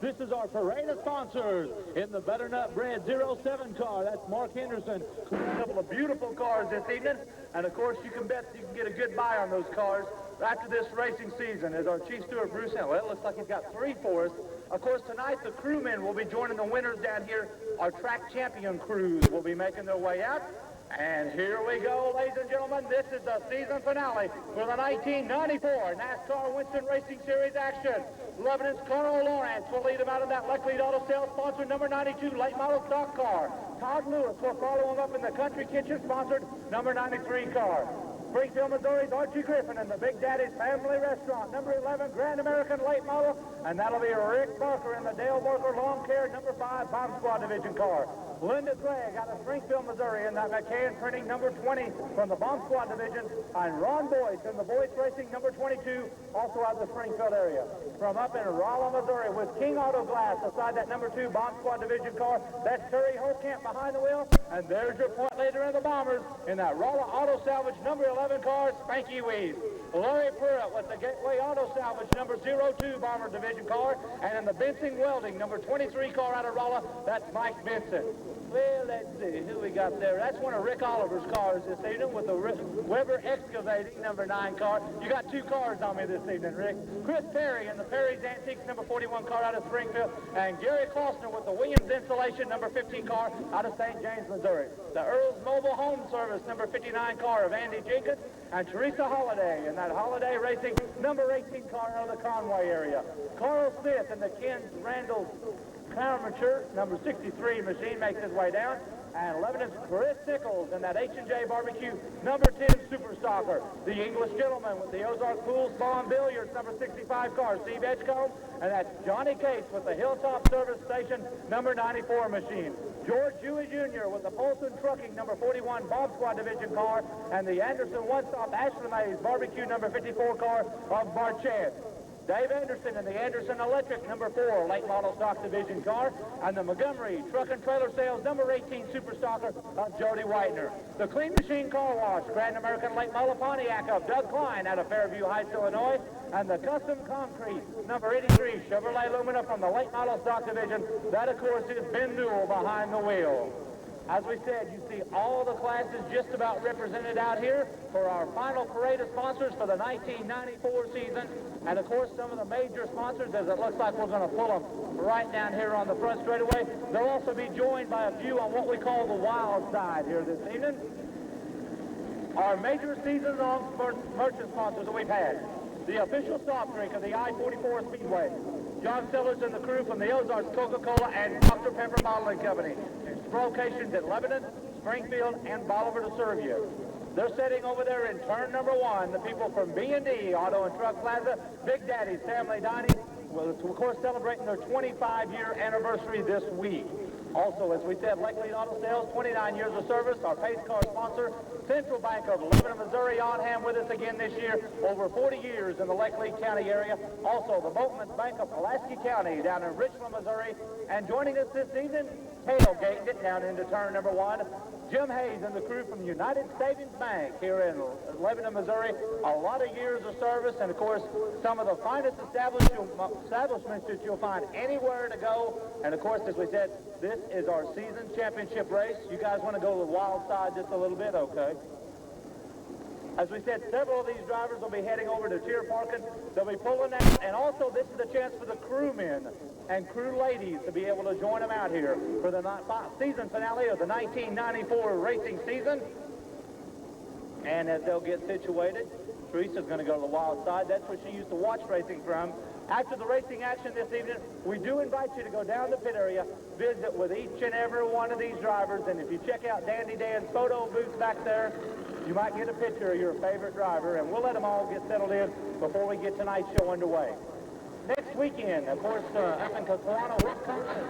This is our parade of sponsors in the Butternut Bread 07 car. That's Mark Henderson. A couple of beautiful cars this evening, and of course you can bet you can get a good buy on those cars after this racing season. As our Chief Steward Bruce Hill, well, it looks like he's got 3 for us. Of course, tonight the crewmen will be joining the winners down here. Our track champion crews will be making their way out. And here we go, ladies and gentlemen. This is the season finale for the 1994 NASCAR Winston Racing Series action. Lebanon's Carl Lawrence will lead him out of that Lecklead Auto Sales sponsor number 92 late model stock car. Todd Lewis will follow him up in the Country Kitchen sponsored number 93 car. Springfield, Missouri's Archie Griffin and the Big Daddy's Family Restaurant, number 11 Grand American late model, and that'll be Rick Barker in the Dale Barker Lawn Care number 5 Bomb Squad Division car. Linda Gregg out of Springfield, Missouri in that McCann Printing number 20 from the Bomb Squad Division, and Ron Boyce in the Boyce Racing number 22, also out of the Springfield area. From up in Rolla, Missouri with King Auto Glass beside that number 2 Bomb Squad Division car, that's Terry Holcamp behind the wheel, and there's your point leader in the Bombers in that Rolla Auto Salvage number 11 car, Spanky Weeze. Larry Pruitt with the Gateway Auto Salvage number 02 Bomber Division car, and in the Benson Welding number 23 car out of Rolla, that's Mike Benson. Well, let's see who we got there. That's one of Rick Oliver's cars this evening with the Weber Excavating number 9 car. You got 2 cars on me this evening, Rick. Chris Perry in the Perry's Antiques number 41 car out of Springfield, and Gary Klossner with the Williams Insulation number 15 car out of St. James, Missouri. The Earl's Mobile Home Service number 59 car of Andy Jenkins, and Teresa Holiday in that Holiday Racing number 18 car out of the Conway area. Carl Smith in the Ken Randall Armature number 63 machine makes his way down, and Lebanon's Chris Nichols in that H&J Barbecue number 10 Super Stalker. The English Gentleman with the Ozark Pools Bomb Billiards number 65 car, Steve Edgecombe, and that's Johnny Cates with the Hilltop Service Station number 94 machine. George Dewey Jr. with the Polson Trucking number 41 Bomb Squad Division car, and the Anderson One Stop Ashley Mays Barbecue number 54 car of Marchand. Dave Anderson in the Anderson Electric number 4 late model stock division car, and the Montgomery Truck and Trailer Sales number 18 Super Stalker of Jody Whitener. The Clean Machine Car Wash Grand American late model Pontiac of Doug Klein out of Fairview Heights, Illinois, and the Custom Concrete number 83 Chevrolet Lumina from the late model stock division. That, of course, is Ben Newell behind the wheel. As we said, you see all the classes just about represented out here for our final parade of sponsors for the 1994 season. And, of course, some of the major sponsors, as it looks like we're going to pull them right down here on the front straightaway. They'll also be joined by a few on what we call the wild side here this evening. Our major season-long merchant sponsors that we've had. The official soft drink of the I-44 Speedway. John Sellers and the crew from the Ozarks Coca-Cola and Dr. Pepper Bottling Company. Locations at Lebanon, Springfield, and Bolivar to serve you. They're sitting over there in turn number 1. The people from B&D Auto and Truck Plaza, Big Daddy's Family Dining, will, of course, celebrating their 25-year anniversary this week. Also, as we said, Lecklead Auto Sales, 29 years of service. Our pace car sponsor, Central Bank of Lebanon, Missouri, on hand with us again this year. Over 40 years in the Lecklead County area. Also, the Boatman's Bank of Pulaski County down in Richland, Missouri. And joining us this evening, tailgating it down into turn number 1, Jim Hayes and the crew from United Savings Bank here in Lebanon, Missouri. A lot of years of service, and of course, some of the finest establishments that you'll find anywhere to go. And of course, as we said, this is our season championship race. You guys want to go to the wild side just a little bit? Okay. As we said, several of these drivers will be heading over to tier parking. They'll be pulling out, and also this is a chance for the crewmen and crew ladies to be able to join them out here for the season finale of the 1994 racing season. And as they'll get situated, Teresa's going to go to the wild side. That's where she used to watch racing from. After the racing action this evening, we do invite you to go down the pit area, visit with each and every one of these drivers, and if you check out Dandy Dan's photo booth back there, you might get a picture of your favorite driver, and we'll let them all get settled in before we get tonight's show underway. Next weekend, of course, up in Coquitlam, Wisconsin.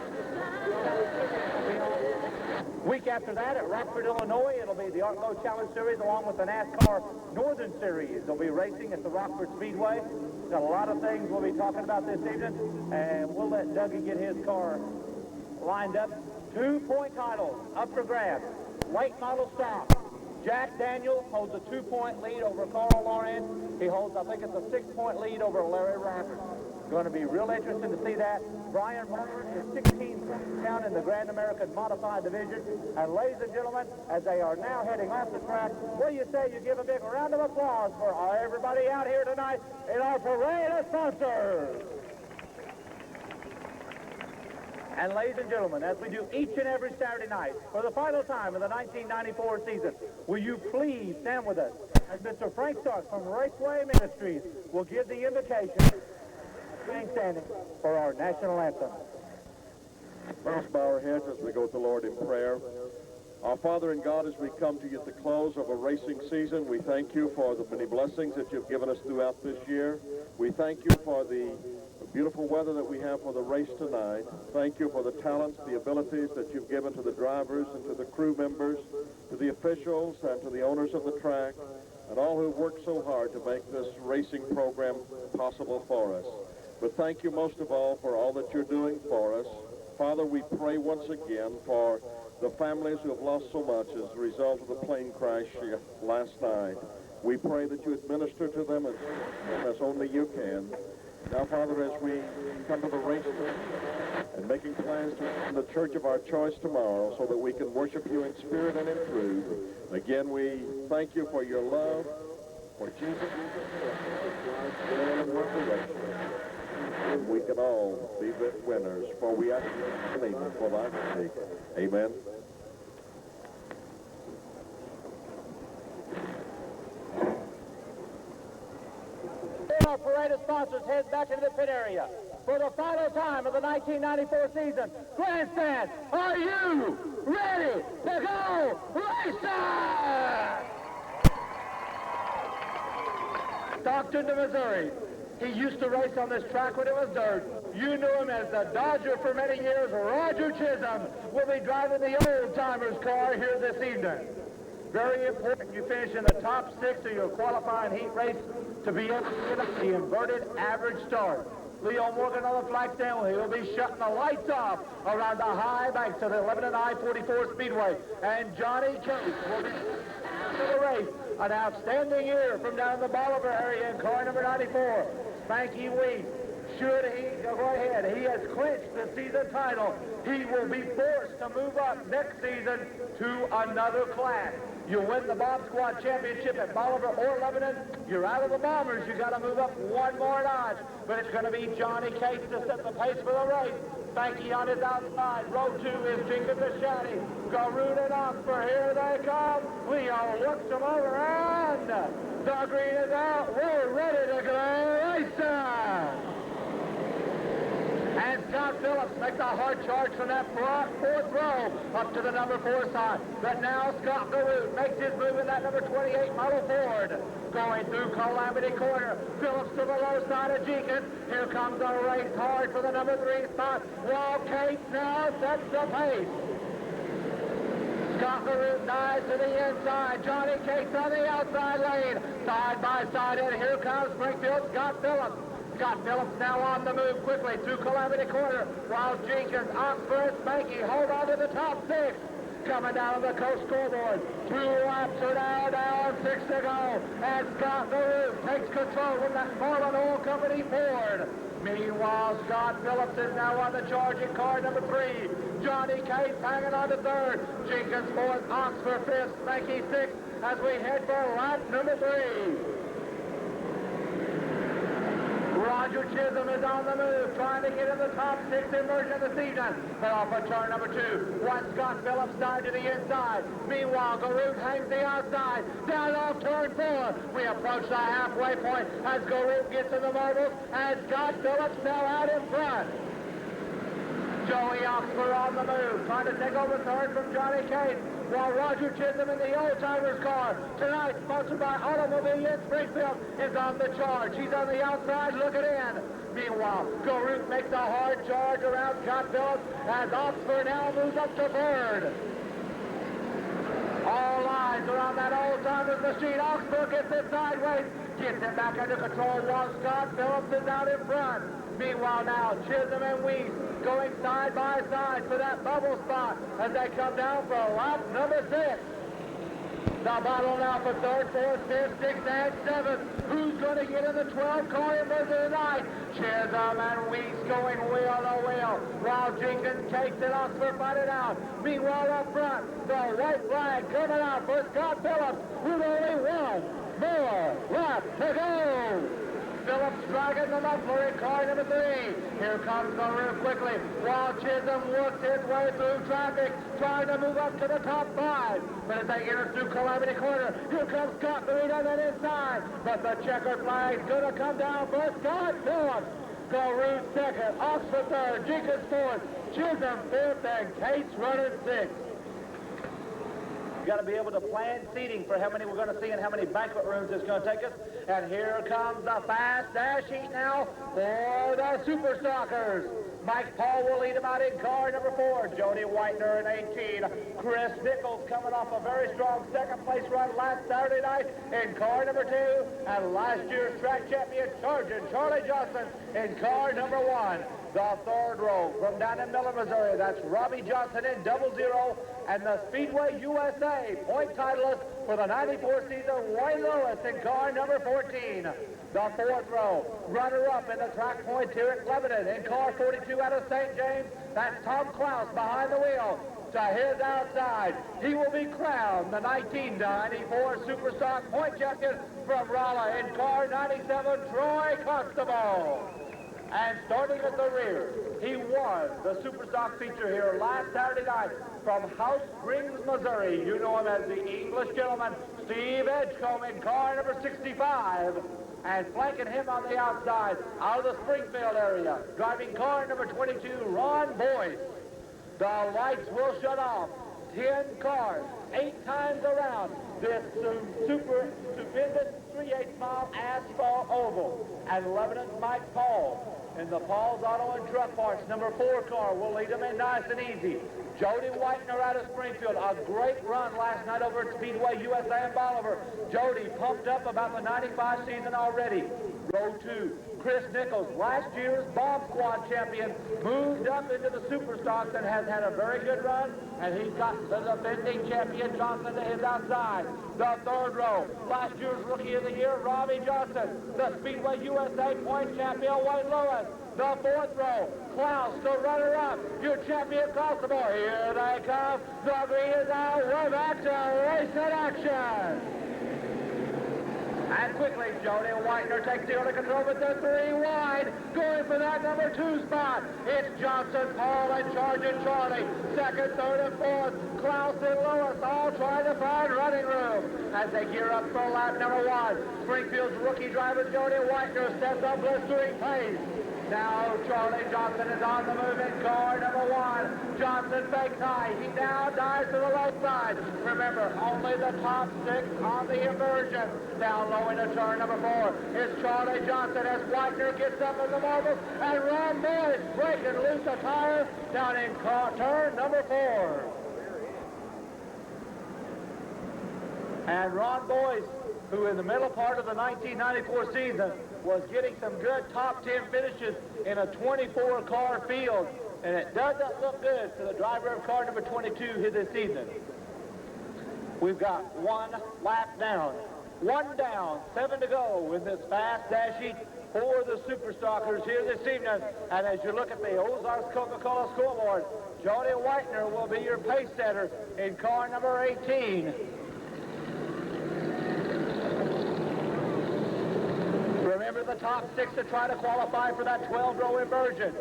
Week after that at Rockford, Illinois, it'll be the Artmo Challenge Series along with the NASCAR Northern Series. They'll be racing at the Rockford Speedway. Got a lot of things we'll be talking about this evening, and we'll let Dougie get his car lined up. 2-point titles up for grabs. Late model stock. Jack Daniel holds a 2-point lead over Carl Lawrence. He holds, I think it's a 6-point lead over Larry Roberts. Going to be real interesting to see that. Brian Martin is 16 points down in the Grand American Modified Division. And ladies and gentlemen, as they are now heading off the track, what do you say you give a big round of applause for everybody out here tonight in our parade of sponsors? And ladies and gentlemen, as we do each and every Saturday night, for the final time of the 1994 season, will you please stand with us as Mr. Frank Stark from Raceway Ministries will give the invocation, standing for our national anthem. Let us bow our heads as we go to the Lord in prayer. Our Father and God, as we come to you at the close of a racing season, we thank you for the many blessings that you've given us throughout this year. We thank you for the beautiful weather that we have for the race tonight. Thank you for the talents, the abilities that you've given to the drivers and to the crew members, to the officials and to the owners of the track, and all who worked so hard to make this racing program possible for us. But thank you most of all for all that you're doing for us. Father, we pray once again for the families who have lost so much as a result of the plane crash last night. We pray that you administer to them as only you can. Now, Father, as we come to the race and making plans to open the church of our choice tomorrow so that we can worship you in spirit and in truth, again, we thank you for your love, for Jesus, and we can all be winners, for we ask you in the name for thy sake. Amen. Our parade of sponsors heads back into the pit area for the final time of the 1994 season. Grandstand, are you ready to go racing? Stockton to Missouri. He used to race on this track when it was dirt. You knew him as the Dodger for many years. Roger Chisholm will be driving the old-timers car here this evening. Very important you finish in the top 6 of your qualifying heat race to be able to get the inverted average start. Leo Morgan on the flag stand. He will be shutting the lights off around the high banks of the Lebanon I-44 Speedway. And Johnny Case will be to the race. An outstanding year from down in the Bolivar area in car number 94. Spanky Weed. Should he go ahead, he has clinched the season title. He will be forced to move up next season to another class. You win the Bomb Squad Championship at Bolivar or Lebanon, you're out of the Bombers. You got to move up one more notch. But it's going to be Johnny Cates to set the pace for the race. Spanky on his outside. Row 2 is Jenkins the Shaddy. Garoon and Oxford, here they come. Leo looks them over and the green is out. We're ready to go racing. And Scott Phillips makes a hard charge from that fourth row up to the number 4 side. But now Scott Garoon makes his move in that number 28 model Ford. Going through Calamity Corner. Phillips to the low side of Jenkins. Here comes a race hard for the number 3 spot. While Cates now sets the pace. Scott Garoon dives to the inside. Johnny Cates on the outside lane. Side by side, and here comes Springfield Scott Phillips. Scott Phillips now on the move quickly through Calamity Corner, while Jenkins, Oxford, and Spanky hold on to the top 6. Coming down on the coast scoreboard. 2 laps are now down, 6 to go. And Scott Garoon takes control from that Marlin Oil Company Ford. Meanwhile, Scott Phillips is now on the charge in car number 3. Johnny Cates hanging on to 3rd. Jenkins 4th, Oxford 5th, Spanky 6th as we head for lap number 3. Roger Chisholm is on the move, trying to get in the top 6 immersion this evening. But off of turn number 2. One Scott Phillips dive to the inside. Meanwhile, Garoon hangs the outside. Down off turn 4. We approach the halfway point as Garoon gets in the marbles. And Scott Phillips now out in front. Joey Oxford on the move, trying to take over 3rd from Johnny Cates. While Roger Chisholm in the old-timers car, tonight sponsored by Automobile in Springfield, is on the charge. He's on the outside looking in. Meanwhile, Garoon makes a hard charge around Scott Phillips as Oxford now moves up to 3rd. All eyes are on that old-timers machine. Oxford gets it sideways, gets it back under control while Scott Phillips is out in front. Meanwhile now, Chisholm and Weiss going side by side for that bubble spot as they come down for lap number 6. The battle now for third, fourth, fifth, sixth, and seventh. Who's going to get in the 12 car in the tonight? Chisholm and Weeks going wheel to wheel, while Jenkins, Cakes, and Oxford fight it out. Meanwhile, up front, the white flag coming out for Scott Phillips with only one more lap to go. Phillips dragging the muffler in car number 3. Here comes the rear quickly, while Chisholm works his way through traffic, trying to move up to the top 5. But as they enter through Calamity Corner, here comes Scott Marine on that inside. But the checkered flag's going to come down for Scott Phillips. Root second, Oxford third, Jenkins fourth, Chisholm fifth, and Cates running sixth. We've got to be able to plan seating for how many we're going to see and how many banquet rooms it's going to take us. And here comes the fast dash heat now for the Super Stalkers. Mike Paul will lead him out in car number 4. Jody Whitener in 18. Chris Nichols coming off a very strong second place run last Saturday night in car number 2. And last year's track champion Sergeant Charlie Johnson in car number 1. The third row from down in Miller, Missouri, that's Robbie Johnson in 00, and the Speedway USA point titleist for the 94 season, Wayne Lewis in car number 14. The fourth row, runner-up in the track points here at Lebanon in car 42 out of St. James, that's Tom Klaus behind the wheel. To his outside, he will be crowned the 1994 Superstock point champion from Raleigh in car 97, Troy Constable. And starting at the rear, he won the Superstock feature here last Saturday night from House Springs, Missouri. You know him as the English gentleman, Steve Edgecombe in car number 65. And flanking him on the outside, out of the Springfield area, driving car number 22, Ron Boyce. The lights will shut off. 10 cars, 8 times around this stupendous 3/8-mile asphalt oval. And Lebanon's Mike Paul in the Paul's Auto and Truck Parts number 4 car will lead them in nice and easy. Jody Whitener out of Springfield, a great run last night over at Speedway USA in Bolivar. Jody pumped up about the 95 season already. Row 2, Chris Nichols, last year's Bomb Squad champion, moved up into the Superstocks and has had a very good run, and he's got the defending champion Johnson to his outside. The third row, last year's Rookie of the Year, Robbie Johnson, the Speedway USA point champion, Wayne Lewis. The fourth row, Klaus, the runner-up, your champion Constable. Here they come. The green is out. We're back to race in action. And quickly, Jody Whitener takes the under control with the 3 wide. Going for that number 2 spot. It's Johnson, Paul, and Sergeant Charlie. Second, third, and fourth. Klaus and Lewis all trying to find running room as they gear up for lap number 1. Springfield's rookie driver, Jody Whitener, steps up blistering pace. Now Charlie Johnson is on the move in car number 1. Johnson fakes high. He now dives to the left side. Remember, only the top 6 on the inversion. Down low into turn number 4 is Charlie Johnson as Whitener gets up in the marble, and Ron Boyce breaking loose a tire down in turn number 4. And Ron Boyce, who in the middle part of the 1994 season was getting some good top 10 finishes in a 24-car field, and it doesn't look good for the driver of car number 22 this season. We've got 1 lap down. 1 down, 7 to go in this fast dash heat for the Superstockers here this evening. And as you look at the Ozarks Coca-Cola scoreboard, Jody Whitener will be your pace setter in car number 18. Remember the top 6 to try to qualify for that 12-row inversion.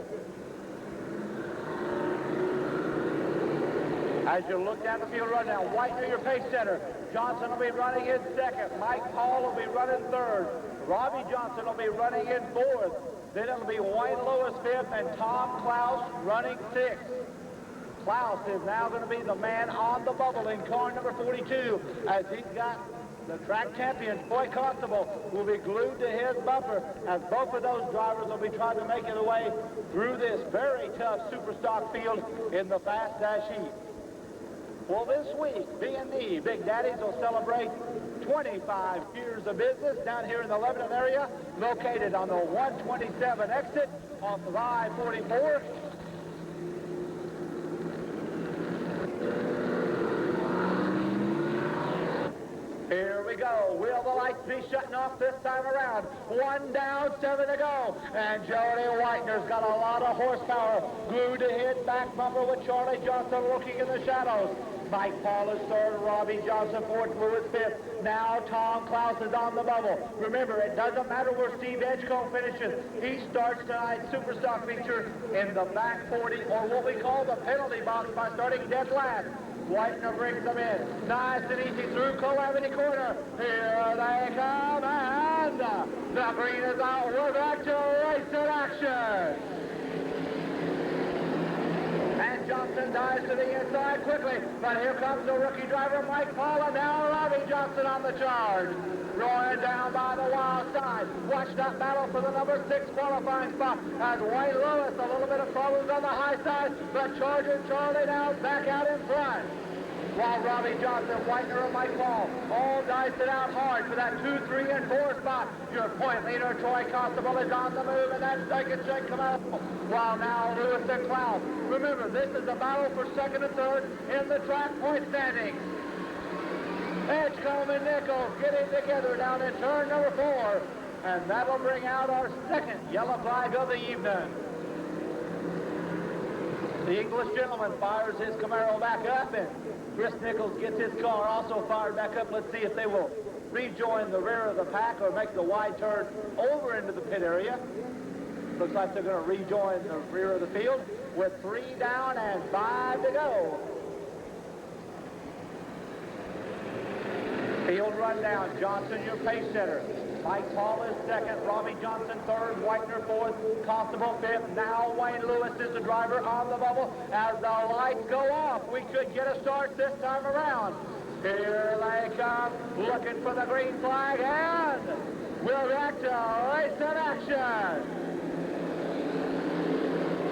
As you look down the field right now, Whitener your pace setter. Johnson will be running in second. Mike Paul will be running third. Robbie Johnson will be running in fourth. Then it'll be Wayne Lewis fifth and Tom Klaus running sixth. Klaus is now going to be the man on the bubble in car number 42 as he's got the track champion, Troy Constable, will be glued to his bumper as both of those drivers will be trying to make their way through this very tough Superstock field in the fast dash heat. Well, this week, B&E Big Daddies will celebrate 25 years of business down here in the Lebanon area, located on the 127 exit off of I-44. we go. Will the lights be shutting off this time around? 1 down, 7 to go. And Jody Whitener's got a lot of horsepower. Glued to his back bumper with Charlie Johnson looking in the shadows. Mike Paul is third, Robbie Johnson fourth, Lewis fifth. Now Tom Klaus is on the bubble. Remember, it doesn't matter where Steve Edgecombe finishes. He starts tonight's Superstock feature in the back 40, or what we call the penalty box, by starting dead last. Whitener brings them in. Nice and easy through Calamity Corner. Here they come, and the green is out. We're back to race in action. And Johnson dives to the inside quickly, but here comes the rookie driver, Mike Paul, and now Robbie Johnson on the charge. Roaring down by the wild side. Watch that battle for the number 6 qualifying spot as Wayne Lewis, a little bit of problems on the high side, but Charger Charlie now back out in front. While Robbie Johnson, Whitener, and Mike Paul all diced it out hard for that 2, 3, and 4 spot. Your point leader, Troy Constable, is on the move, and then second Jake come out. While now Lewis and Klaus. Remember, this is a battle for second and third in the track point standings. Edgecombe and Nichols getting together down in turn number 4, and that'll bring out our second yellow flag of the evening. The English gentleman fires his Camaro back up, and Chris Nichols gets his car also fired back up. Let's see if they will rejoin the rear of the pack or make the wide turn over into the pit area. Looks like they're going to rejoin the rear of the field with 3 down and 5 to go. Field rundown. Johnson, your pace setter. Mike Paul is second, Robbie Johnson third, Whitener fourth, Constable fifth. Now Wayne Lewis is the driver on the bubble. As the lights go off, we could get a start this time around. Here they come, looking for the green flag, and we're back to race in action.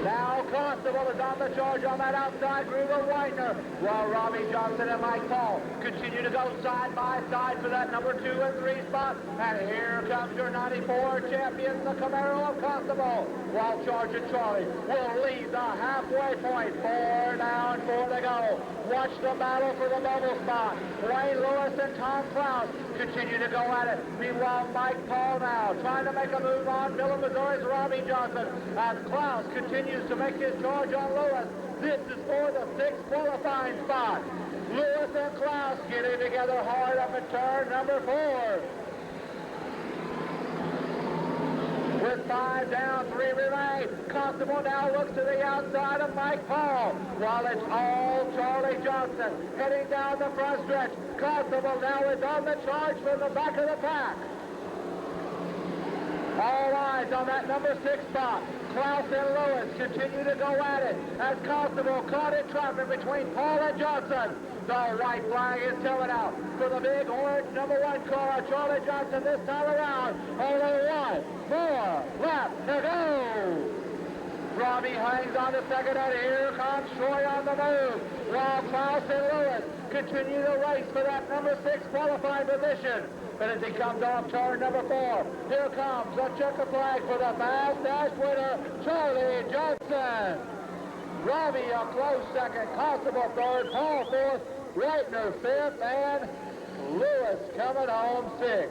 Now Constable is on the charge on that outside groove of Whitener, while Robbie Johnson and Mike Paul continue to go side by side for that number 2 and 3 spot. And here comes your 94 champion, the Camaro of Constable, while Charger Charlie will lead the halfway point. 4 down, 4 to go. Watch the battle for the bubble spot. Wayne Lewis and Tom Klaus continue to go at it. Meanwhile, Mike Paul now trying to make a move on Miller, Missouri's Robbie Johnson, as Klaus continues to make his charge on Lewis. This is for the 6th qualifying spot. Lewis and Klaus getting together hard up at turn number 4. With 5 down, 3 remain. Constable now looks to the outside of Mike Paul, while it's all Charlie Johnson heading down the front stretch. Constable now is on the charge from the back of the pack. All eyes on that number 6 spot. Klaus and Lewis continue to go at it as Constable caught in traffic between Paul and Johnson. The white flag is coming out for the big orange number 1 car, Charlie Johnson, this time around. Only 1 more lap to go. Robbie hangs on to second, and here comes Troy on the move, while Klaus and Lewis continue to race for that number 6 qualifying position. But as he comes off turn number 4, here comes the checker flag for the Fast Dash winner, Charlie Johnson. Robbie a close second, Constable third, Paul fourth, Whitener fifth, and Lewis coming home 6th.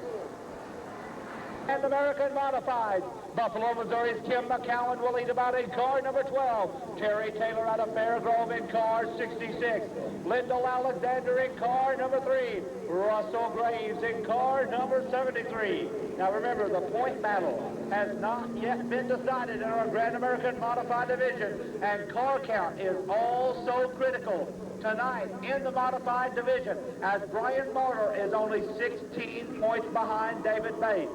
And American Modifieds. Buffalo, Missouri's Kim McCowan will lead about in car number 12. Terry Taylor out of Fairgrove in car 66. Lyndall Alexander in car number 3. Russell Graves in car number 73. Now remember, the point battle has not yet been decided in our Grand American Modified Division, and car count is also critical tonight in the Modified Division, as Brian Marler is only 16 points behind David Bates.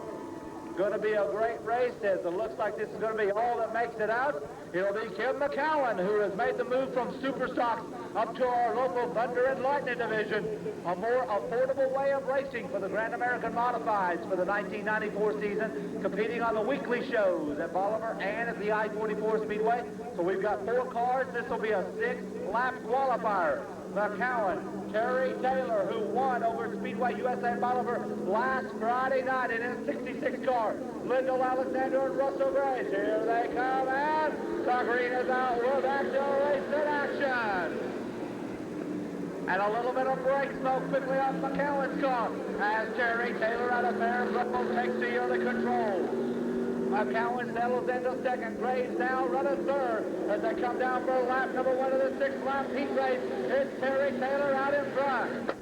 Going to be a great race, as it looks like this is going to be all that makes it out. It'll be Kim McCowan, who has made the move from Superstocks up to our local Thunder and Lightning division, a more affordable way of racing for the Grand American Modifieds for the 1994 season, competing on the weekly shows at Bolivar and at the I-44 Speedway. So we've got 4 cars. This will be a 6-lap qualifier. McCowan, Terry Taylor, who won over at Speedway USA Bolivar last Friday night in his 66 car. Lyndall Alexander and Russell Grace. Here they come, and the green is out. We're back to race in action. And a little bit of brake smoke quickly off McCowan's car as Terry Taylor out of Bear Brooklyn takes the early control. McCowan settles into second. Graves now running third as they come down for lap number 1 of the 6th lap heat race. It's Terry Taylor out in front.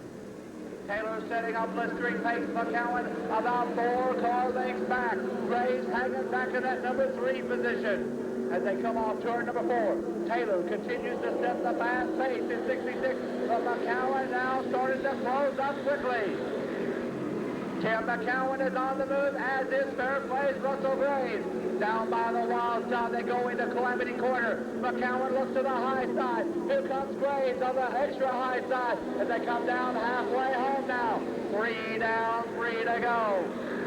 Taylor setting up blistering pace. McCowan about 4 car lengths back. Graves hanging back in that number 3 position. As they come off turn number 4, Taylor continues to set the fast pace in 66, but McCowan now starting to close up quickly. Tim McCowan is on the move, as is Fairplay's Russell Graves. Down by the wild side, they go into Calamity Corner. McCowan looks to the high side. Here comes Graves on the extra high side as they come down halfway home now. 3 down, 3 to go.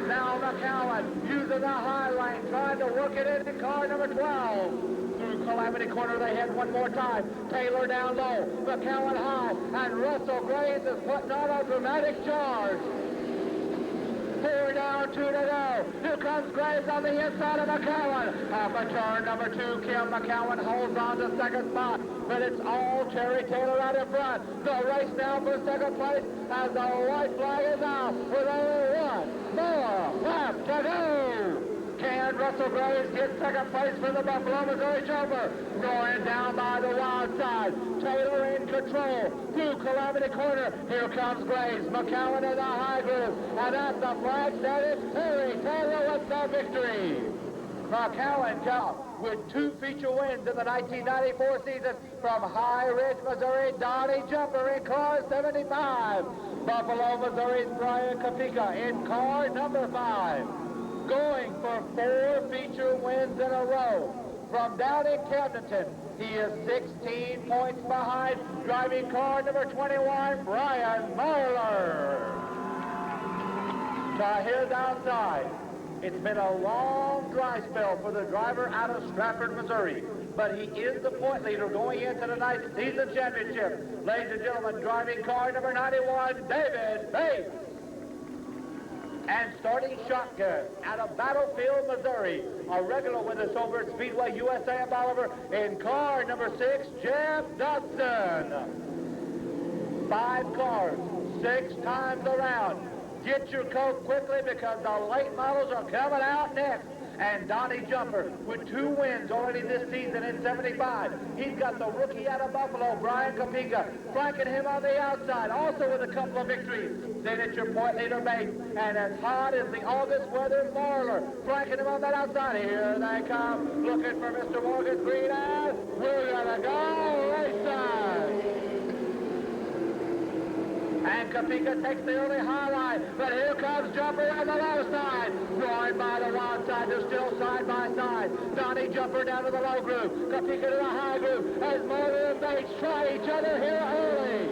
Now McCowan using the high lane, trying to work it in car number 12. Through Calamity Corner, they head one more time. Taylor down low, McCowan high, and Russell Graves is putting on a dramatic charge. 4 down, 2 to go. Here comes Graves on the inside of McCowan. Half a turn, number 2, Kim McCowan holds on to second spot, but it's all Terry Taylor out in front. The race now for second place as the white flag is out with only 1 more lap to go. Can Russell Graves get second place for the Buffalo, Missouri Jumper? Going down by the wild side. Taylor in control through Calamity Corner. Here comes Graves. McCowan in the high groove. And at the flag stand, it's Terry Taylor with the victory. McCowan comes with 2 feature wins in the 1994 season from High Ridge, Missouri. Donnie Jumper in car 75. Buffalo, Missouri's Brian Kapika in car number 5. Going for 4 feature wins in a row. From down in Camdenton, he is 16 points behind driving car number 21, Brian Mueller. To his outside, it's been a long dry spell for the driver out of Stratford, Missouri, but he is the point leader going into tonight's season championship. Ladies and gentlemen, driving car number 91, David Bates. And starting shotgun out of Battlefield, Missouri, a regular with us over at Speedway USA in Bolivar, in car number 6, Jeff Dodson. 5 cars, 6 times around. Get your coat quickly because the late models are coming out next. And Donnie Jumper with 2 wins already this season in 75. He's got the rookie out of Buffalo, Brian Kapika, flanking him on the outside, also with a couple of victories. Then it's your point leader Bates, and as hot as the August weather, Marler, flanking him on that outside. Here they come, looking for Mr. Morgan's green ass. We're gonna go race time. And Kapika takes the early high line, but here comes Jumper on the low side. Roaring by the wild side, they're still side by side. Donnie Jumper down to the low groove, Kapika to the high groove, as Motor and Bates try each other here early.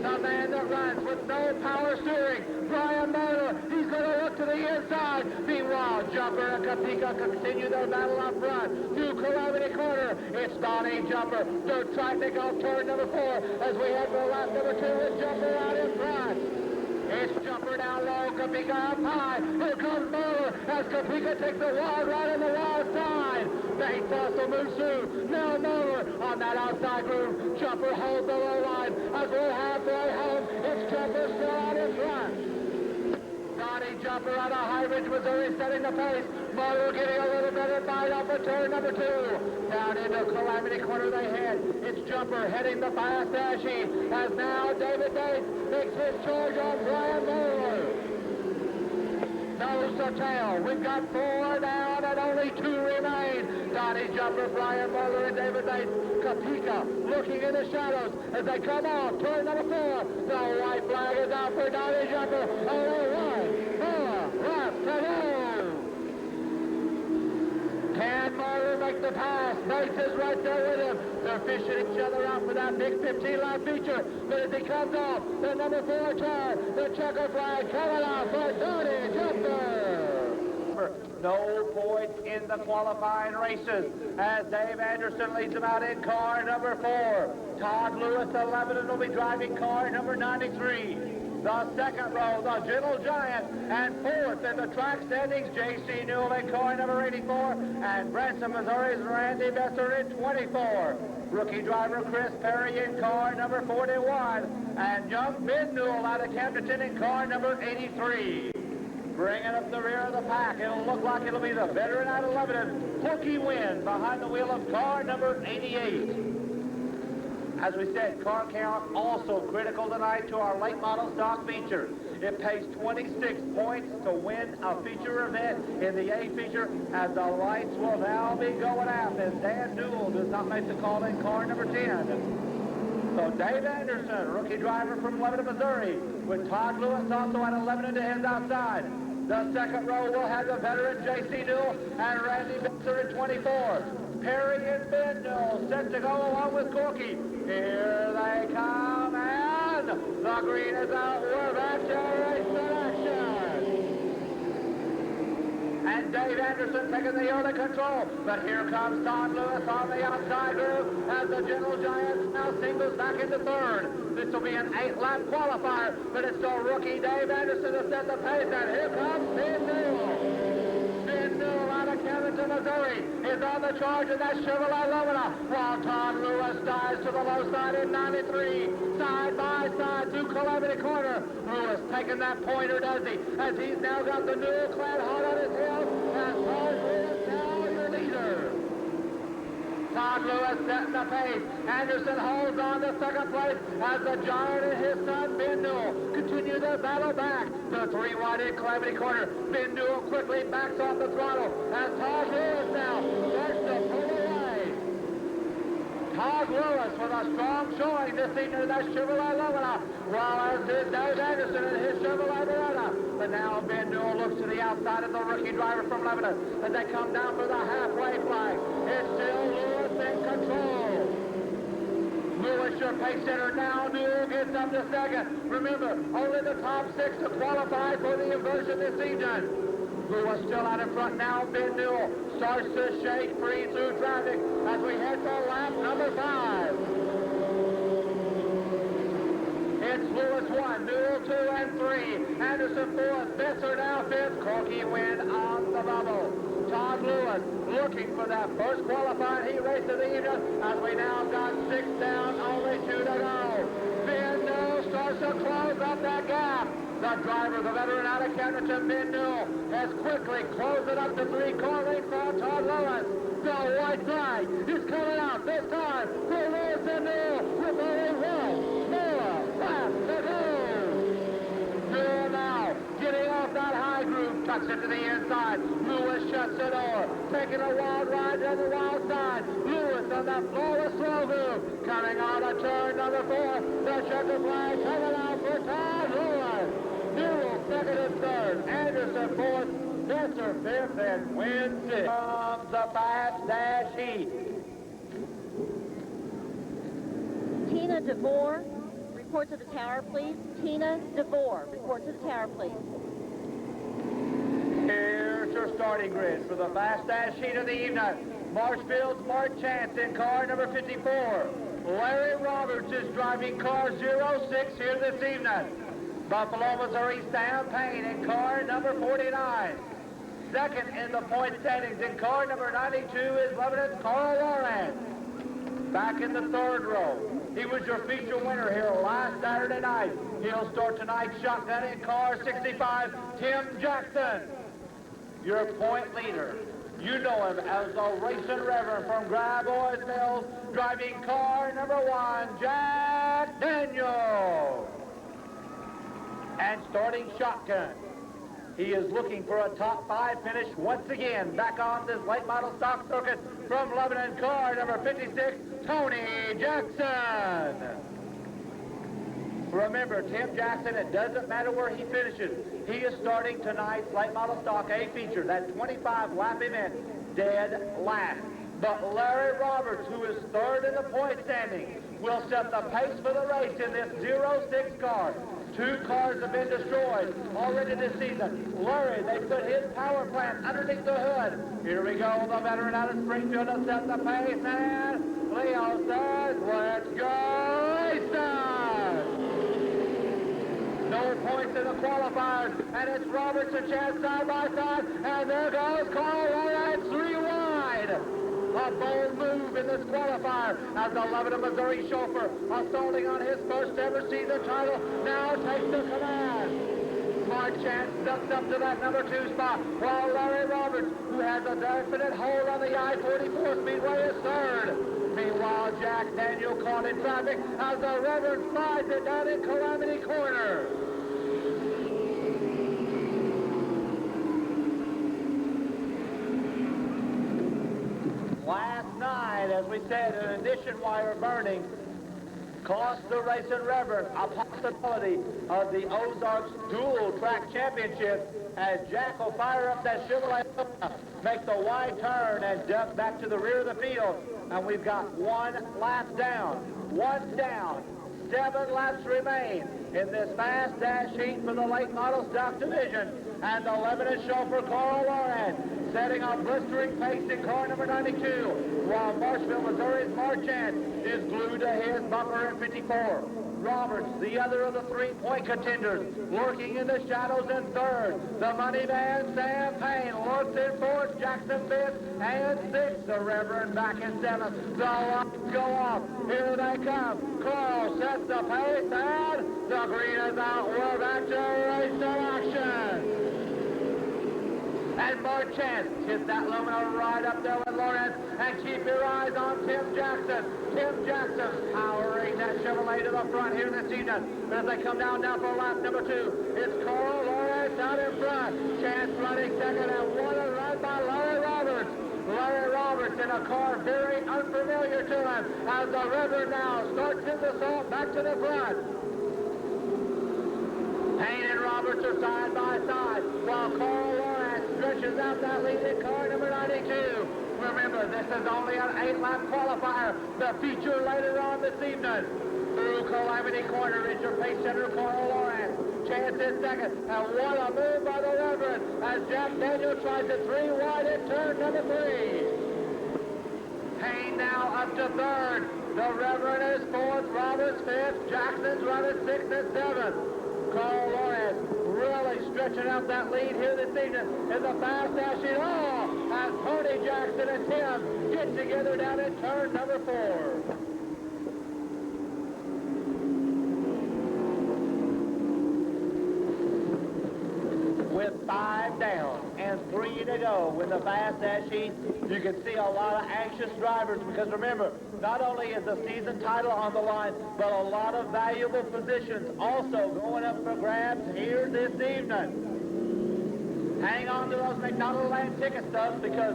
The man that runs with no power steering, Brian Motor, he's going to look to the inside. Meanwhile, Jumper and Kapika continue their battle up front. Through Calamity Corner, it's Donnie Jumper. They're trying to go turn number 4 as we head for lap number 2 with Jumper out in front. It's Jumper down low, Kapika up high. Here comes Motor as Kapika takes the wild right on the wild side. Bates also moves through. Now Motor on that outside groove. Jumper holds the low line as we're halfway home. It's Jumper still out in front. Donnie Jumper out of High Ridge, Missouri, setting the pace. Motor getting a little better bite off of turn number 2. Down into Calamity Corner they head. It's Jumper heading the fast dash heat as now David Bates makes his charge on Brian Mueller. Nose to tail. We've got 4 down and only 2 remain. Donnie Jumper, Brian Mueller, and David Bates. Kapika looking in the shadows as they come off turn number 4. The white flag is out for Donnie Jumper. Only 1 more left to go. Can Mueller make the pass? Bates is right there with him. They're fishing each other out for that big 15-lap feature. But as he comes off, the number 4 car, the checker flag coming out for Donnie Jumper. No points in the qualifying races as Dave Anderson leads them out in car number 4. Todd Lewis of Lebanon will be driving car number 93. The second row, the Gentle Giant, and fourth in the track standings, J.C. Newell in car number 84, and Branson, Missouri's Randy Besser in 24. Rookie driver Chris Perry in car number 41, and young Ben Newell out of Camdenton in car number 83. Bringing up the rear of the pack, it'll look like it'll be the veteran out of Lebanon, Corky Wynn, behind the wheel of car number 88. As we said, car count also critical tonight to our late model stock feature. It pays 26 points to win a feature event in the A feature, as the lights will now be going out as Dan Newell does not make the call in car number 10. So Dave Anderson, rookie driver from Lebanon, Missouri, with Todd Lewis also at 11 to his outside. The second row will have the veteran J.C. Newell and Randy Besser in 24. Perry and Ben Newell set to go along with Corky. Here they come, and the green is out. We're back to race selection. And Dave Anderson taking the early control. But here comes Todd Lewis on the outside group as the Gentle Giants now singles back into third. This will be an 8-lap qualifier, but it's the rookie Dave Anderson to set the pace, and here comes Ben Newell. Ben Newell out of Camdenton, Missouri, is on the charge in that Chevrolet Lebanon, while Todd Lewis dives to the low side in 93, side by side through Calamity Corner. Lewis taking that pointer, does he? As he's now got the Newell-clad hot on his heels, and Todd Lewis now your leader. Todd Lewis setting the pace. Anderson holds on to second place as the Giant and his son Ben Newell continue their battle back. The 3 wide in Calamity Corner. Ben Newell quickly backs off the throttle as Todd Lewis now starts to pull away. Todd Lewis with a strong showing this evening in that Chevrolet Lebanon, while as did Dave Anderson in his Chevrolet Verona. But now Ben Newell looks to the outside of the rookie driver from Lebanon as they come down for the halfway flag. It's still Lewis in control. Lewis, your pace setter now. Newell gets up to second. Remember, only the top 6 to qualify for the inversion this evening. Lewis still out in front now. Ben Newell starts to shake free through traffic as we head for lap number 5. It's Lewis 1, Newell 2 and 3. Anderson 4th, Besser now 5th. Corky Wynn on the bubble. Todd Lewis looking for that first qualifying heat race of the evening as we now got 6 down, only 2 to go. Ben Newell starts to close up that gap. The driver, the veteran out of Camdenton, Ben Newell, has quickly closed it up to 3 car lengths for Todd Lewis. The white flag is coming out this time for Lewis and Newell with only 1 more lap to go. Newell now getting off that high groove, tucks it to the inside. Lewis shuts the door, taking a wild ride down the wild side. Lewis on that flawless slow groove, coming on a turn number 4. The checker flag coming out for Todd Lewis. Newell second and third, Anderson 4th, Besser 5th, and Wynn 6th. Comes the fast dash heat. Tina DeVore, report to the tower, please. Tina DeVore, report to the tower, please. Here's your starting grid for the fast dash heat of the evening. Marshfield's Mark Chance in car number 54. Larry Roberts is driving car 06 here this evening. Buffalo, Missouri, Sam Payne in car number 49. Second in the point standings in car number 92 is Lebanon's Carl Lawrence. Back in the third row. He was your feature winner here last Saturday night. He'll start tonight shotgun in car 65, Tim Jackson. Your point leader. You know him as the racing reverend from Grabois Mills, driving car number 1, Jack Daniel. And starting shotgun. He is looking for a top 5 finish once again back on this late model stock circuit from Lebanon, car number 56, Tony Jackson. Remember, Tim Jackson, it doesn't matter where he finishes. He is starting tonight's late model stock A feature, that 25-lap event, dead last. But Larry Roberts, who is third in the point standing, will set the pace for the race in this 06 car. 2 cars have been destroyed already this season. Larry, they put his power plant underneath the hood. Here we go, the veteran out of Springfield to set the pace, and Leo says, let's go racing! No the qualifiers, and it's Roberts and Chance side by side, and there goes Carl Lawrence 3 wide. A bold move in this qualifier as the Lebanon, Missouri chauffeur, assaulting on his first ever season title, now takes the command. Mark Chance ducks up to that number 2 spot, while Larry Roberts, who has a definite hold on the I-44 Speedway, is third. Meanwhile, Jack Daniel caught in traffic as the Reverend slides it down in Calamity Corner. Last night, as we said, an ignition wire burning cost the Racing Reverend a possibility of the Ozarks Dual Track Championship as Jack will fire up that Chevrolet, make the wide turn and duck back to the rear of the field. And we've got 1 lap down, 1 down, 7 laps remain in this fast dash heat for the late model stock division. And the Lebanon chauffeur Carl Lawrence setting a blistering pace in car number 92, while Marshville, Missouri's Mark Chance is glued to his bumper in 54. Roberts, the other of the 3-point contenders, lurking in the shadows in third. The money man, Sam Payne, lurks in fourth, Jackson fifth, and sixth. The Reverend back in seventh. The lights go off. Here they come. Carl sets the pace, and the green is out. We're back to race to action. And Mark Chance hits that luminous right up there with Lawrence. And keep your eyes on Tim Jackson. Tim Jackson powering that Chevrolet to the front here this evening. But as they come down now for lap number 2, it's Carl Lawrence out in front. Chance running second, and what a run by Larry Roberts. Larry Roberts in a car very unfamiliar to him as the Reverend now starts his assault back to the front. Payne and Roberts are side by side, while Carl Lawrence stretches out that lead in car number 92. Remember, this is only an 8-lap qualifier. The feature later on this evening. Through Calamity Corner is your pace setter, Carl Lawrence. Chance is second, and what a move by the Reverend as Jack Daniel tries to 3 wide in turn number 3. Payne now up to third. The Reverend is fourth, Roberts fifth, Jackson's running 6th and 7th. Carl Lawrence really stretching out that lead here this evening in the fast dashing all as Tony Jackson and Tim get together down in turn number 4. With 5 down and 3 to go with the fast dash heat, you can see a lot of anxious drivers because remember, not only is the season title on the line, but a lot of valuable positions also going up for grabs here this evening. Hang on to those McDonald Land ticket stubs because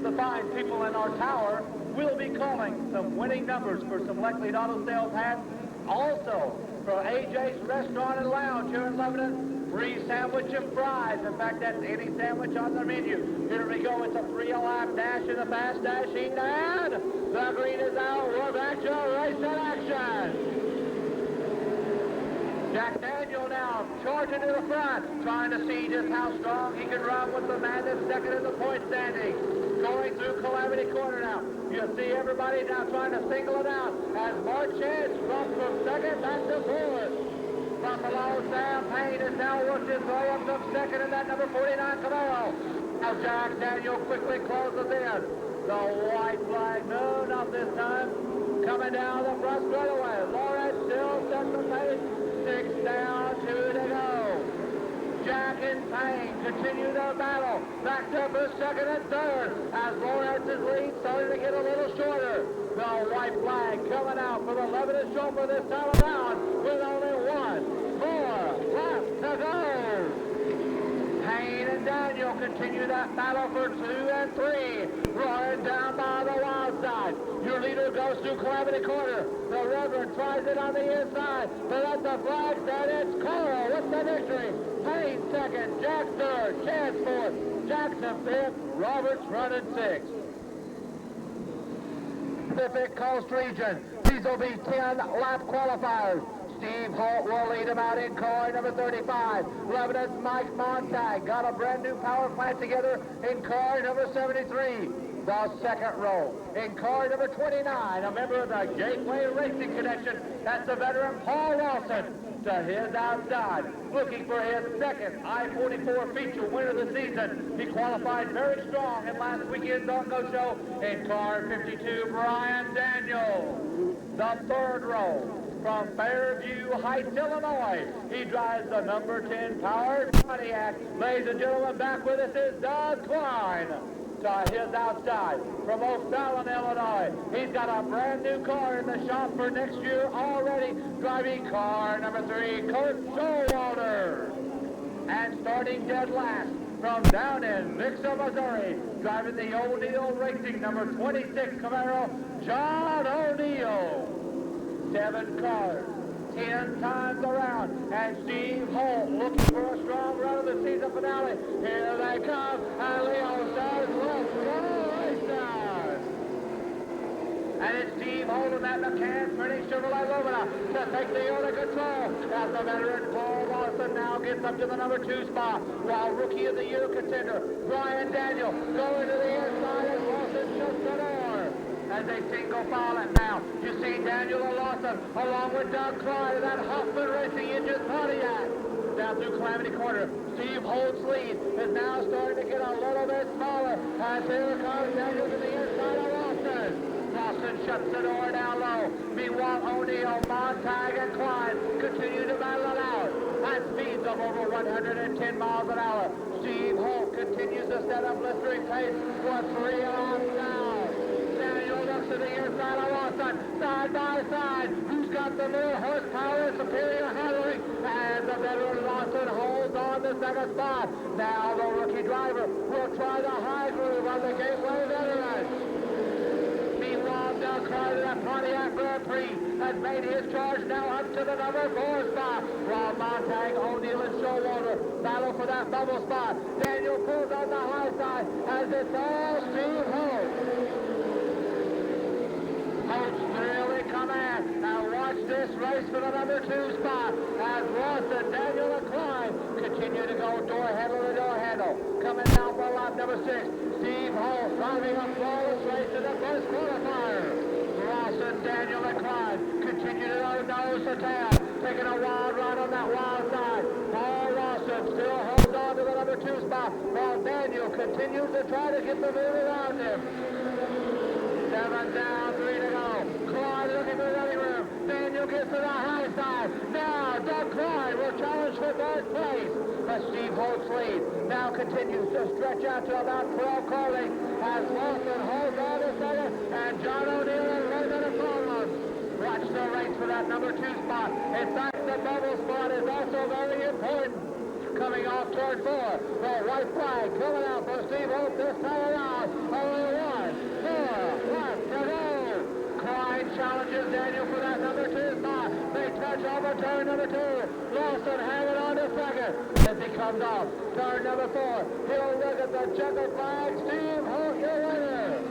the fine people in our tower will be calling some winning numbers for some Leclerc Auto Sales hats. Also, for AJ's Restaurant and Lounge here in Lebanon, free sandwich and fries. In fact, that's any sandwich on the menu. Here we go. It's a 3-lap dash in the fast dash heat, and the green is out. We're back to race in action. Jack Daniel now charging to the front, trying to see just how strong he can run with the man that's second in the point standing. Going through Calamity Corner now. You'll see everybody now trying to single it out as Mark Chance drops from second back to fourth. Buffalo Sam Payne has now worked his way up to second in that number 49 Camaro. Now Jack Daniel quickly closes in. The white flag, no, not this time. Coming down the front straightaway. Lawrence still sets the pace. 6 down, 2 to go. Jack and Payne continue their battle. Backed up for second and third as Lawrence's lead starting to get a little shorter. The white flag coming out for the Lebanon chauffeur this time around with only 1 more lap to go. Payne and Daniel continue that battle for 2 and 3. Roaring down by the wild side. Your leader goes through Calamity Corner. The Reverend tries it on the inside. But at the flag said it's Carl with the victory. Payne second, Jack third, Chance fourth, Jackson fifth, Roberts running 6th. Pacific Coast region. These will be 10-lap qualifiers. Steve Holt will lead him out in car number 35. Lebanon's Mike Montag got a brand new power plant together in car number 73. the second row. In car number 29, a member of the Gateway Racing Connection, that's the veteran Paul Lawson to his outside, looking for his second I-44 feature win of the season. He qualified very strong in last weekend's IMCA Show in car 52, Brian Daniel. The third row. From Fairview Heights, Illinois, he drives the number 10 powered Pontiac. Ladies and gentlemen, back with us is Doug Klein to his outside. From O'Fallon, Illinois, he's got a brand new car in the shop for next year already, driving car number 3, Kurt Showalter. And starting dead last, from down in Mixer, Missouri, driving the O'Neill Racing number 26 Camaro, John O'Neill. 7 cars, 10 times around, and Steve Holt looking for a strong run of the season finale. Here they come, and Leo says, let's go, racers! And it's Steve Holt and that McCann Printing Chevrolet Lebanon to take the under control as the veteran Paul Lawson now gets up to the number 2 spot, while Rookie of the Year contender Brian Daniel going to the inside as Lawson shuts the door. As they single file it now, you see Daniel Lawson along with Doug Clyde of that Hoffman Racing engine Pontiac. Down through Calamity Corner, Steve Holt's lead is now starting to get a little bit smaller as here comes Daniel to the inside of Lawson. Lawson shuts the door down low. Meanwhile, O'Neill, Montag, and Clyde continue to battle it out at speeds of over 110 miles an hour. Steve Holt continues to set up blistering pace for 3 laps now. Daniel looks to the inside of Lawson, side by side. Who's got the more horsepower and superior handling? And the veteran Lawson holds on the second spot. Now the rookie driver will try the high groove on the Gateway veteran. Meanwhile, Doug Clyde of that Pontiac Grand Prix has made his charge now up to the number 4 spot. While Montag, O'Neill, and Showalter battle for that bubble spot. Daniel pulls on the high side as it's all Steve Holt. Holt's really come in. Now watch this race for the number 2 spot as Lawson, Daniel, and Klein continue to go door handle to door handle. Coming down for lap number 6, Steve Holt driving a flawless race in the first qualifier. Lawson, Daniel, and Klein continue to go nose to tail, taking a wild ride on that wild side. Paul Lawson still holds on to the number 2 spot while Daniel continues to try to get the move around him. 7 down, 3 to go. Clyde looking for the running room. Daniel gets to the high side. Now, Doug Clyde will challenge for 3rd place. But Steve Holt's lead now continues to stretch out to about 12 car lengths as Lawson holds on to 2nd, and John O'Neill and Raymond are following. Watch the race for that number 2 spot. In fact, the bubble spot is also very important. Coming off turn 4, the white flag coming out for Steve Holt this time around. Only 1, 4 left to go. Clyde challenges Daniel for that number 2 spot. They touch over turn number 2. Lawson hanging on to 2nd as he comes off turn number 4. He'll look at the checkered flag. Steve Holt, your winner.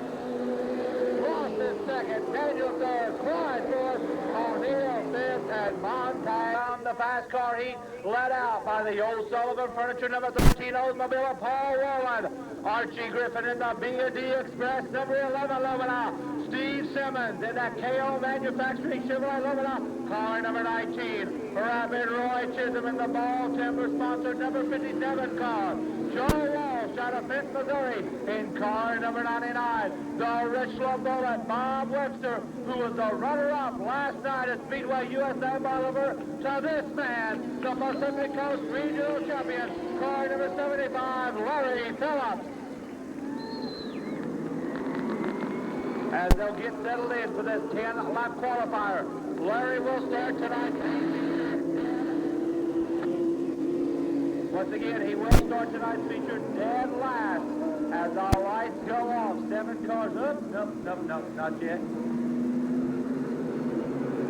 Lawson 2nd, Daniel 3rd, Clyde 4th, O'Neill 5th, and Montag on the fast car heat, led out by the Old Sullivan Furniture number 13 Oldsmobile Paul Rowland. Archie Griffin in the B&D Express number 11 Lebanon. Steve Simmons in that KO Manufacturing Chevrolet Lebanon car number 19. Rapid Roy Chisholm in the Ball Timber sponsored number 57 car. Joe Walsh out of Fifth, Missouri in car number 99. The Richland Bullet, Bob Webster, who was the runner-up last night at Speedway USA Bolivar, to this man, the Pacific Coast Regional Champion, car number 75, Larry Phillips. As they'll get settled in for this 10-lap qualifier, Larry will start tonight. Once again, he will start tonight's feature dead last as our lights go off. 7 cars up. Nope, not yet.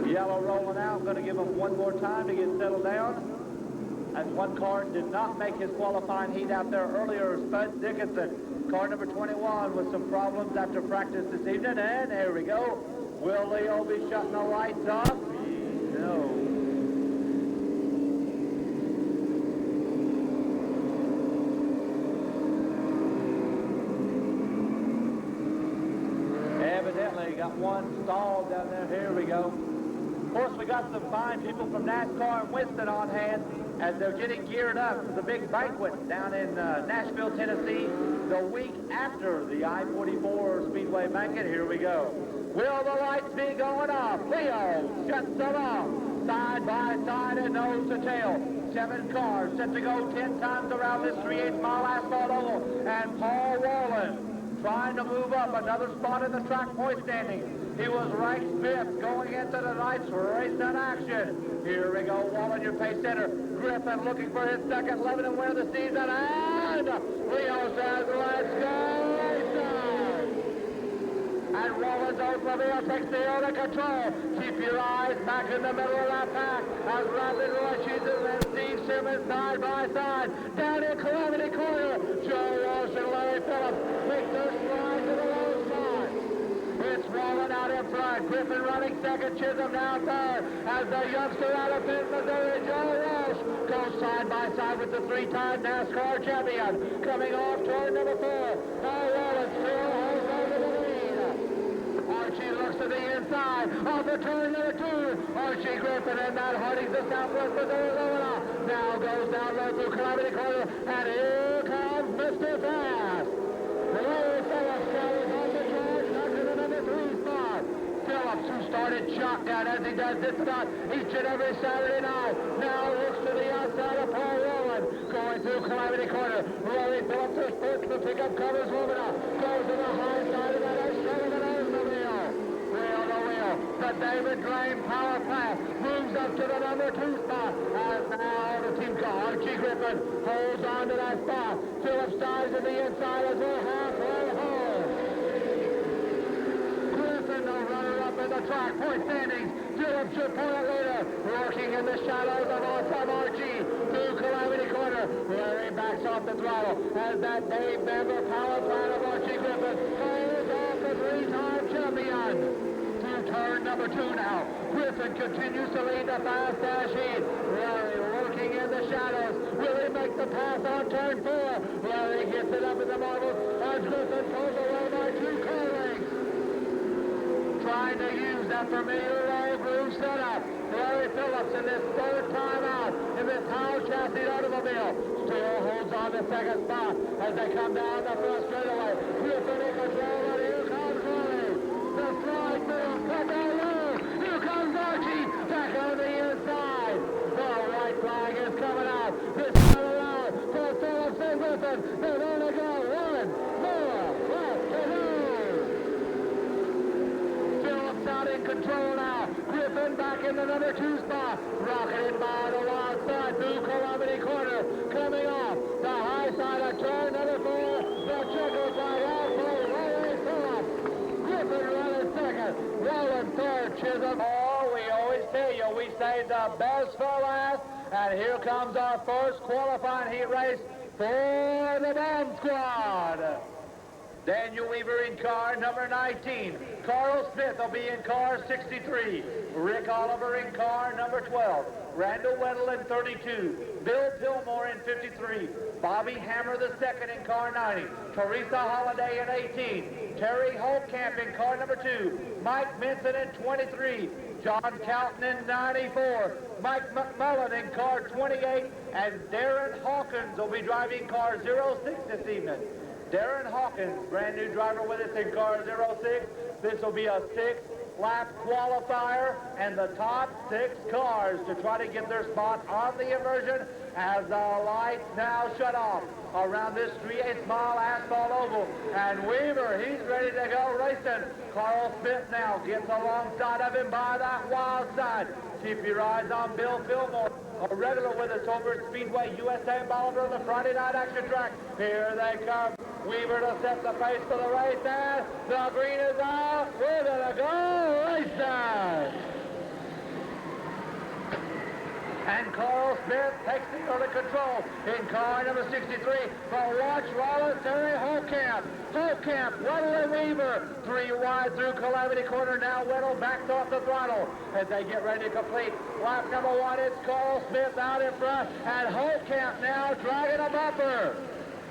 Yellow rolling out. Going to give him one more time to get settled down. As one car did not make his qualifying heat out there earlier, Spud Dickinson. Car number 21 with some problems after practice this evening. And there we go. Will Leo be shutting the lights off? No. got one stalled down there. Here we go. Of course, we got some fine people from NASCAR and Winston on hand as they're getting geared up for the big banquet down in Nashville, Tennessee, the week after the I-44 Speedway banquet. Here we go. Will the lights be going off? Leo shuts them off. Side by side and nose to tail. 7 cars set to go 10 times around this 3/8 mile asphalt oval. And Paul Wallen trying to move up another spot in the track point standings. He was ranked 5th going into tonight's race in action. Here we go, Wallen, your pace setter. Griffin looking for his second Lebanon win of the season. And Leo says, let's go racing. And Wallen's Oldsmobile takes the under control. Keep your eyes back in the middle of that pack as Robin Roy and Steve Simmons side by side. Down in Calamity Corner, Joe Walsh and Larry Phillips make their stride to the low side. It's Wallen out in front. Griffin running second, Chisholm now third. As the youngster out of Benton, Missouri, Joe Walsh goes side by side with the 3-time NASCAR champion. Coming off turn number 4. Paul Wallen still holds on to the lead. Archie looks to the inside. Off of turn number 2. Archie Griffin and Matt Harding, the Southwest Missouri Lebanon. Now goes down low through Calamity Corner. And here comes Mr. Fast. Larry Phillips carries on the charge, knocking the number 3 spot. Phillips, who started shotgun as he does this about each and every Saturday night, now looks to the outside of Paul Wallen, going through Calamity Corner. Larry Phillips is first to pick up covers moving up. Goes to the high side of that Oldsmobile. Wheel to wheel. The David Drain power plant moves up to the number 2 spot. As now the team car, Archie Griffin, holds on to that spot. Phillips dives to the inside as we're halfway home. Griffin, the runner-up in the track point standings. Phillips, your point leader, working in the shadows of Archie through Calamity Corner. Larry backs off the throttle as that Dave Bamber power plant of Archie Griffin holds off the 3-time champion. Turn number 2 now. Griffin continues to lead the fast dash heat. Larry working in the shadows. Will he make the pass on turn 4? Larry gets it up in the marbles as Griffin pulls away by 2 car lengths. Trying to use that familiar low groove setup. Larry Phillips in this 3rd time out in this Howe chassis automobile still holds on the 2nd spot as they come down the first straightaway. Griffin in control, and here comes Larry. The slide move, cut down low. Here comes Archie, back on the inside. The white flag is coming out. This time around for Phillips and Griffin. They've only got 1 more left to do. Phillips out in control now. Griffin back in the number 2 spot. Rocketed by the wild side through Calamity Corner. Coming off the high side of turn number 4. The checkered flag out for Larry Phillips. Griffin running second. Wallen third. Chisholm. Oh, we always tell you, we save the best for last. And here comes our first qualifying heat race for the bomb squad. Daniel Weaver in car number 19. Carl Smith will be in car 63. Rick Oliver in car number 12. Randall Weddle in 32. Bill Pillmore in 53. Bobby Hammer the second in car 90. Teresa Holliday in 18. Terry Holtkamp in car number 2. Mike Minson in 23. John Calton in 94. Mike McMullen in car 28. And Darren Hawkins will be driving car 06 this evening. Darren Hawkins, brand new driver with us in car 06. This will be a 6-lap qualifier and the top 6 cars to try to get their spot on the inversion as the lights now shut off around this 3/8 mile asphalt oval. And Weaver, he's ready to go racing. Carl Smith now gets alongside of him by that wild side. Keep your eyes on Bill Fillmore, a regular with us over at Speedway USA in Bolivar on the Friday night action track. Here they come. Weaver to set the pace for the race, and the green is out. We're gonna go racing. And Carl Smith takes the early control in car number 63. But watch Rollins, Terry Holtkamp. Holtkamp, Weddle and Weaver. 3 wide through Calamity Corner. Now Weddle backs off the throttle as they get ready to complete lap number 1. It's Carl Smith out in front, and Holtkamp now dragging a bumper.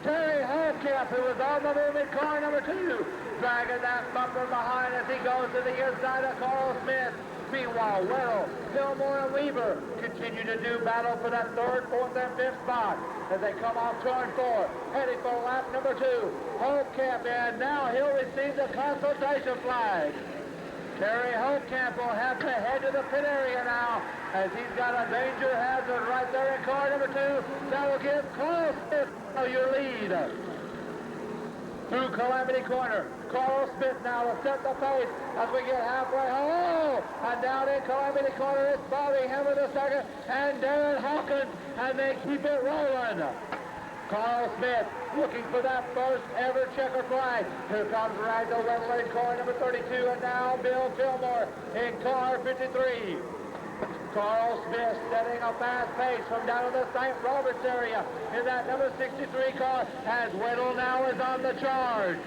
Terry Holtkamp, who was on the move in car number 2, dragging that bumper behind as he goes to the inside of Carl Smith. Meanwhile, Weddle, Fillmore, and Weaver continue to do battle for that third, fourth, and fifth spot as they come off turn 4, heading for lap number 2. Holtkamp, and now he'll receive the consultation flag. Terry Holtkamp will have to head to the pit area now as he's got a danger hazard right there in car number 2. That will give Carl Smith your lead. Through Calamity Corner, Carl Smith now will set the pace as we get halfway home. And down in Calamity Corner, it's Bobby Hammer II and Darren Hawkins, and they keep it rolling. Carl Smith looking for that first ever checker flag. Here comes Randall Weddle in car number 32, and now Bill Fillmore in car 53. Carl Smith setting a fast pace from down in the St. Roberts area in that number 63 car as Weddle now is on the charge.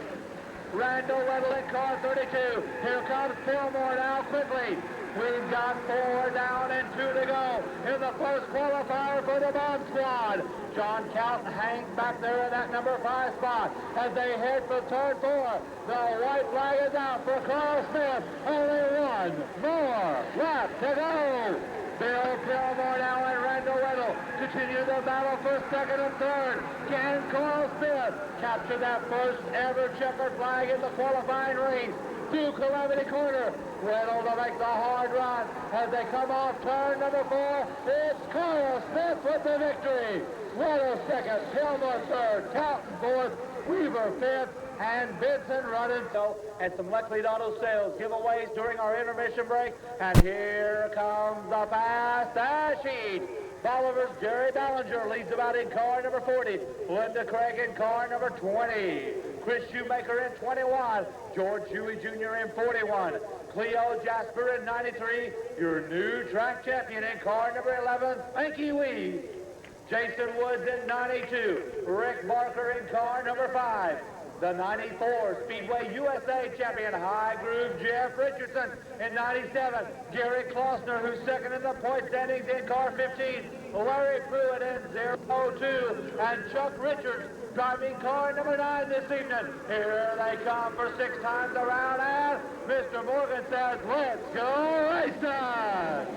Randall Weddle in car 32. Here comes Fillmore now quickly. We've got 4 down and 2 to go in the first qualifier for the Bomb Squad. John Calton hangs back there in that number 5 spot as they head for turn 4. The white flag is out for Carl Smith. Only one more lap to go. Bill Fillmore now and Randall Weddle continue the battle for second and third. Can Carl Smith capture that first ever checkered flag in the qualifying race? Through Calamity Corner, Weddle to make the hard run as they come off turn number 4. It's Carl Smith with the victory. Weddle second, Fillmore third, Calton fourth, Weaver fifth, and Benson running. So, and some Lexley Auto Sales giveaways during our intermission break. And here comes the fast dash sheet. Bolivar's Jerry Ballinger leads about in car number 40. Linda Craig in car number 20. Chris Shoemaker in 21. George Huey Jr. in 41. Cleo Jasper in 93. Your new track champion in car number 11. Spanky Weed. Jason Woods in 92. Rick Barker in car number 5. The 94 Speedway USA champion, High Groove Jeff Richardson in 97. Gary Klossner, who's second in the point standings in car 15. Larry Pruitt in 02. And Chuck Richards driving car number 9 this evening. Here they come for 6 times around, and Mr. Morgan says, let's go racing!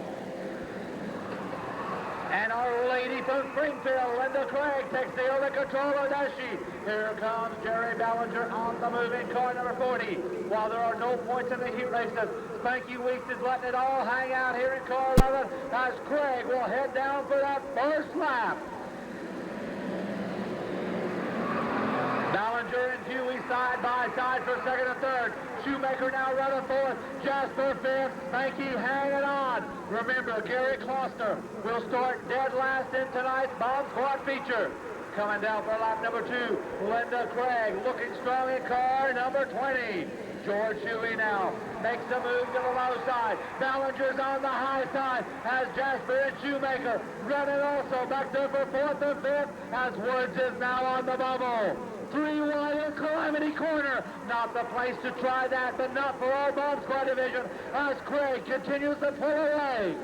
And Our Lady from Springfield, Linda Craig, takes the over control of that sheet. Here comes Jerry Ballinger on the move in car number 40. While there are no points in the heat races, Spanky Weeks is letting it all hang out here in car 11 as Craig will head down for that first lap. Ballinger and Huey side by side for second and third. Shoemaker now running fourth. Jasper fifth. Spanky hanging on. Remember, Gary Kloster will start dead last in tonight's Bomb Squad feature. Coming down for lap number 2, Linda Craig looking strong in car number 20. George Huey now makes a move to the low side. Ballinger's on the high side as Jasper and Shoemaker running also back there for fourth and fifth as Woods is now on the bubble. 3 wide in Calamity Corner. Not the place to try that, but not for our Bomb Squad division as Craig continues to pull away.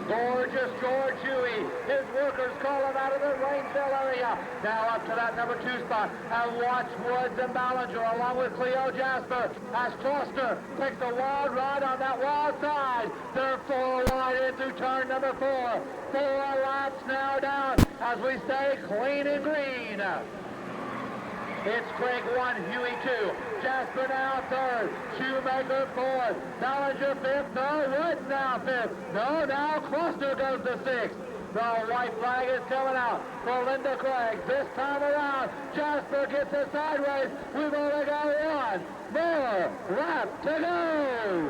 Gorgeous George Huey. His workers call him out of the Rainsville area. Now up to that number 2 spot. And watch Woods and Ballinger along with Cleo Jasper as Kloster takes a wild ride on that wild side. They're 4 wide into turn number 4. 4 laps now down as we stay clean and green. It's Craig 1, Huey 2. Jasper now 3rd. Shoemaker 4th. Ballinger 5th. No, Woods now 5th. No, now Kloster goes to 6th. The white flag is coming out for Linda Craig. This time around, Jasper gets it sideways. We've only got 1 more lap to go.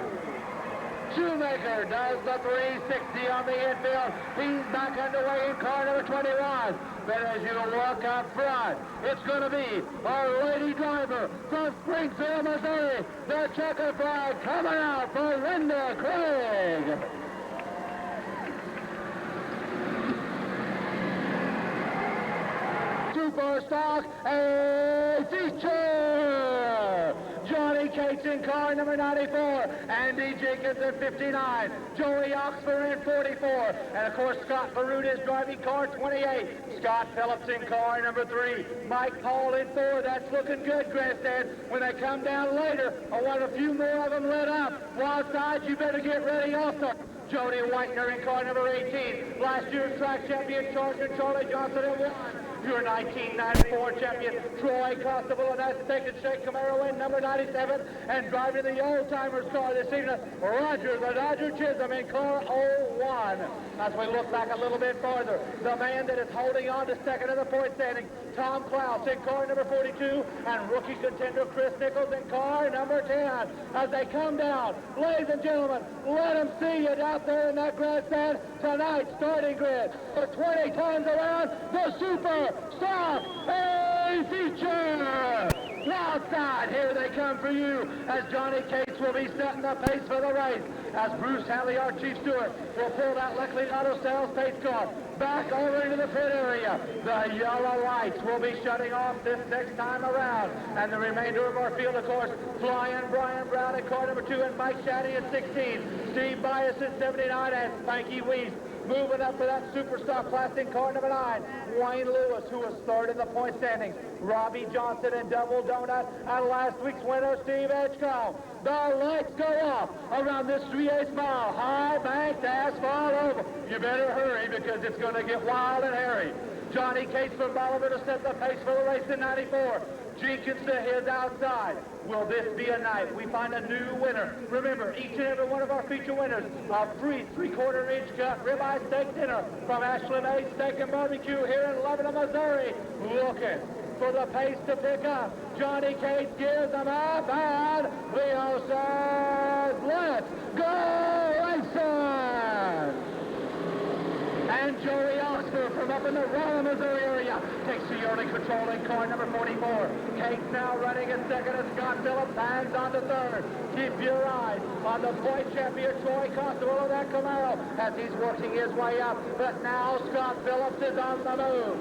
Shoemaker does the 360 on the infield. He's back underway in car number 21. But as you look up front, it's going to be our lady driver from Springfield, Missouri. The checker flag coming out for Linda Craig. Super stock, a feature. Johnny K. Cates in car number 94. Andy Jenkins in 59. Joey Oxford in 44. And of course, Scott Barut is driving car 28. Scott Phillips in car number 3. Mike Paul in 4. That's looking good, Grandstand. When they come down later, I want a few more of them lit up. Wild sides, you better get ready also. Jody Whitener in car number 18. Last year's track champion, Sergeant Charlie Johnson in 1. Your 1994 champion, Troy Constable, and that's taking Shake Camaro in number 97. And driving the old-timers car this evening, Roger the Dodger Chisholm in car 01. As we look back a little bit farther, the man that is holding on to second in the point standing, Tom Klaus in car number 42, and rookie contender Chris Nichols in car number 10. As they come down, ladies and gentlemen, let them see you out there in that grandstand tonight, starting grid. For 20 times around, the Super Stock A feature. Outside, here they come for you as Johnny Cates will be setting the pace for the race. As Bruce Halley, our chief steward, will pull that Leclerc Auto Sales pace car back over into the pit area. The yellow lights will be shutting off this next time around. And the remainder of our field, of course, Flying Brian Brown in car number 2 and Mike Shaddy in 16. Steve Bias in 79 and Spanky Weiss moving up for that super stock class in car number 9. Wayne Lewis, who was third in the point standings. Robbie Johnson in double donut. And last week's winner, Steve Edgecombe. The lights go off around this 3/8 mile high-banked asphalt oval. You better hurry because it's going to get wild and hairy. Johnny Cates from Bolivar to set the pace for the race in 94. Jenkins to his outside. Will this be a night we find a new winner? Remember, each and every one of our feature winners, a free 3/4 inch cut ribeye steak dinner from Ashland A Steak and Barbecue here in Lebanon, Missouri. Looking for the pace to pick up. Johnny Cates gives them a bad. Leo says, let's go racing! And Joey Oscar from up in the Rolla, Missouri area takes the early control in car number 44. Cates now running in second as Scott Phillips hangs on to third. Keep your eyes on the point champion Troy Constable of that Camaro as he's working his way up. But now Scott Phillips is on the move.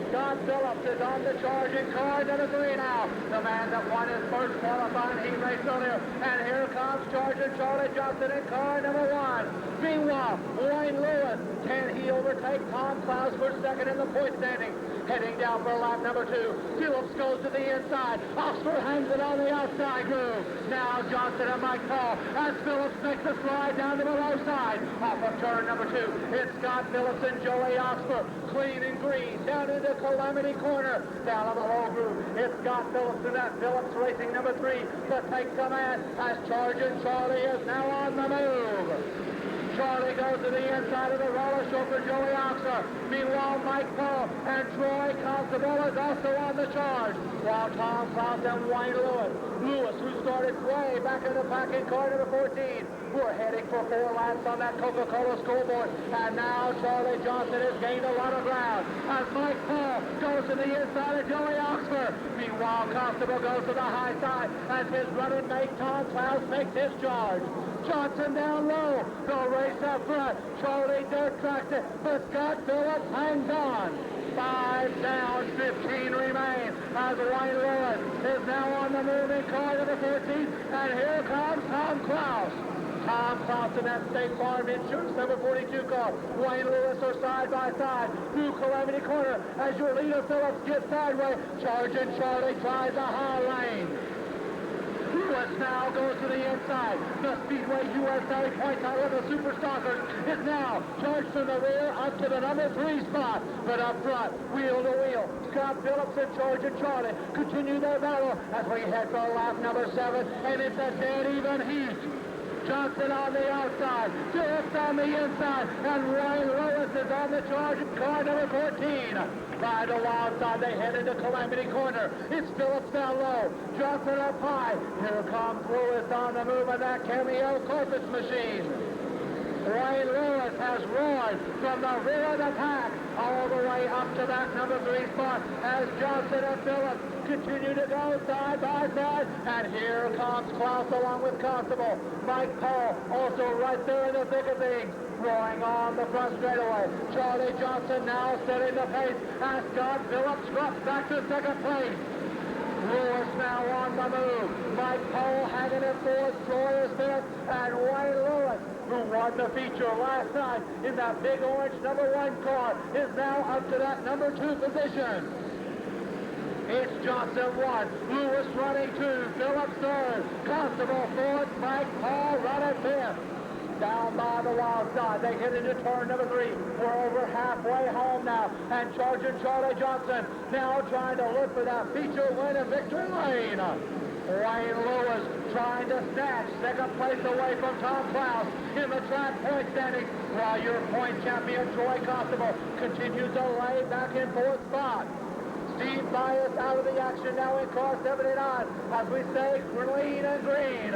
Scott Phillips is on the charge in car number 3 now. The man that won his first qualifying heat race earlier. And here comes Sergeant Charlie Johnson in car number 1. Meanwhile, Wayne Lewis, can he overtake Tom Klaus for second in the point standing? Heading down for lap number 2. Phillips goes to the inside. Oxford hangs it on the outside groove. Now Johnson and Mike Paul as Phillips makes a slide down to the low side. Off of turn number 2. It's Scott Phillips and Joey Oxford. Clean and green down into Calamity Corner. Down on the low groove. It's Scott Phillips and that Phillips racing number 3 to take command as Sergeant Charlie is now on the move. Charlie goes to the inside of the roller chauffeur, Joey Oxford. Meanwhile, Mike Paul and Troy Constable is also on the charge. While Tom Klaus and Wayne Lewis, who started way back in the pack in car number 14, we're heading for 4 laps on that Coca-Cola scoreboard. And now Charlie Johnson has gained a lot of ground as Mike Paul goes to the inside of Joey Oxford. Meanwhile, Constable goes to the high side as his running mate Tom Klaus makes his charge. Johnson down low. The race up front. Charlie dirt tracks it, but Scott Phillips hangs on. 5 down, 15 remain as Wayne Lewis is now on the move in car number 14. And here comes Tom Klaus. Tom Klaus in that State Farm Insurance number 42 car. Wayne Lewis are side by side through Calamity Corner as your leader Phillips gets sideways. Sergeant Charlie tries a high lane. Lewis now goes to the inside. The Speedway USA point title of the Super Stalkers is now charged from the rear up to the number 3 spot. But up front, wheel to wheel, Scott Phillips and Sergeant Charlie continue their battle as we head for lap number 7. And it's a dead even heat. Johnson on the outside, Phillips on the inside, and Wayne Lewis is on the charge in car number 14. By the wild side, they head into Calamity Corner. It's Phillips down low, Johnson up high. Here comes Lewis on the move of that Cameo Corpus machine. Wayne Lewis has roared from the rear of the pack all the way up to that number 3 spot as Johnson and Phillips continue to go side by side. And here comes Klaus along with Constable. Mike Paul also right there in the thick of things, roaring on the front straightaway. Charlie Johnson now setting the pace as Scott Phillips drops back to second place. Lewis now on the move. Mike Paul hanging in fourth. Troy is fifth. And Wayne Lewis, who won the feature last night in that big orange number 1 car, is now up to that number 2 position. It's Johnson 1, Lewis running 2, Phillips 3rd, Constable 4th, Mike Paul running 5th. Down by the wild side, they hit into turn number 3. We're over halfway home now, and charging Charlie Johnson, now trying to look for that feature win in victory lane. Wayne Lewis trying to snatch second place away from Tom Klaus in the track point standings, while your point champion Troy Constable continues to lay back in 4th spot. Steve Bias out of the action now in car 79 as we say clean and green.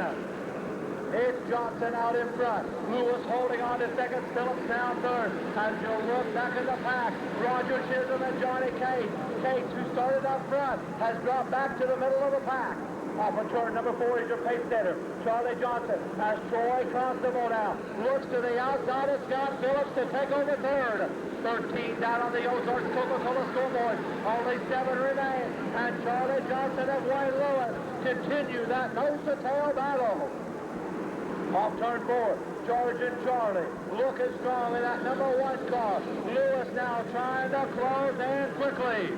It's Johnson out in front. Lewis holding on to second. Phillips down third. As you look back in the pack, Roger Chisholm and Johnny Cates. Cates, who started up front, has dropped back to the middle of the pack. Off of turn number 4 is your pace setter, Charlie Johnson. As Troy Constable now looks to the outside of Scott Phillips to take over third. 13 down on the Ozarks Coca-Cola scoreboard. Only 7 remain. And Charlie Johnson and Wayne Lewis continue that nose-to-tail battle. Off turn 4, George and Charlie looking strong in that number 1 car. Lewis now trying to close in quickly.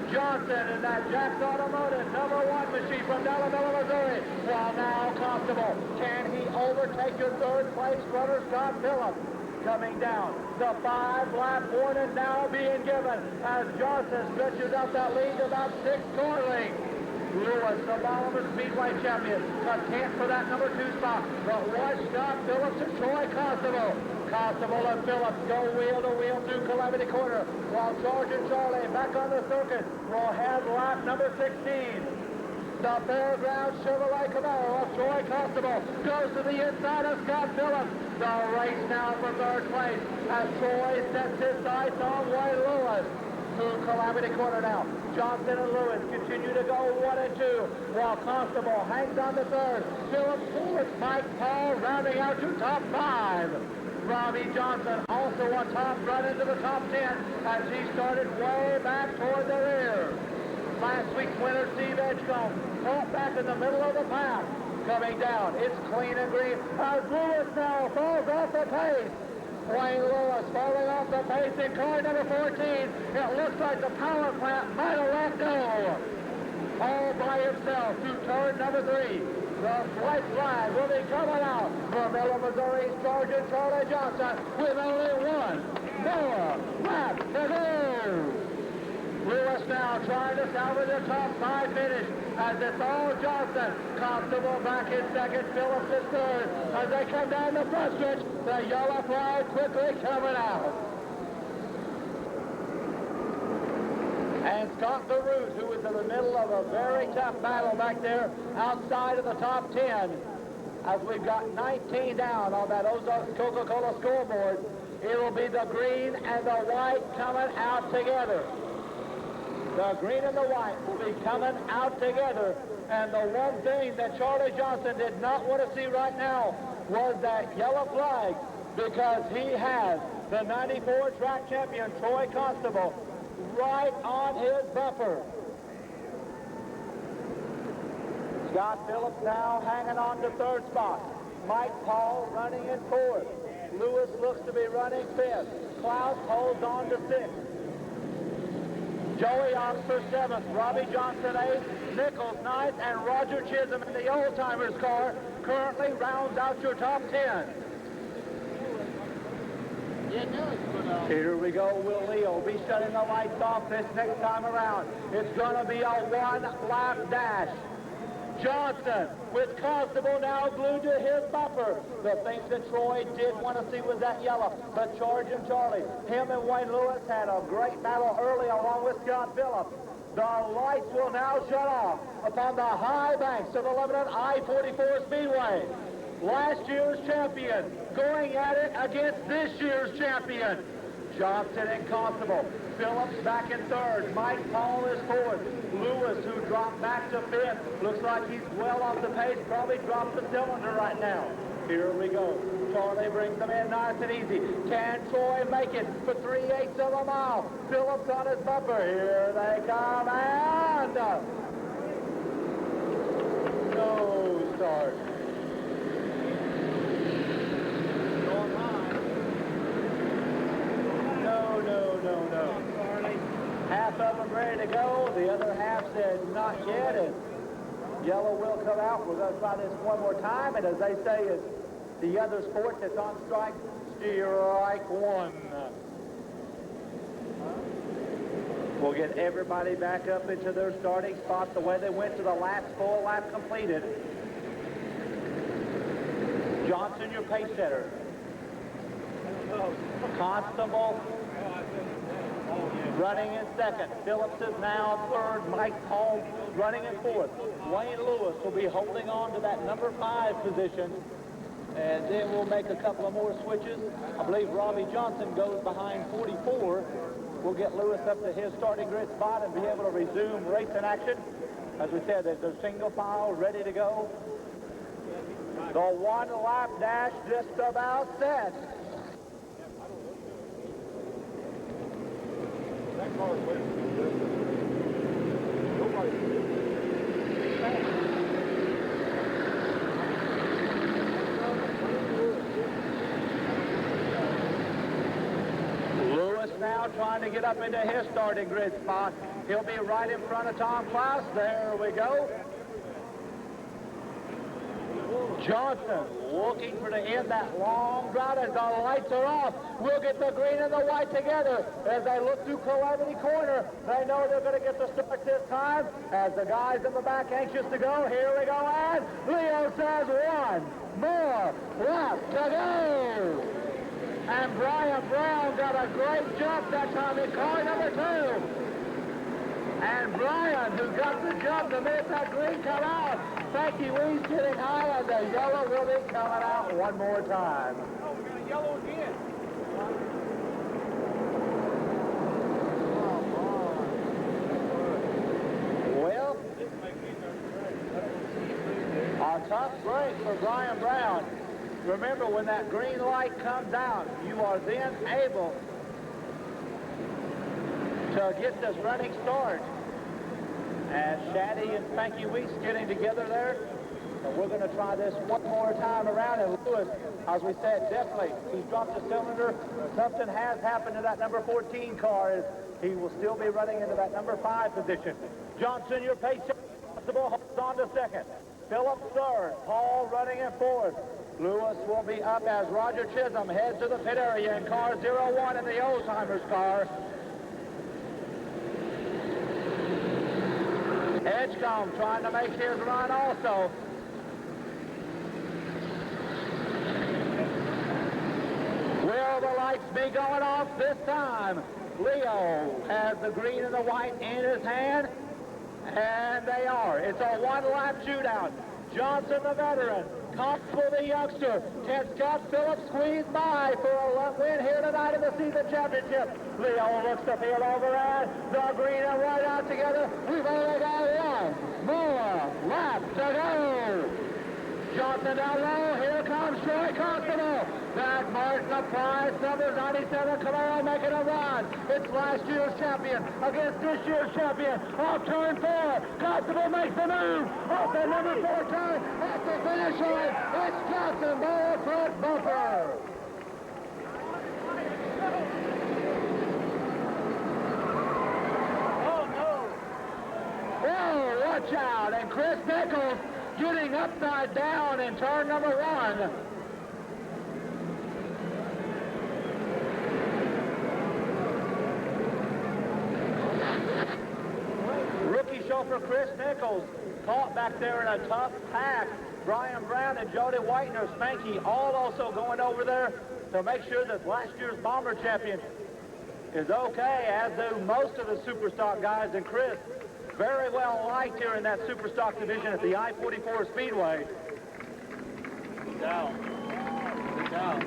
Johnson in that Jack's Automotive number 1 machine from Alabama, Missouri. While now Constable, can he overtake your third place runner Scott Phillips? Coming down, the 5-lap warning now being given as Johnson stretches out that lead to about 6 car lengths. Lewis, the Lebanon Speedway champion, content for that number 2 spot. But watch Scott Phillips and Troy Constable. Constable and Phillips go wheel to wheel through Calamity Corner, while George and Charlie back on the circuit will head lap number 16. The Fairground Chevrolet Camaro of Troy Constable goes to the inside of Scott Phillips. The race now for third place as Troy sets his sights on Wayne Lewis. Through Calamity Corner now. Johnson and Lewis continue to go 1 and 2, while Constable hangs on to third. Phillips fourth, Mike Paul rounding out to top 5. Robbie Johnson also on top, run into the top 10 as he started way back toward the rear. Last week's winner, Steve Edgecombe, caught back in the middle of the pack. Coming down, it's clean and green as Lewis now falls off the pace. Wayne Lewis falling off the pace in car number 14. It looks like the power plant might have let go. All by himself through turn number 3. The white flag will be coming out from Miller, Missouri's Sergeant Charlie Johnson with only 1 more lap to go. Lewis now trying to salvage a top 5 finish as it's all Johnson. Constable back in second, Phillips in third. As they come down the front stretch, the yellow flag quickly coming out. And Scott LaRue, who is in the middle of a very tough battle back there outside of the top 10, as we've got 19 down on that Ozarks Coca-Cola scoreboard, it'll be the green and the white coming out together. The green and the white will be coming out together. And the one thing that Charlie Johnson did not want to see right now was that yellow flag, because he has the 94 track champion, Troy Constable, right on his bumper. Scott Phillips now hanging on to third spot. Mike Paul running in fourth. Lewis looks to be running fifth. Klaus holds on to sixth. Joey Oxford 7th, Robbie Johnson 8th, Nichols 9th, and Roger Chisholm in the old-timers car currently rounds out your top 10. Here we go, Will Leo be shutting the lights off this next time around. It's going to be a one-lap dash. Johnson with Constable now glued to his bumper. The thing that Troy did want to see was that yellow, but George and Charlie, him and Wayne Lewis had a great battle early along with Scott Phillips. The lights will now shut off upon the high banks of the Lebanon I-44 Speedway. Last year's champion going at it against this year's champion. Johnson and Constable. Phillips back in third. Mike Paul is fourth. Lewis, who dropped back to fifth. Looks like he's well off the pace. Probably dropped the cylinder right now. Here we go. Charlie brings them in nice and easy. Can Troy make it for 3/8 of a mile? Phillips on his bumper. Here they come, and no start. No. Half of them ready to go. The other half said not yet. And yellow will come out. We're going to try this one more time. And as they say, it's the other sport that's on strike. Strike one. We'll get everybody back up into their starting spots the way they went to the last full lap completed. Johnson, your pace setter. Constable running in second. Phillips is now third. Mike Hall running in fourth. Wayne Lewis will be holding on to that number 5 position. And then we'll make a couple of more switches. I believe Robbie Johnson goes behind 44. We'll get Lewis up to his starting grid spot and be able to resume racing action. As we said, there's a single file ready to go. The one lap dash just about set. Lewis now trying to get up into his starting grid spot. He'll be right in front of Tom Klaus. There we go. Johnson looking for to end that long drought as the lights are off. We'll get the green and the white together. As they look through Calamity Corner, they know they're going to get the start this time. As the guys in the back anxious to go, here we go, and Leo says one more lap to go. And Brian Brown got a great jump that time in car number 2. And Brian, who got the jump to make that green come out. Frankie Wee's getting high, and the yellow will be coming out one more time. Oh, we got a yellow again. Well, a tough break for Brian Brown. Remember, when that green light comes out, you are then able to get this running start. And Shaddy and Frankie Weeks getting together there. And we're going to try this one more time around. And Lewis, as we said, definitely, he's dropped a cylinder. Something has happened to that number 14 car. He will still be running into that number 5 position. Johnson, your pace possible, holds on to second. Phillips third. Paul running in fourth. Lewis will be up as Roger Chisholm heads to the pit area in car 01 in the old-timers car. Edgecombe trying to make his run also. Will the lights be going off this time? Leo has the green and the white in his hand, and they are. It's a one-lap shootout. Johnson, the veteran, Constable, the youngster, can Scott Phillips squeeze by for a win here tonight in the season championship? Leo looks to field over and the green and white out together. We've only got one more lap to go. Johnson down low. Here comes Troy Constable. That Martin applies number 97 Camaro making a run. It's last year's champion against this year's champion. Off turn 4. Constable makes the move. Off the number 4 turn at the finish line. It's Johnson by a front bumper. Oh, watch out. And Chris Nichols getting upside down in turn number 1. Rookie chauffeur Chris Nichols caught back there in a tough pack. Brian Brown and Jody White and Spanky all also going over there to make sure that last year's Bomber champion is okay, as do most of the Superstock guys. And Chris, very well liked here in that Superstock division at the I-44 Speedway. Good job. Good job.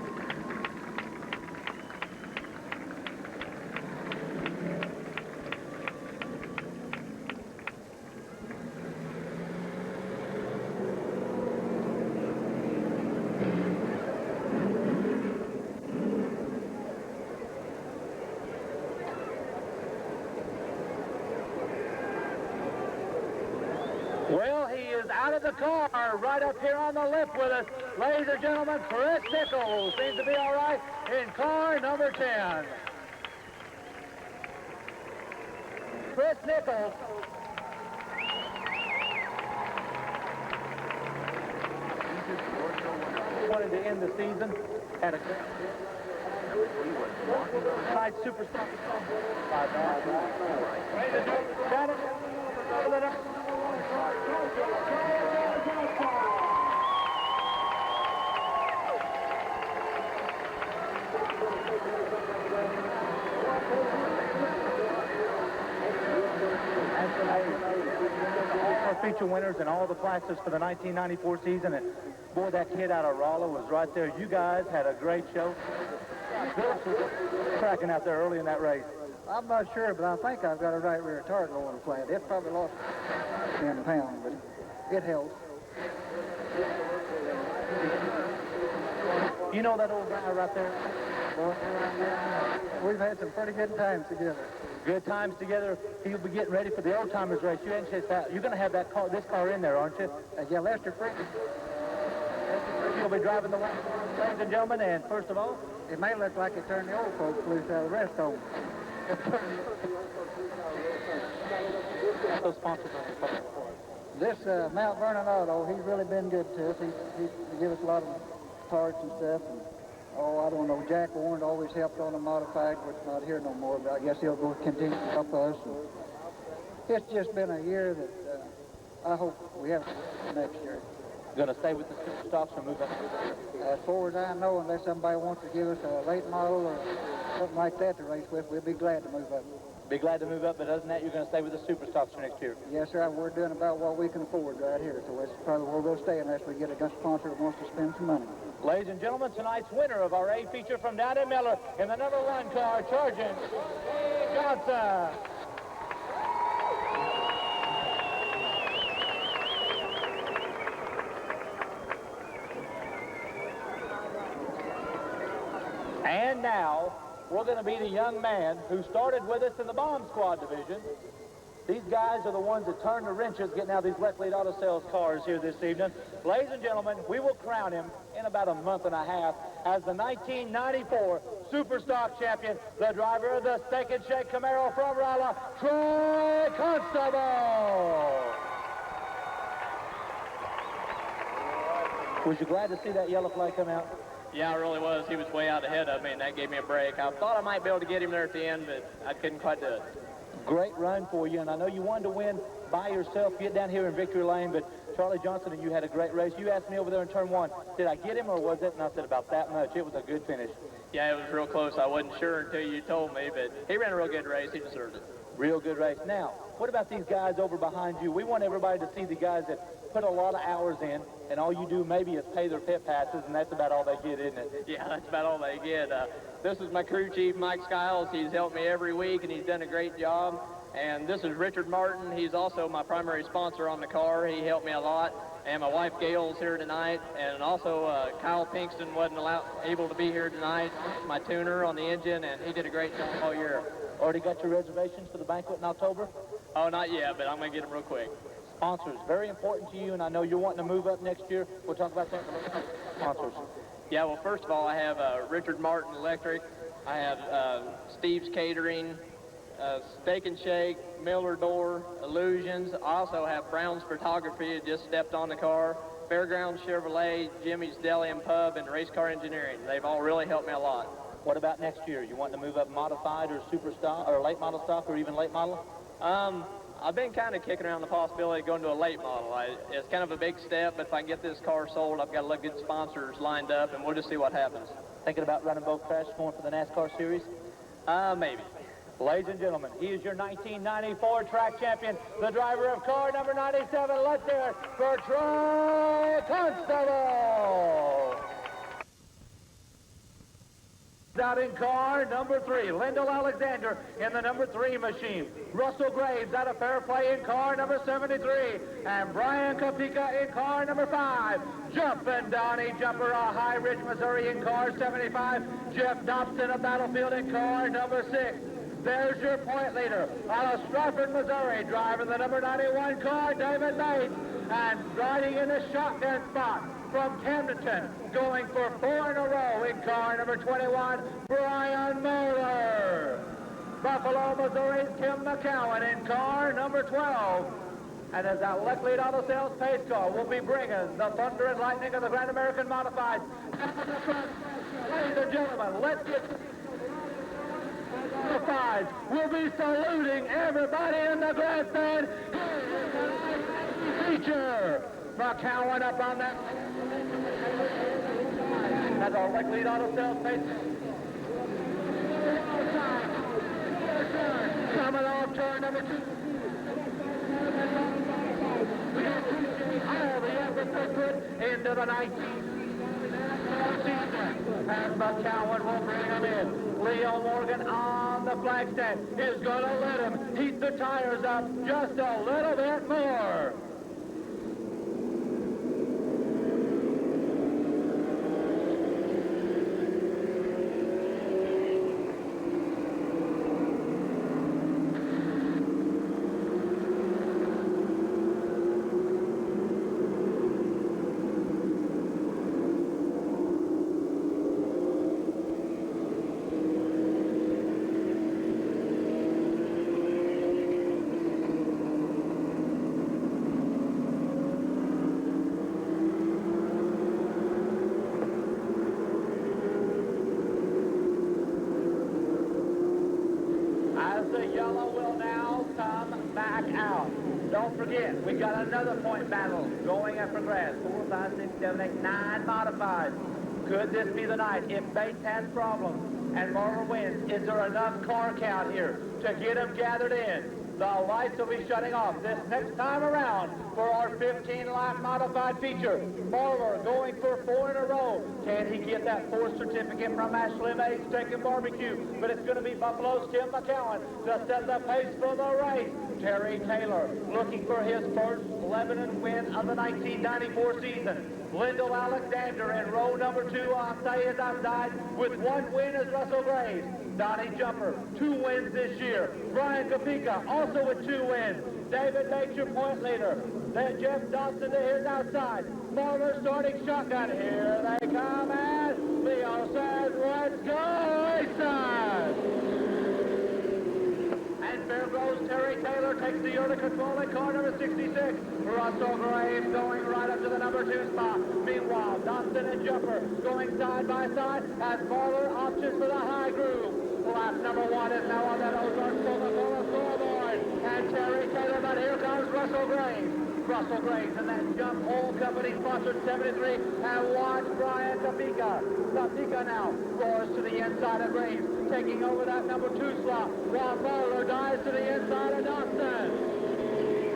Well, he is out of has a car right up here on the lip with us. Ladies and gentlemen, Chris Nichols seems to be all right in car number 10. Chris Nichols. Wanted to end the season at a night superstar. Feature winners in all the classes for the 1994 season, and boy, that kid out of Rolla was right there. You guys had a great show. Tracking out there early in that race. I'm not sure, but I think I've got a right rear tire going flat. It probably lost 10 pounds, but it held. You know that old guy right there? We've had some pretty good times together. Good times together. He'll be getting ready for the old timers race. You ain't just that. You're going to have that car, this car in there, aren't you? Yeah, Lester Frick. You'll be driving the way, ladies and gentlemen. And first of all, it may look like it turned the old folks loose out of the rest home. So sponsored by this Mount Vernon Auto, he's really been good to us. He gives us a lot of parts and stuff. And, I don't know, Jack Warren always helped on the modified, which not here no more, but I guess he'll go continue to help us. And it's just been a year that I hope we have next year. Going to stay with the super stocks or move up? As far as I know, unless somebody wants to give us a late model or something like that to race with, we'll be glad to move up. Be glad to move up, but other than that, you're going to stay with the super stocks for next year? Yes, sir. We're doing about what we can afford right here, so that's probably where we'll stay unless we get a sponsor that wants to spend some money. Ladies and gentlemen, tonight's winner of our A feature from down in Miller in the number 1 car, Sergeant Johnson. And now, we're going to be the young man who started with us in the bomb squad division. These guys are the ones that turn the wrenches getting out these left lead auto sales cars here this evening. Ladies and gentlemen, we will crown him in about a month and a half as the 1994 Superstock champion, the driver of the Steak and Shake Camaro from Rolla, Troy Constable. Was you glad to see that yellow flag come out? Yeah, I really was. He was way out ahead of me, and that gave me a break. I thought I might be able to get him there at the end, but I couldn't quite do it. Great run for you, and I know you wanted to win by yourself, get down here in victory lane, but Charlie Johnson and you had a great race. You asked me over there in turn 1, did I get him or was it? And I said about that much. It was a good finish. Yeah, it was real close. I wasn't sure until you told me, but he ran a real good race. He deserved it. Real good race. Now, what about these guys over behind you? We want everybody to see the guys that put a lot of hours in, and all you do maybe is pay their pit passes, and that's about all they get, isn't it? Yeah, that's about all they get. This is my crew chief, Mike Skiles. He's helped me every week, and he's done a great job. And this is Richard Martin. He's also my primary sponsor on the car. He helped me a lot. And my wife Gail's here tonight. And also Kyle Pinkston wasn't able to be here tonight. My tuner on the engine, and he did a great job all year. Already got your reservations for the banquet in October? Oh, not yet, but I'm going to get them real quick. Sponsors, very important to you, and I know you're wanting to move up next year. We'll talk about that. Sponsors. Yeah, well, first of all, I have Richard Martin Electric. I have Steve's Catering, Steak and Shake, Miller Door, Illusions. I also have Brown's Photography, who just stepped on the car, Fairgrounds Chevrolet, Jimmy's Deli and Pub, and Race Car Engineering. They've all really helped me a lot. What about next year? You want to move up modified or super stock or late model stock or even late model? I've been kind of kicking around the possibility of going to a late model. It's kind of a big step, but if I can get this car sold, I've got a lot of good sponsors lined up, and we'll just see what happens. Thinking about running both crashes going for the NASCAR series? Maybe. Ladies and gentlemen, he is your 1994 track champion, the driver of car number 97. Let's hear it for Troy Constable. Out in car number 3, Lyndall Alexander in the number 3 machine. Russell Graves out of Fairplay in car number 73. And Brian Kopika in car number 5. Jumping Donnie Jumper of High Ridge, Missouri in car 75. Jeff Dobson of Battlefield in car number 6. There's your point leader out of Stratford, Missouri, driving the number 91 car, David Bates. And riding in the shotgun spot from Camdenton, going for 4 in a row in car number 21, Brennon Willard. Buffalo, Missouri's Tim McCowan in car number 12. And as that Lead Auto Sales pace car will be bringing the thunder and lightning of the Grand American Modifieds. Ladies and gentlemen, let's get Modifieds. We'll be saluting everybody in the grandstand. Feature McCowan up on that. That's our Lead Auto Sales pace. Coming off turn number 2. Into the 19th season. And McCowan will bring him in. Leo Morgan on the flag stand is going to let him heat the tires up just a little bit more. Don't forget, we got another point battle going up for grabs. 4, 5, 6, 7, 8, 9 modifieds. Could this be the night? If Bates has problems and Marler wins, is there enough car count here to get them gathered in? The lights will be shutting off this next time around for our 15-lap modified feature. Marler going for 4 in a row. Can he get that 4th certificate from Ashley May Steak and Barbecue? But it's going to be Buffalo's Tim McCowan to set the pace for the race. Terry Taylor looking for his first Lebanon win of the 1994 season. Lyndall Alexander in row number 2 on his outside with 1 win is Russell Graves. Donnie Jumper, 2 wins this year. Brian Kapika also with 2 wins. David Bates, your point leader. Then Jeff Dawson to his outside. Marler starting shotgun. Here they come, and Leo says, let's go, Eastside. And Fairgrove's Terry Taylor takes the early control at car number 66. Russell Graves going right up to the number 2 spot. Meanwhile, Dawson and Jumper going side by side as Marler options for the high groove. Lap number 1 is now on that Ozark Coca-Cola scoreboard. And Terry Taylor, but here comes Russell Graves. Russell Graves in that Jump Hole Company sponsored 73. And watch Brian Kapika. Kapika now roars to the inside of Graves, taking over that number 2 slot, while Marler dives to the inside of Dawson.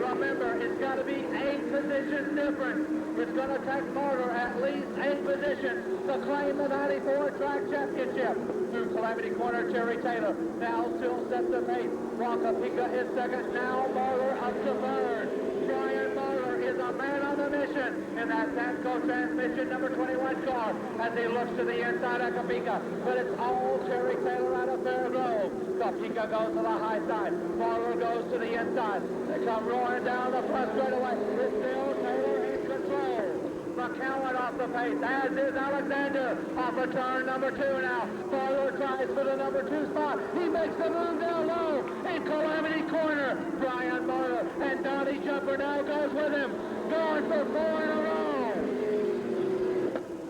Remember, it's got to be 8 positions difference. It's going to take Marler at least 8 positions to claim the 94 track championship. Through Calamity Corner, Terry Taylor now still sets the pace. Kapika is second. Now Marler up to 3rd. Brian Marler is a man on the mission in that Samco Transmission number 21 car as he looks to the inside of Kapika. But it's all Terry Taylor out of Fairgrove. Kapika goes to the high side. Marler goes to the inside. They come roaring down the front straightaway. It's still Taylor in control. McCowan off the pace, as is Alexander. Off of turn number 2 now. Marler tries for the number 2 spot. He makes the move down low in Calamity Corner. Brian Marler and Donnie Jumper now goes with him. Going for 4 in a row.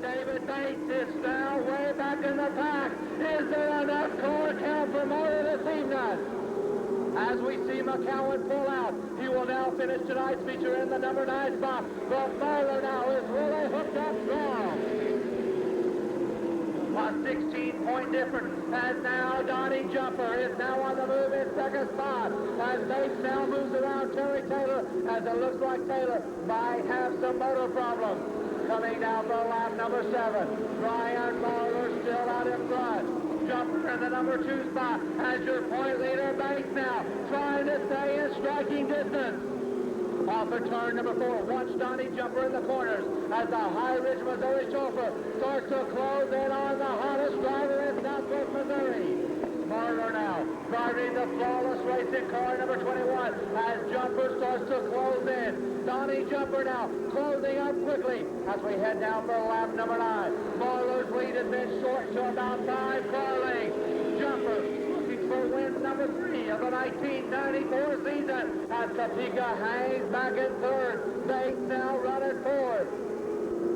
David Bates is now way back in the pack. Is there enough car count for Marler this evening? As we see McCowan pull out, he will now finish tonight's feature in the number 9 spot. But Marler now is really hooked up strong. A 16-point difference. And now Donnie Jumper is now on the move in second spot. As Bates now moves around Terry Taylor, as it looks like Taylor might have some motor problems. Coming down for lap number 7. Brian Marler still out in front. Jumper in the number 2 spot as your point leader Bates now trying to stay in striking distance. Off of turn number 4, watch Donnie Jumper in the corners as the High Ridge, Missouri chauffeur starts to close in on the hottest driver in Southwest Missouri. Marler now driving the flawless racing car, number 21, as Jumper starts to close in. Donnie Jumper now closing up quickly as we head down for lap number 9. Marlowe's lead has been short to about 5 car lengths. Jumper looking for win number 3 of the 1994 season as Topeka hangs back in third. Bates now running fourth.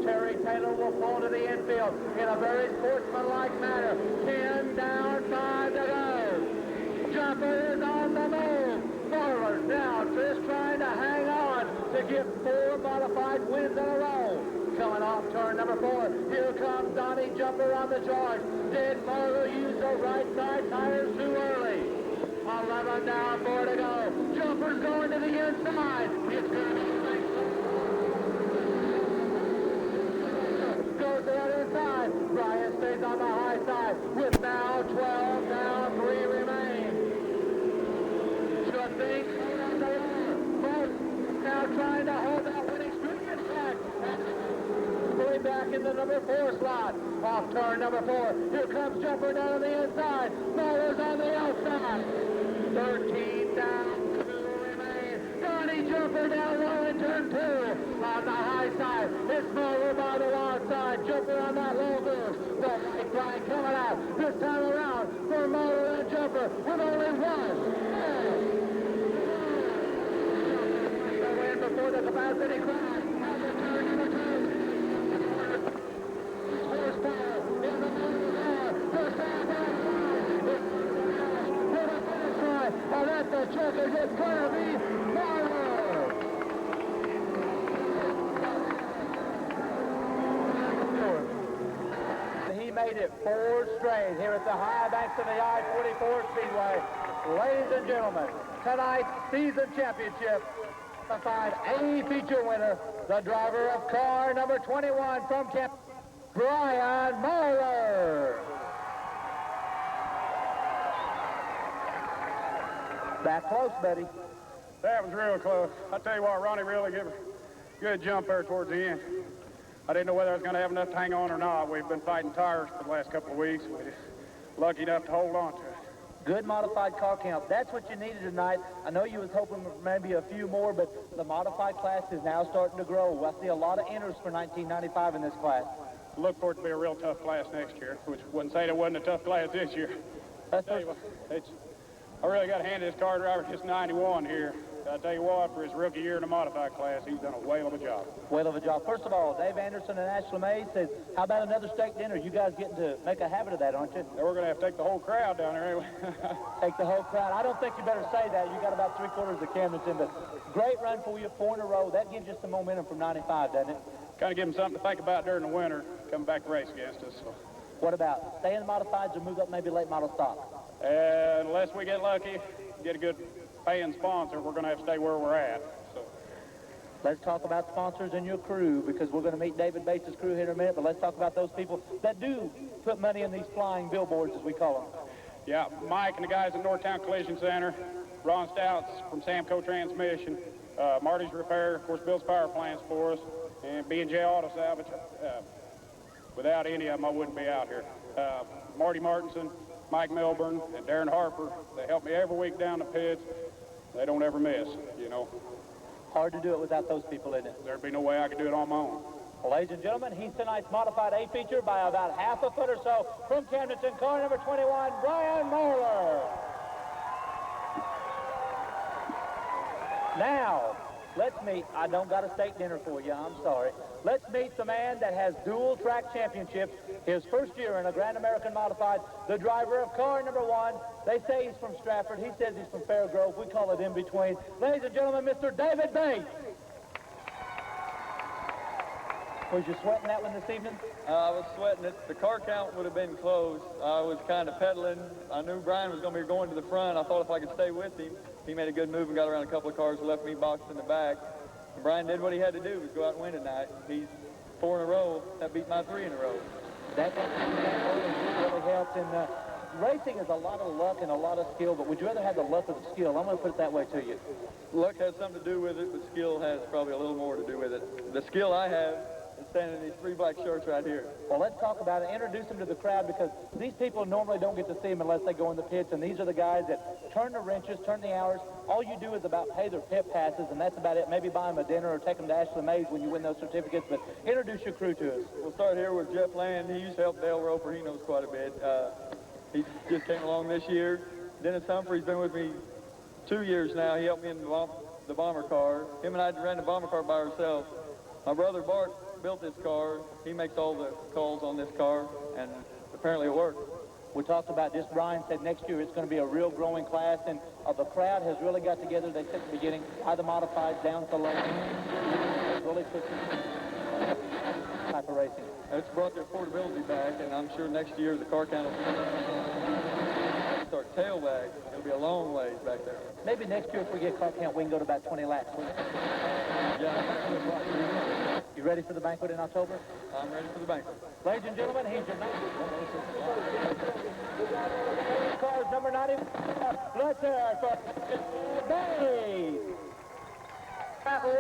Terry Taylor will pull to the infield in a very sportsmanlike manner. 10 down, 5 to go. Jumper is on the move. Forward now, just trying to hang on to get 4 modified wins in a row. Coming off turn number 4, here comes Donnie Jumper on the charge. Did Marlowe use the right side tires too early? 11 down, 4 to go. Jumper's going to the inside. It's going to be goes to the inside. Brian stays on the high side with now 12 down, 3 remain. Should think now trying to hold that winning streak in back. Fully back in the number 4 slot. Off turn number 4. Here comes Jumper down on the inside. Muller's on the outside. 13 down, 2 remain. Donnie Jumper down low in turn 2. On the high side. It's Muller by the long side. Jumper on that low move. The right line coming out. This time around for Muller and Jumper with only 1. Before the capacity crash, at the turn number 2. Horsepower in the middle there. The Sandbags with a finish line. And at the checkers, it's going to be Marlowe. He made it 4 straight here at the high banks of the I-44 Speedway. Ladies and gentlemen, tonight's season championship. A feature winner, the driver of car number 21 from Camp, Brian Muller. Back close, Betty. That was real close. I tell you what, Ronnie really gave a good jump there towards the end. I didn't know whether I was going to have enough to hang on or not. We've been fighting tires for the last couple of weeks. We're just lucky enough to hold on to it. Good modified car count. That's what you needed tonight. I know you was hoping for maybe a few more, but the modified class is now starting to grow. I see a lot of enters for 1995 in this class. Look for it to be a real tough class next year, which wouldn't say there wasn't a tough class this year. I really got to hand this car driver just 91 here. I tell you what, for his rookie year in the modified class, he's done a whale of a job. Whale of a job. First of all, Dave Anderson and Ashley May says, how about another steak dinner? You guys getting to make a habit of that, aren't you? Yeah, we're going to have to take the whole crowd down there anyway. Take the whole crowd. I don't think you better say that. You got about 3/4 of Camdenton, but great run for you, 4 in a row. That gives you some momentum from 95, doesn't it? Kind of give him something to think about during the winter, coming back to race against us. So. What about stay in the modifieds or move up maybe late model stock? Unless we get lucky, get a good paying sponsor, we're going to have to stay where we're at. So. Let's talk about sponsors and your crew, because we're going to meet David Bates' crew here in a minute, but let's talk about those people that do put money in these flying billboards, as we call them. Yeah, Mike and the guys at Northtown Collision Center, Ron Stouts from Samco Transmission, Marty's Repair, of course, builds power plants for us, and B&J Auto Salvage. Without any of them, I wouldn't be out here. Marty Martinson, Mike Milburn, and Darren Harper, they help me every week down the pits. They don't ever miss, you know. Hard to do it without those people, isn't it? There'd be no way I could do it on my own. Well, ladies and gentlemen, he's tonight's modified A feature by about half a foot or so from Camdenton, car number 21, Brian Muller. Now, let's meet, I don't got a steak dinner for you, I'm sorry. Let's meet the man that has dual track championships, his first year in a Grand American Modified, the driver of car number 1. They say he's from Stratford. He says he's from Fairgrove. We call it in between. Ladies and gentlemen, Mr. David Bates. Was you sweating that one this evening? I was sweating it. The car count would have been close. I was kind of pedaling. I knew Brian was going to be going to the front. I thought if I could stay with him, he made a good move and got around a couple of cars and left me boxed in the back. And Brian did what he had to do, was go out and win tonight. He's 4 in a row. That beat my 3 in a row. That really helped. And racing is a lot of luck and a lot of skill, but would you rather have the luck or the skill? I'm going to put it that way to you. Luck has something to do with it, but skill has probably a little more to do with it. The skill I have is standing in these 3 black shirts right here. Well, let's talk about it. Introduce them to the crowd, because these people normally don't get to see them unless they go in the pits, and these are the guys that turn the wrenches, turn the hours. All you do is about pay their pit passes, and that's about it. Maybe buy them a dinner or take them to Ashley Mays when you win those certificates, but introduce your crew to us. We'll start here with Jeff Land. He's helped Dale Roper. He knows quite a bit. He just came along this year. Dennis Humphrey's been with me 2 years now. He helped me in the bomber car. Him and I ran the bomber car by ourselves. My brother Bart built this car. He makes all the calls on this car, and apparently it worked. We talked about this. Brian said next year it's going to be a real growing class, and the crowd has really got together. They said at the beginning, by the modifieds down to low. Really puts type of racing. It's brought their affordability back, and I'm sure next year the car count will start tailback. It'll be a long ways back there. Maybe next year if we get car count, we can go to about 20 laps. Yeah. You ready for the banquet in October? I'm ready for the banquet. Ladies and gentlemen, he's your cars number 90. Let's hear it for Bay.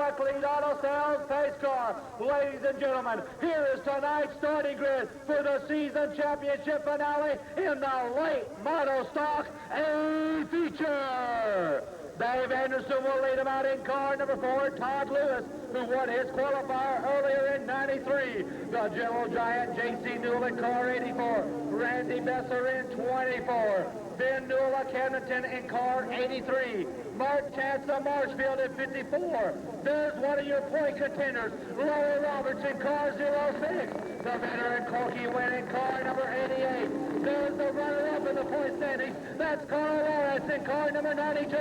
Luckily, Auto Sales pace car. Ladies and gentlemen, here is tonight's starting grid for the season championship finale in the late model stock A feature. Dave Anderson will lead him out in car number 4. Todd Lewis, who won his qualifier earlier in '93. The General Giant J.C. Newell in car 84. Randy Besser in 24. Ben Newell of Camdenton in car 83. Mark Chance of Marshfield in 54. There's one of your point contenders, Larry Roberts in car 06. The veteran Corky Wynn in car number 88. There's the runner-up in the point standings. That's Carl Lawrence in car number 92.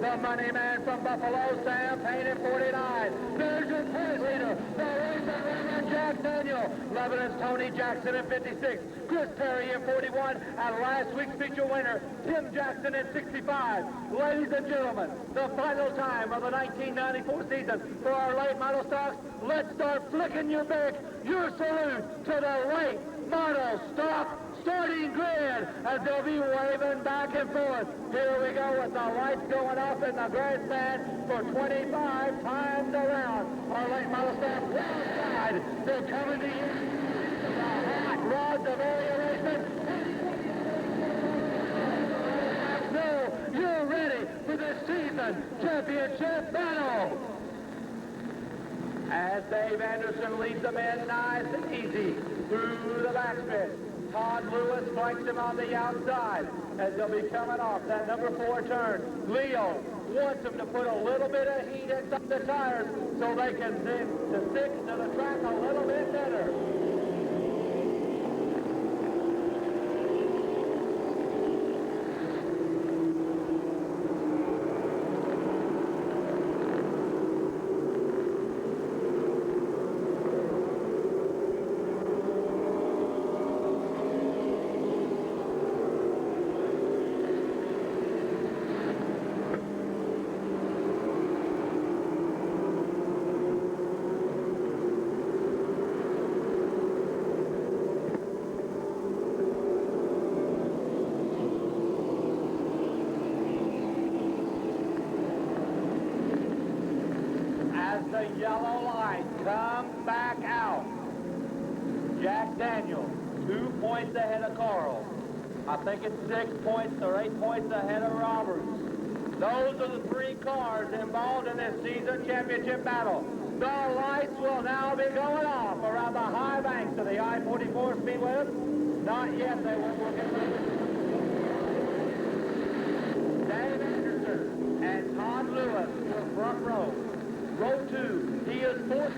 The money man from Buffalo, Sam Payne in 49. There's your point leader, the racing Reverend Jack Daniel. Lebanon's Tony Jackson in 56. Chris Perry in 41. And last week's feature winner, Tim Jackson in 65. Ladies and gentlemen, the final time of the 1994 season for our late model stocks. Let's start flicking your back, your salute to the late model stock starting grid as they'll be waving back and forth. Here we go with the lights going off in the grandstand for 25 times around. Our late model stock right side. They're coming to you. The hot rods of area racing. So you're ready for the season championship battle. As Dave Anderson leads them in nice and easy through the backstretch. Todd Lewis flanks him on the outside as they'll be coming off that number 4 turn. Leo wants him to put a little bit of heat inside the tires so they can stick to the track a little bit better. The yellow light comes back out. Jack Daniel, 2 points ahead of Carl. I think it's 6 points or 8 points ahead of Roberts. Those are the 3 cars involved in this season championship battle. The lights will now be going off around the high banks of the I-44 Speedway. Not yet, they will get ready. Dave Anderson and Todd Lewis in front row. Row 2, he is 4th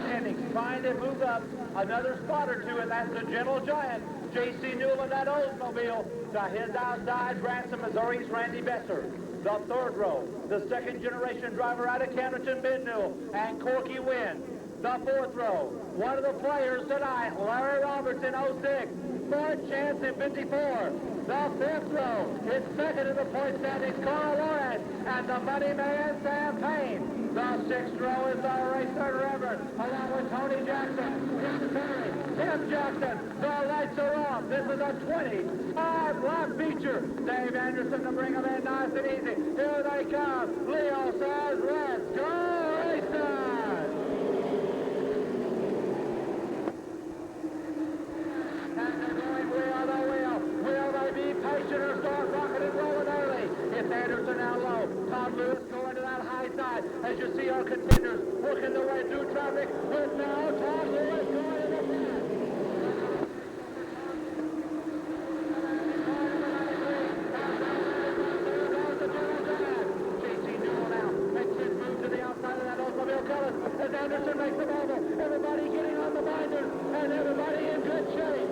standing, trying to move up another spot or 2, and that's the General Giant, J.C. Newell in that Oldsmobile. To his outside, Branson, Missouri's Randy Besser. The 3rd row, the 2nd generation driver out of Camdenton, Ben Newell, and Corky Wynn. The 4th row, one of the players tonight, Larry Roberts in 06, Mark Chance in 54. The 5th row, his 2nd in the point standings, Carl Lawrence, and the money man, Sam Payne. The 6th row is the racer Reverend, along with Tony Jackson, Chris Perry, Tim Jackson. The lights are off. This is a 25-lap feature. Dave Anderson to bring them in nice and easy. Here they come. Leo says, let's go racing. Todd Lewis going to that high side. As you see our contenders working their way through traffic. With now Todd Lewis going to the front. As Anderson makes the bubble, everybody getting on the binders, and everybody in good shape.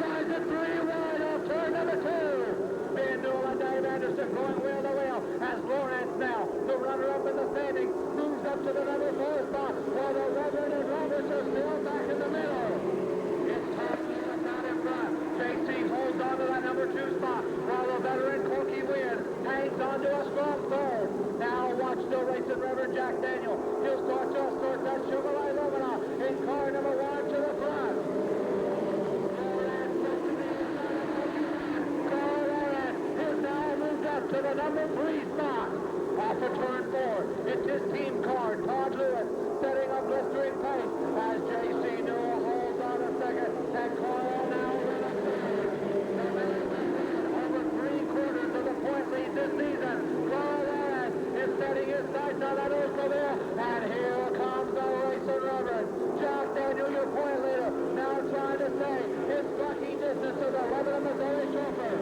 Tries it 3 wide off turn number 2. Ben Newell and Dave Anderson going wheel to wheel, as Lawrence now, the runner-up in the standings, moves up to the number 4 spot, while the Reverend and Roberts are still back in the middle. It's Todd Lewis out in front. JC holds on to that number 2 spot, while the veteran Corky Wynn hangs on to a strong third. Now watch the racing Reverend Jack Daniel. He'll start to assert that Chevrolet Lebanon in car number 1 to the front. Lawrence is now moved up to the number 3 spot. Off of turn 4, it's his team car, Todd Lewis, setting a blistering pace as J.C. Newell holds on a second, and Carl now in a third. Over 3/4 of the point lead this season. Carl Lawrence is setting his sights on that Oldsmobile, and here comes the racing Reverend. Jack Daniel, your point leader, now trying to stay in striking distance to the Lebanon Missouri chauffeur.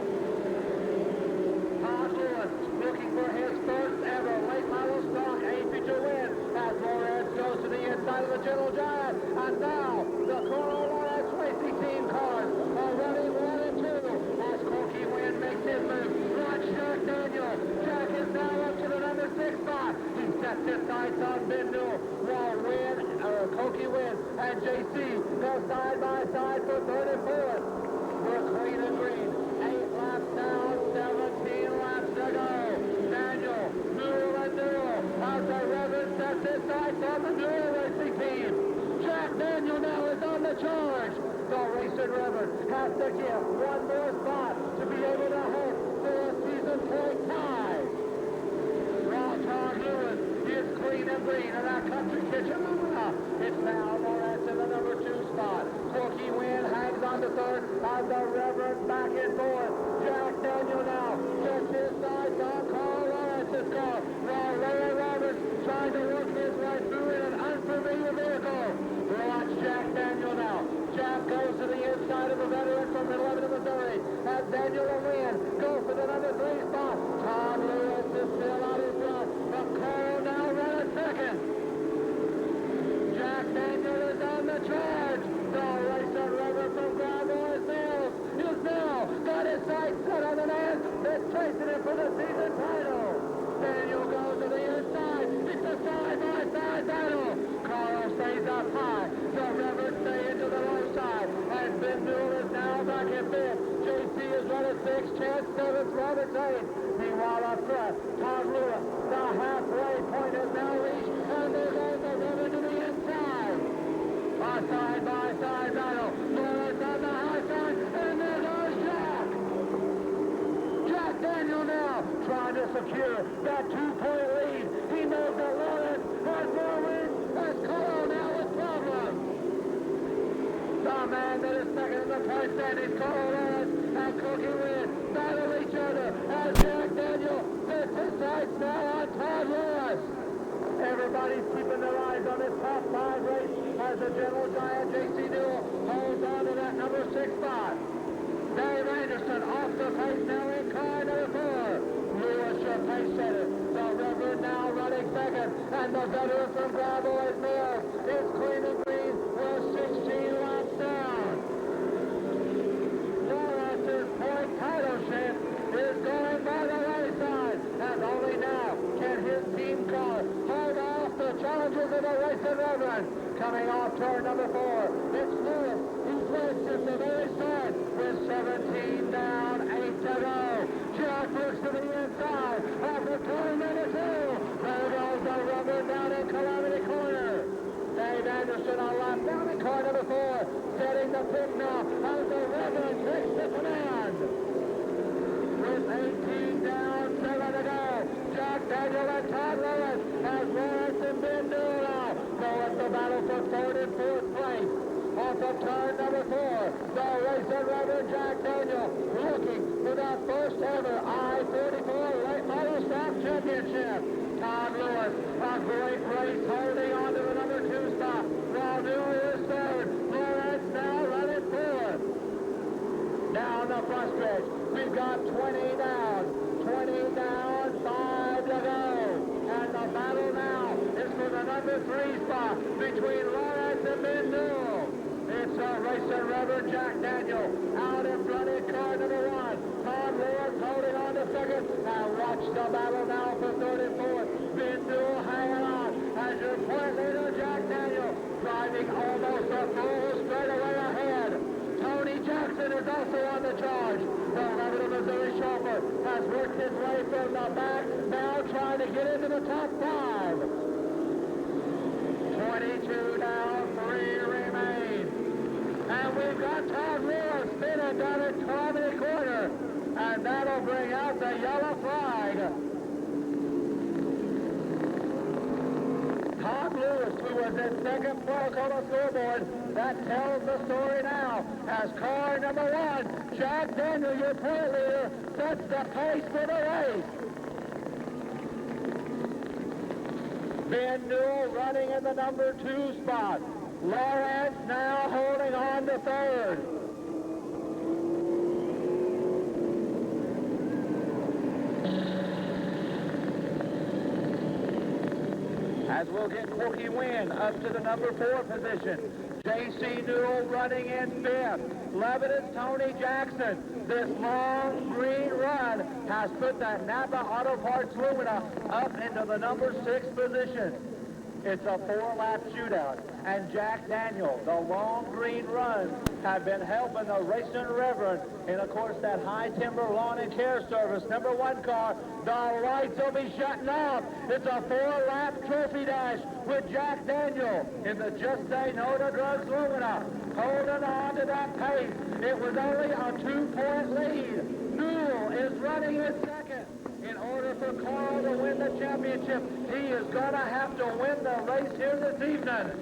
Todd Lewis looking for his first ever late model stock A-feature win as Lawrence goes to the inside of the Gentle Giant. And now the Carl Lawrence Racing Team cars are running 1 and 2 as Corky Wynn makes his move. Watch Jack Daniel. Jack is now up to the number 6 spot. He sets his sights on Ben Newell while Corky Wynn and JC go side by side for 3rd and 4th. We're clean and green. 8 laps down, 17 laps to go. Daniel, Newell and Newell as the Reverend sets his sights on the Newell Racing Team. Jack Daniel now is on the charge. The racing Reverend has to get 1 more spot to be able to hope for a season point tie. While Todd Lewis is clean and green in that country kitchen. It's now Lawrence in the number 2 spot. Corky Wynn hangs on to 3rd as the Reverend back and forth. Jack Daniel now sets his sights on Carl Lawrence's car, while Larry Roberts trying to work his way through in an unfamiliar vehicle. Watch Jack Daniel now. Jack goes to the inside of the veteran from Lebanon, Missouri. As Daniel and Wynn go for the number 3 spot. Todd Lewis is still out in front, but Carl now running 2nd. Jack Daniel is on the charge. The racer Reverend from Grandboys Mills is now got his sights set on the man that's chasing him for the season title. Daniel goes to the inside. It's a side-by-side battle. Carl stays up high. The Reverend stay into the low side. And Ben Newell is now back in 5th. JC is running 6th. Chance 7th. Roberts 8th. Meanwhile up front, Todd Lewis. The halfway point is now reached. And there goes the Reverend to the inside. A side-by-side battle. Lawrence on the high side. And there goes Jack. Jack Daniel now trying to secure that 2-point lead. He knows that Lawrence has more wins as Carl now with problems. The man that is second in the point standings, Carl Lawrence and Corky Wynn battle each other as Jack Daniel sets his sights now on Todd Lewis. Everybody's keeping their eyes on this top 5 race as the Gentle Giant J.C. Newell holds on to that number 6 spot. Dave Anderson off the pace now in car number 4. Lewis, your pace setter. The Reverend now running 2nd, and the veteran from Grandboys Mills is clean and green. We're 16 laps down. Lawrence's point title shift is going by the wayside, as only now can his team car hold off the challenges of the racing Reverend. Coming off turn number 4, it's Lewis. He's raced since the very start with 17 down, 8 to go. Jack looks to the inside after turn number 2. There goes the Reverend down in Calamity Corner. Dave Anderson on lap down in car number 4, setting the pit now as the Reverend takes the command. With 18 down, 7 to go. Jack Daniel and Todd Lewis as Lawrence and Ben Newell now go at the battle for 3rd and 4th place. off of turn number 4. The racing Reverend Jack Daniel looking for that first ever I-44 late model stock championship. Todd Lewis, a great race holding on to the number 2 spot. While Newell is third. Lawrence now running fourth. Down the front stretch, we've got 20 down, 5 to go. And the battle now is for the number 3 spot between Lawrence and Ben Newell. It's a racing Reverend Jack Daniel out in front in car number 1. Todd Lewis holding on to second. Now watch the battle now for third and fourth. Ben Newell hanging on as your point leader Jack Daniel driving almost a full straightaway ahead. Tony Jackson is also on the charge. The Lebanon Missouri chauffeur has worked his way from the back, now trying to get into the top 5. 22 down, 3 remain. And we've got Todd Lewis spinning down at Calamity Corner. And that'll bring out the yellow flag. Todd Lewis, who was in second place on the scoreboard, that tells the story now as car number 1, Jack Daniel, your point leader, sets the pace for the race. Ben Newell running in the number 2 spot. Lawrence now holding on to third. As we'll get Corky Wynn up to the number 4 position. J.C. Newell running in 5th. Lebanon's Tony Jackson. This long green run has put that Napa Auto Parts Lumina up into the number 6 position. It's a 4-lap shootout. And Jack Daniel, the long green runs have been helping the Racing Reverend in, of course, that High Timber Lawn and Care Service number 1 car. The lights will be shutting off. It's a 4-lap trophy dash with Jack Daniel in the Just Say No to Drugs Lumina, holding on to that pace. It was only a 2-point lead. Newell is running in second. In order for Carl to win the championship, he is going to have to win the race here this evening.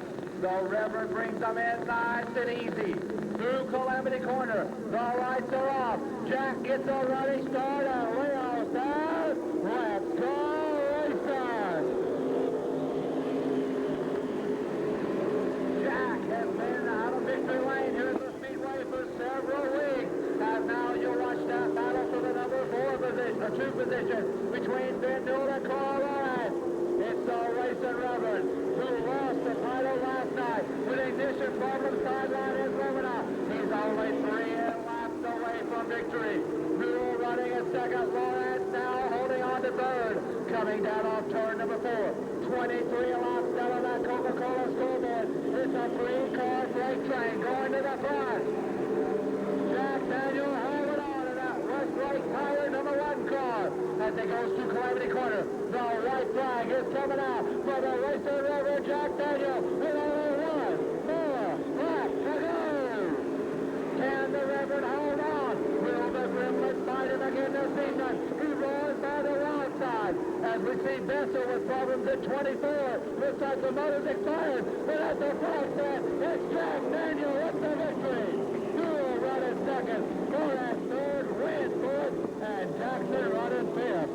The Reverend brings them in nice and easy. Through Calamity Corner, the lights are off. Jack gets a running start and Leo says, let's go racing. Jack has been out of victory lane here at the Speedway for several weeks. And now you'll watch that battle for the number 4 position, or 2 position, between Ben Newell and Carl Lawrence. It's the Racing Reverend who lost the title last night with ignition problem sideline in Lebanon. He's only 3 laps away from victory. Newell running in second. Lawrence now holding on to third. Coming down off turn number 4. 23 laps down on that Coca-Cola scoreboard. It's a 3-car freight train going to the front. Jack Daniel holding on to that Westlake Tire number 1 car as it goes to Calamity Corner. The white flag is coming out for the Racing Reverend Jack Daniel with only 1 more lap to go. Can the Reverend hold on? Will the Gremlins fight him again this evening? He rolls by the wrong side as we see Bessel with problems at 24. Looks like the motor's expired, but at the front set, it's Jack Daniel with the victory. Newell running second, Lawrence third, Wynn fourth, and Jackson running 5th.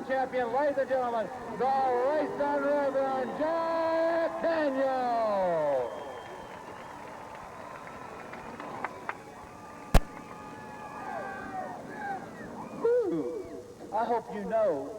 Champion, ladies and gentlemen, the Racing Reverend Jack Daniel. Whew. I hope you know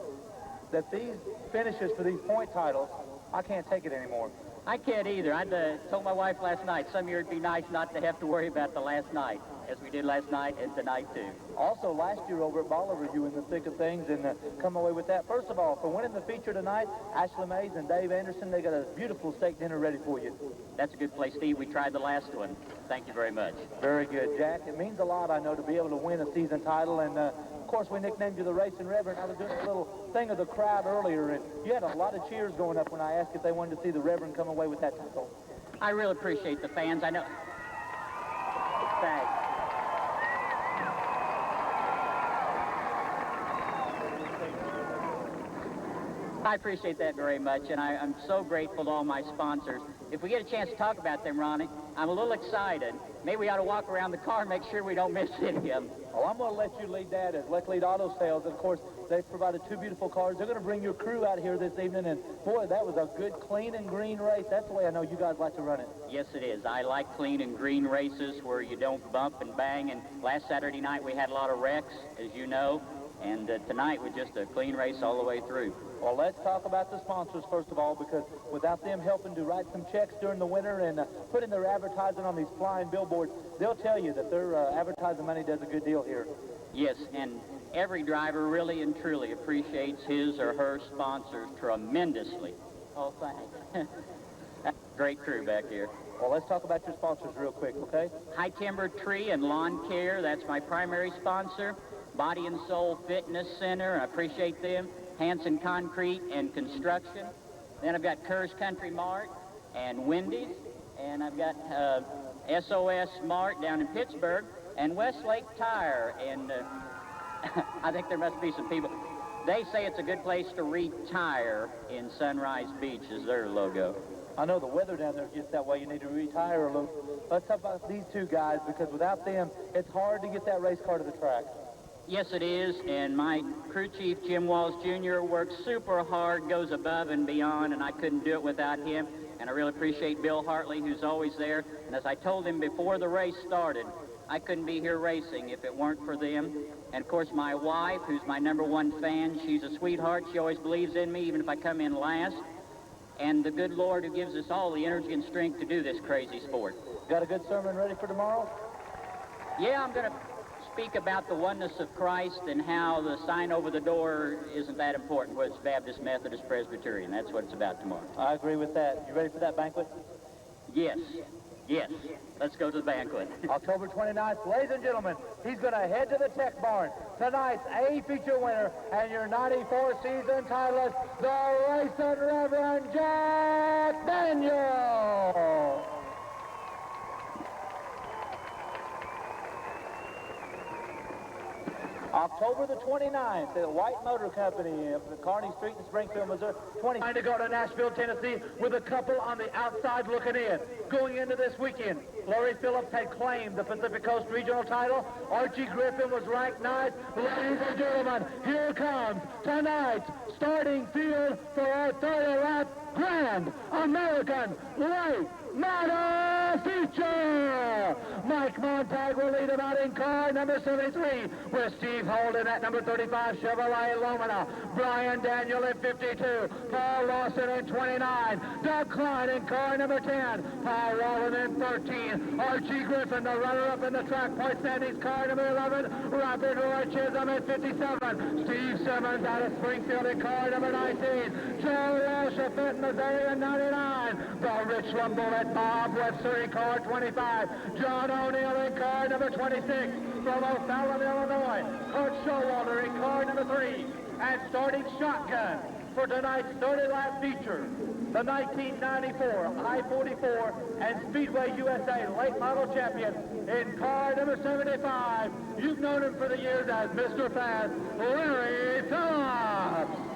that these finishes for these point titles, I can't take it anymore. I can't either. I told my wife last night, some year it'd be nice not to have to worry about the last night, as we did last night and tonight too. Also, last year over at Bolivar, you in the thick of things and come away with that. First of all, for winning the feature tonight, Ashley Mays and Dave Anderson, they got a beautiful steak dinner ready for you. That's a good place, Steve. We tried the last one. Thank you very much. Very good, Jack. It means a lot, I know, to be able to win a season title. And, of course, we nicknamed you the Racing Reverend. I was doing a little thing of the crowd earlier, and you had a lot of cheers going up when I asked if they wanted to see the Reverend come away with that title. I really appreciate the fans. I know. Thanks. I appreciate that very much, and I'm so grateful to all my sponsors. If we get a chance to talk about them, Ronnie, I'm a little excited. Maybe we ought to walk around the car and make sure we don't miss any of them. Oh, I'm going to let you lead that as Luck Lead Auto Sales. Of course, they've provided two beautiful cars. They're going to bring your crew out here this evening, and boy, that was a good clean and green race. That's the way I know you guys like to run it. Yes, it is. I like clean and green races where you don't bump and bang, and last Saturday night we had a lot of wrecks, as you know, and tonight was just a clean race all the way through. Well, let's talk about the sponsors first of all, because without them helping to write some checks during the winter and putting their advertising on these flying billboards, they'll tell you that their advertising money does a good deal here. Yes, and every driver really and truly appreciates his or her sponsors tremendously. Oh, thanks. Great crew back here. Well, let's talk about your sponsors real quick, okay? High Timber Tree and Lawn Care, that's my primary sponsor. Body and Soul Fitness Center, I appreciate them. Hanson Concrete and Construction. Then I've got Kerr's Country Mart and Wendy's. And I've got SOS Mart down in Pittsburgh and Westlake Tire. And I think there must be some people. They say it's a good place to retire in Sunrise Beach is their logo. I know the weather down there gets that way. You need to retire a little. Let's talk about these two guys, because without them, it's hard to get that race car to the track. Yes, it is, and my crew chief, Jim Walls Jr., works super hard, goes above and beyond, and I couldn't do it without him. And I really appreciate Bill Hartley, who's always there. And as I told him before the race started, I couldn't be here racing if it weren't for them. And, of course, my wife, who's my #1 fan, she's a sweetheart. She always believes in me, even if I come in last. And the good Lord who gives us all the energy and strength to do this crazy sport. Got a good sermon ready for tomorrow? Yeah, I'm going to speak about the oneness of Christ and how the sign over the door isn't that important, whether it's Baptist, Methodist, Presbyterian. That's what it's about tomorrow. I agree with that. You ready for that banquet? Yes. Yes. Let's go to the banquet. October 29th, ladies and gentlemen, he's going to head to the Tech Barn. Tonight's A feature winner and your 94 season titleist, the Racing Reverend Jack Daniel. October the 29th, the White Motor Company of the Kearney Street in Springfield, Missouri. Trying to go to Nashville, Tennessee with a couple on the outside looking in. Going into this weekend, Larry Phillips had claimed the Pacific Coast Regional title. Archie Griffin was ranked 9th. Ladies and gentlemen, here comes tonight's starting field for our 30-lap Grand American Late Model Feature. Mike Montag will lead him out in car number 73 with Steve Holden at number 35, Chevrolet Lumina. Brian Daniel in 52, Paul Lawson in 29, Doug Klein in car number 10, Paul Wallen in 13, Archie Griffin, the runner-up in the track point standings, car number 11, Robert Roy Chisholm in 57, Steve Simmons out of Springfield in car number 19, Joe Walsh of Fenton, Missouri in 99, the Richland Bullet, Bob Webster in car 25, John O'Neill in car number 26, from O'Fallon, Illinois, Kurt Showalter in car number 3, and starting shotgun for tonight's 30-lap feature, the 1994 I-44 and Speedway USA late model champion in car number 75. You've known him for the years as Mr. Fast, Larry Phillips.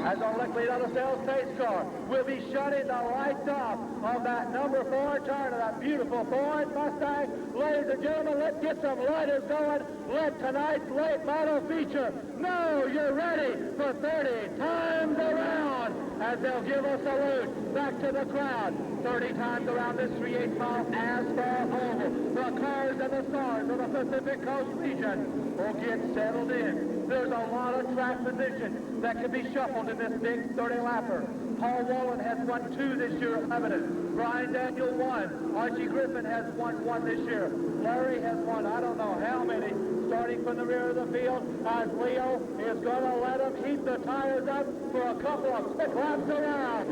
As our Luck Lead Auto Sales pace car will be shutting the lights off of that number 4 Turner, that beautiful Ford Mustang. Ladies and gentlemen, let's get some lighters going. Let tonight's late model feature know you're ready for 30 times around as they'll give a salute back to the crowd. 30 times around this 3/8-mile asphalt oval. The cars and the stars of the Pacific Coast region will get settled in. There's a lot of track position that can be shuffled in this big 30-lapper. Paul Wallen has won 2 this year at Lebanon. Brian Daniel 1. Archie Griffin has won 1 this year. Larry has won I don't know how many. Starting from the rear of the field as Leo is going to let him heat the tires up for a couple of quick laps around.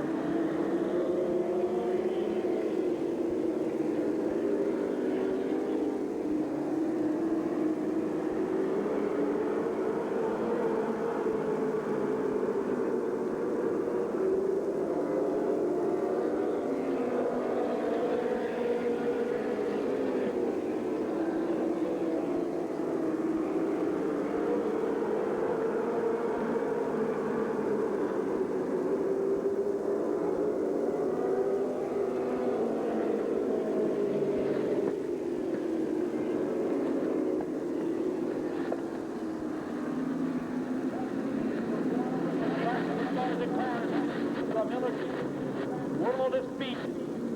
World of Speed.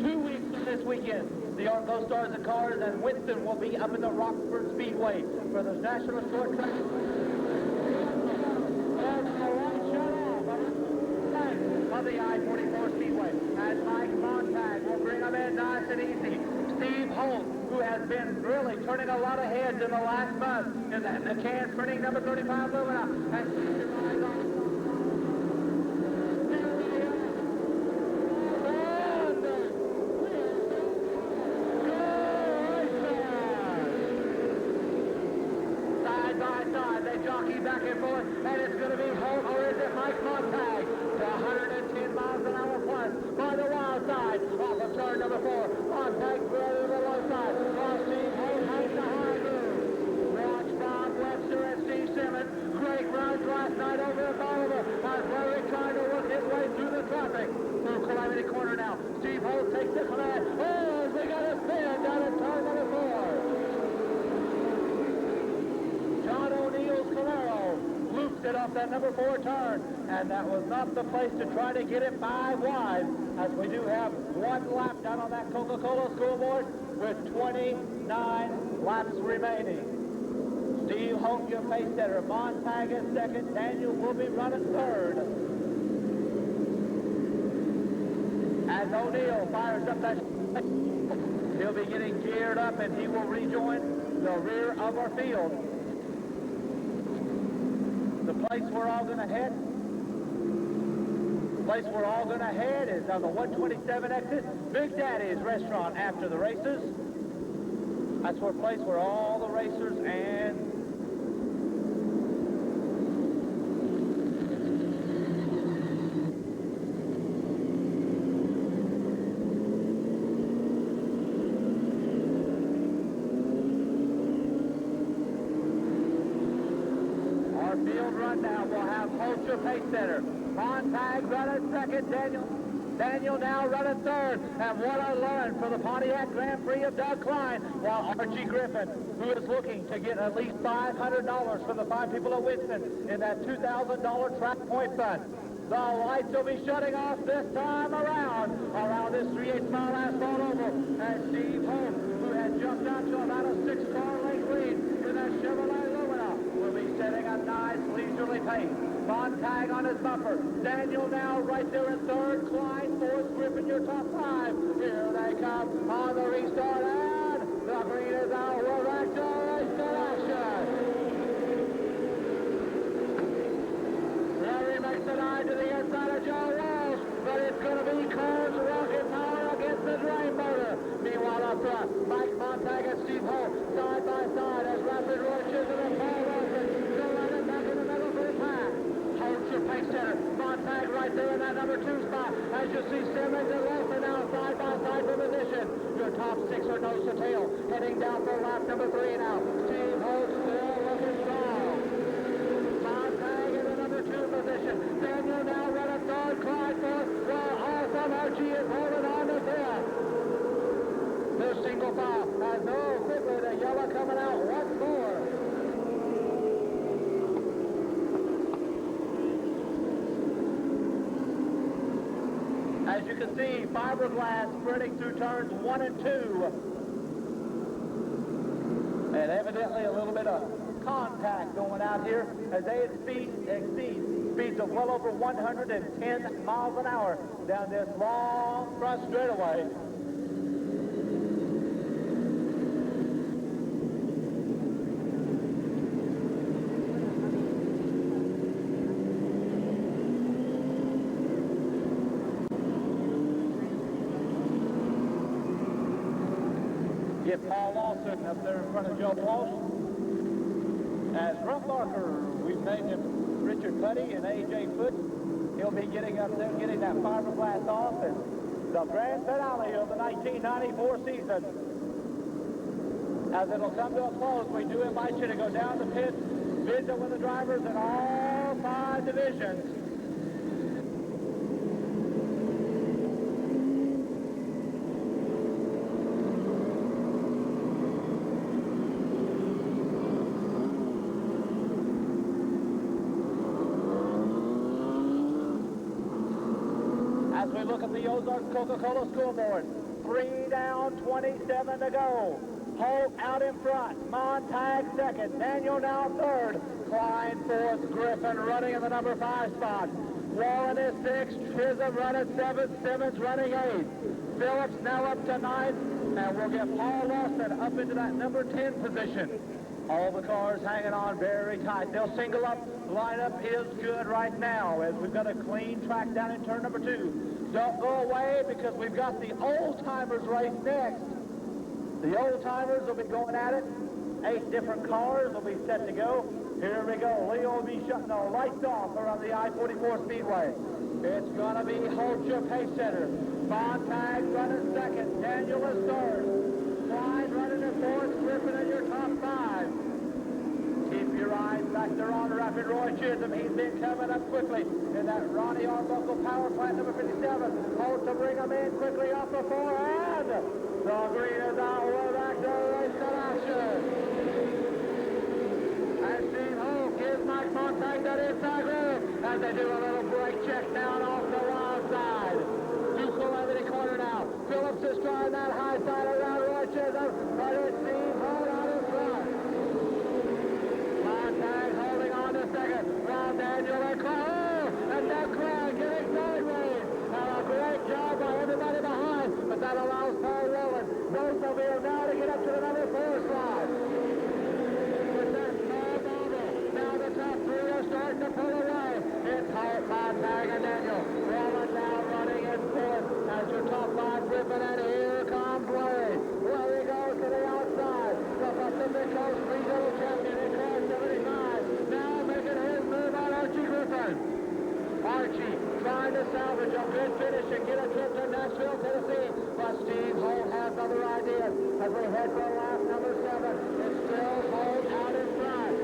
2 weeks from this weekend, the Arco Stars of Cars and Winston will be up in the Rockford Speedway for the National Short Track. Of the I-44 Speedway, and Mike Montag will bring them in nice and easy. Steve Holt, who has been really turning a lot of heads in the last month, and the can printing number 35 moving up, and keeps your eyes on. Side by side, they jockey back and forth, and it's going to be Holt, or is it Mike Montag? To 110 miles an hour plus by the wild side. Off of turn number 4. Montag through the low side. While Steve Holt has the high move. Watch Bob Webster and Steve Simmons. Great runs last night over at Bolivar. As Larry trying to work his way through the traffic. Through Calamity Corner now. Steve Holt takes the command. Oh, we got a spin down at turn number 4. John O'Neill's Camaro looped it off that number 4 turn, and that was not the place to try to get it 5 wide, as we do have 1 lap down on that Coca-Cola scoreboard with 29 laps remaining. Steve Holt, your pace setter. Montag is second. Daniel will be running third. As O'Neill fires up that, he'll be getting geared up, and he will rejoin the rear of our field. The place we're all going to head is on the 127 exit, Big Daddy's Restaurant after the races. That's where place where all the racers and your pace setter. Montag running second. Daniel now running third. And what a run for the Pontiac Grand Prix of Doug Klein. While Archie Griffin, who is looking to get at least $500 from the fine people of Winston in that $2,000 track point fund. The lights will be shutting off this time around this 3/8 mile asphalt oval. And Steve Holt, who had jumped out to about a 6-car length lead in that Chevrolet Lumina, will be setting a nice leisurely pace. Montag on his bumper. Daniel now right there in third. Klein fourth. Griffin your top 5. Here they come on the restart, and the green is out. We're back to race action. Larry makes the line to the inside of Joe Walsh, but it's going to be Cole's rocket power against the drain motor. Meanwhile up front, Mike Montag and Steve Holt side by side as Rapid Roy Chisholm and Paul Wilson go running back in the middle for the pack. Holt's your pace setter. Montag right there in that number 2 spot. As you see Simmons and Wilson now side by side for position. Your top 6 are nose to tail. Heading down for lap number 3 now. Steve Holt still looking strong. Montag in the number 2 position. Daniel now running third. Clyde fourth. While awesome Archie is holding on to 5th. The single file has quickly the yellow coming out once more. As you can see, fiberglass spreading through turns 1 and 2. And evidently a little bit of contact going out here as they exceed speeds of well over 110 miles an hour down this long front straightaway. Get Paul Lawson up there in front of Joe Walsh. As Ruff Barker, we've named him Richard Putty and A.J. Foote. He'll be getting up there, getting that fiberglass off, and the grand finale of the 1994 season. As it'll come to a close, we do invite you to go down the pit, visit with the drivers in all 5 divisions. As we look at the Ozarks Coca-Cola scoreboard, 3 down, 27 to go. Holt out in front, Montag second, Daniel now third, Klein fourth, Griffin running in the number 5 spot. Warren is 6th, Chisholm running 7th, Simmons running 8th. Phillips now up to 9th, and we'll get Paul Lawson up into that number 10 position. All the cars hanging on very tight. They'll single up. Lineup is good right now as we've got a clean track down in turn number 2. Don't go away because we've got the old-timers race next. The old-timers will be going at it. 8 different cars will be set to go. Here we go. Leo will be shutting the lights off around the I-44 Speedway. It's going to be Holt, your pace setter. Montag running second. Daniel is third. Klein running in fourth. Griffin in your top 5. Keep your eyes back there on Rapid Roy Chisholm. He's been coming up quickly in that Ronnie Arbuckle power plant number 57. Holt to bring him in quickly off the forehand. The green is out. We're back to race action. And Steve Holt gives Mike Montag that inside groove as they do a little brake check down off the wild side. Duke Levity corner now. Phillips is trying that high side around Roy Chisholm, but it's Steve Holt out in front. Montag holding on to second. While Daniel and Klein, and Doug Klein getting sideways. And a great job by everybody behind, but that allows Paul Rowland. Both of them now to get up to the number 4 slot. With that small bubble, now the top 3 are starting to pull away. It's Holt, Montag, and Daniel. Rowland now running in 4th as your top 5 Griffin, and here comes Larry. Larry goes to the outside. The Pacific Coast Regional Champion in car 75. Now making his move on Archie Griffin. Archie trying to salvage a good finish and get a trip to Nashville, Tennessee. But Steve Holt has other ideas as we head for lap number 7. It's still Holt out in front.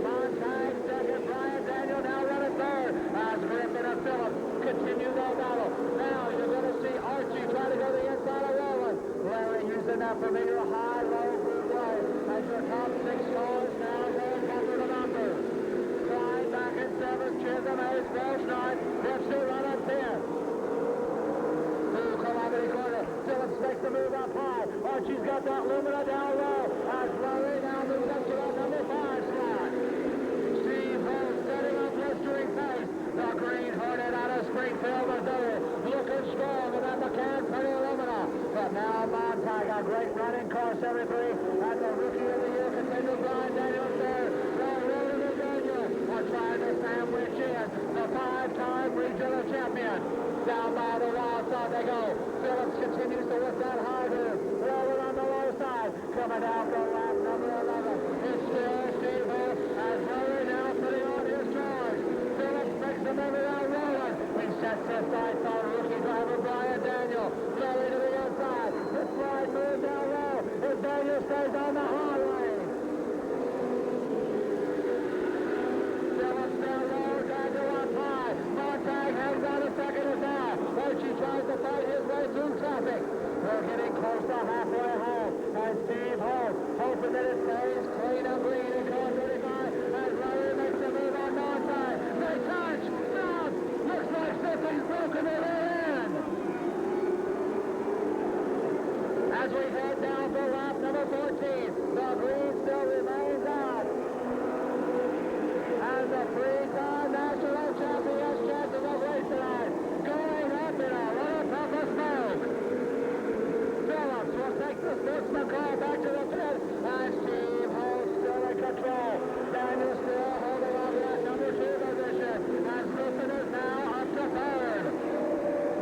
Montag second, Brian Daniel now running third as Griffin and Phillips continue their battle. Now you're going to see Archie try to go the inside of Rowland. Larry using that familiar high, low, good way as your top 6 cars now going bumper to bumper. Klein back in 7th, Chisholm 8th, Walsh 9th, Dempsey run up 10th. Blue Calamity corner, Phillips makes the move up high. Archie's got that Lumina down low as Larry now moves up to that number 5 slot. Steve Holt setting up blistering pace. The Green Hornet out of Springfield, Missouri, looking strong in that McCann Penny Lumina. But now Montag, a great run in car 73, and the Rookie of the Year contender Brian Daniels there. Are trying to sandwich in the 5-time regional champion. Down by the wild side they go. Phillips continues to lift that high move. Rolling on the low side. Coming down for lap number 11. It's still Steve Holt as Larry now putting on his charge. Phillips makes the move around Rowland. He sets his sights on rookie driver Brian Daniel. Larry to the inside. The slide move down low. As Daniel stays on the highway. Montag hangs out a second as now. Archie tries to fight his way through traffic. We're getting close to halfway home. And Steve Holt, hoping that it stays clean and green in car 35. As Larry makes the move on Montag. They touch. Stop. Looks like something's broken in the end. As we head down for lap number 14, the green still remains out. And the three-time national champion chances of race tonight going up in a little puff of smoke. Phillips will take the sportsman car back to the pit, and Steve Holt still in control. Daniel still holding on to that number 2 position, as Griffin is now up to 3rd.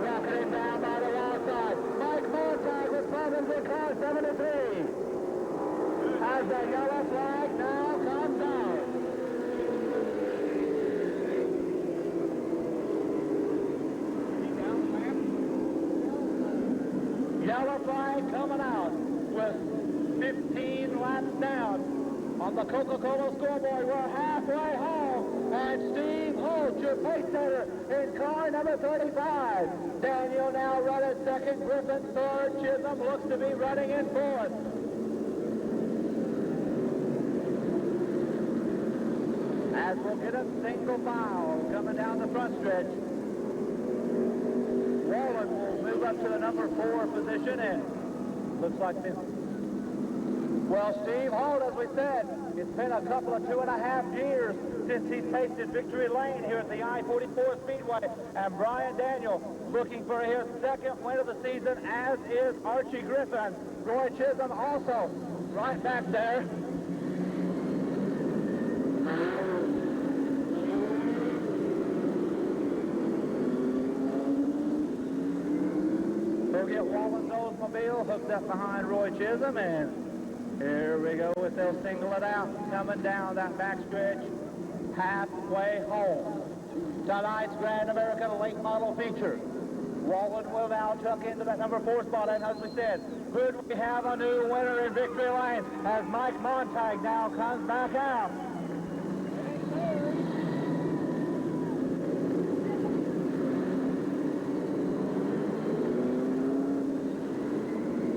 Rocketing down by the wall side. Mike Montag with problems in car 73. As the yellow flag now comes out. Yellow flag coming out with 15 laps down on the Coca-Cola scoreboard. We're halfway home, and Steve Holt, your pace setter, in car number 35. Daniel now running second, Griffin third, Chisholm looks to be running in 4th. As we'll get a single file coming down the front stretch. up to the number 4 position, and looks like this. Well, Steve Holt, as we said, it's been a couple of 2.5 years since he's tasted victory lane here at the I-44 Speedway, and Brian Daniel looking for his second win of the season, as is Archie Griffin. Roy Chisholm also right back there. We'll get Wallen's Oldsmobile hooked up behind Roy Chisholm, and here we go with they'll single it out, coming down that backstretch, halfway home. Tonight's Grand American late model feature. Wallen will now tuck into that number 4 spot, and as we said, could we have a new winner in victory lane as Mike Montag now comes back out.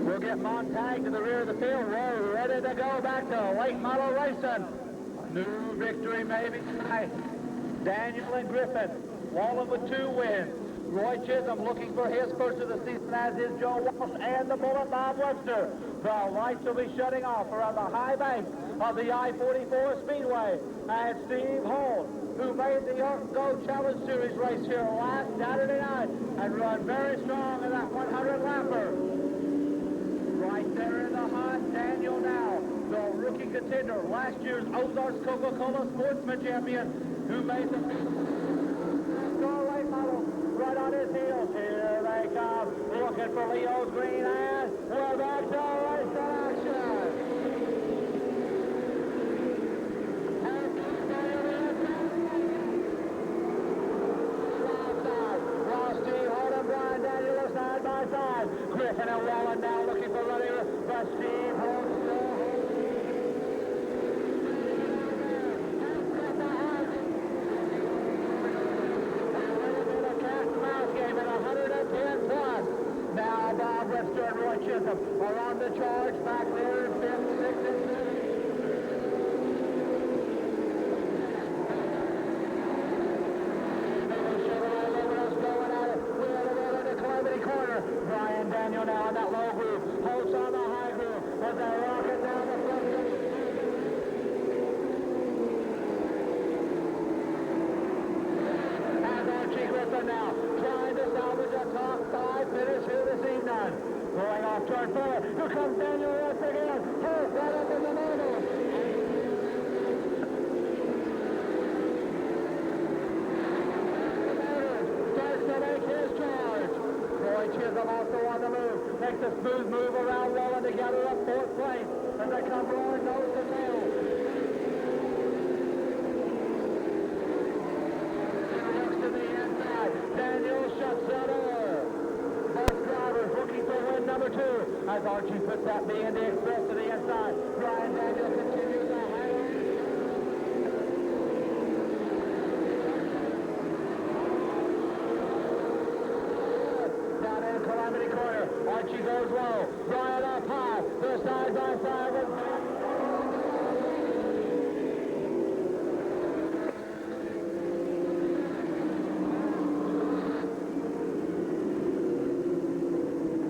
We'll get Montag to the rear of the field. We're ready to go back to late model racing. New victory maybe tonight. Daniel and Griffin. Wallen with 2 wins. Roy Chisholm looking for his first of the season, as is Joe Walsh and the Bullet Bob Webster. The lights will be shutting off around the high bank of the I-44 Speedway. And Steve Holt, who made the Go Challenge Series race here last Saturday night and run very strong in that 100-lapper. Right there in the hunt, Daniel now, the rookie contender, last year's Ozarks Coca-Cola Sportsman Champion, who made the late model right on his heels. Here they come, looking for Leo's green, and we're back to race action. Side by side. Griffin and Wallen now looking for running, but Steve Holt still a cat and mouse game at 110 plus. Now Bob Webster and Roy Chisholm are on the charge back there in 5th, 6th, and 7th. Corner. Brian Daniel now in that low groove. Holt's on the high groove as they rocket down the front. As Archie Griffin now trying to salvage a top 5 finish here this evening. Going off turn 4. Here comes Daniel once again. Holt right up in the middle. Starts to make his charge. Roy Chisholm also on the move. Makes a smooth move around Wallen together up 4th place as they come roaring nose to tail. Looks to the inside. Daniel shuts the door. Both drivers looking for win number 2 as Archie puts that B&D Express to the inside. Brian Daniel continues to hang. Calamity corner. Archie goes low. Brian up high. They're side by side with...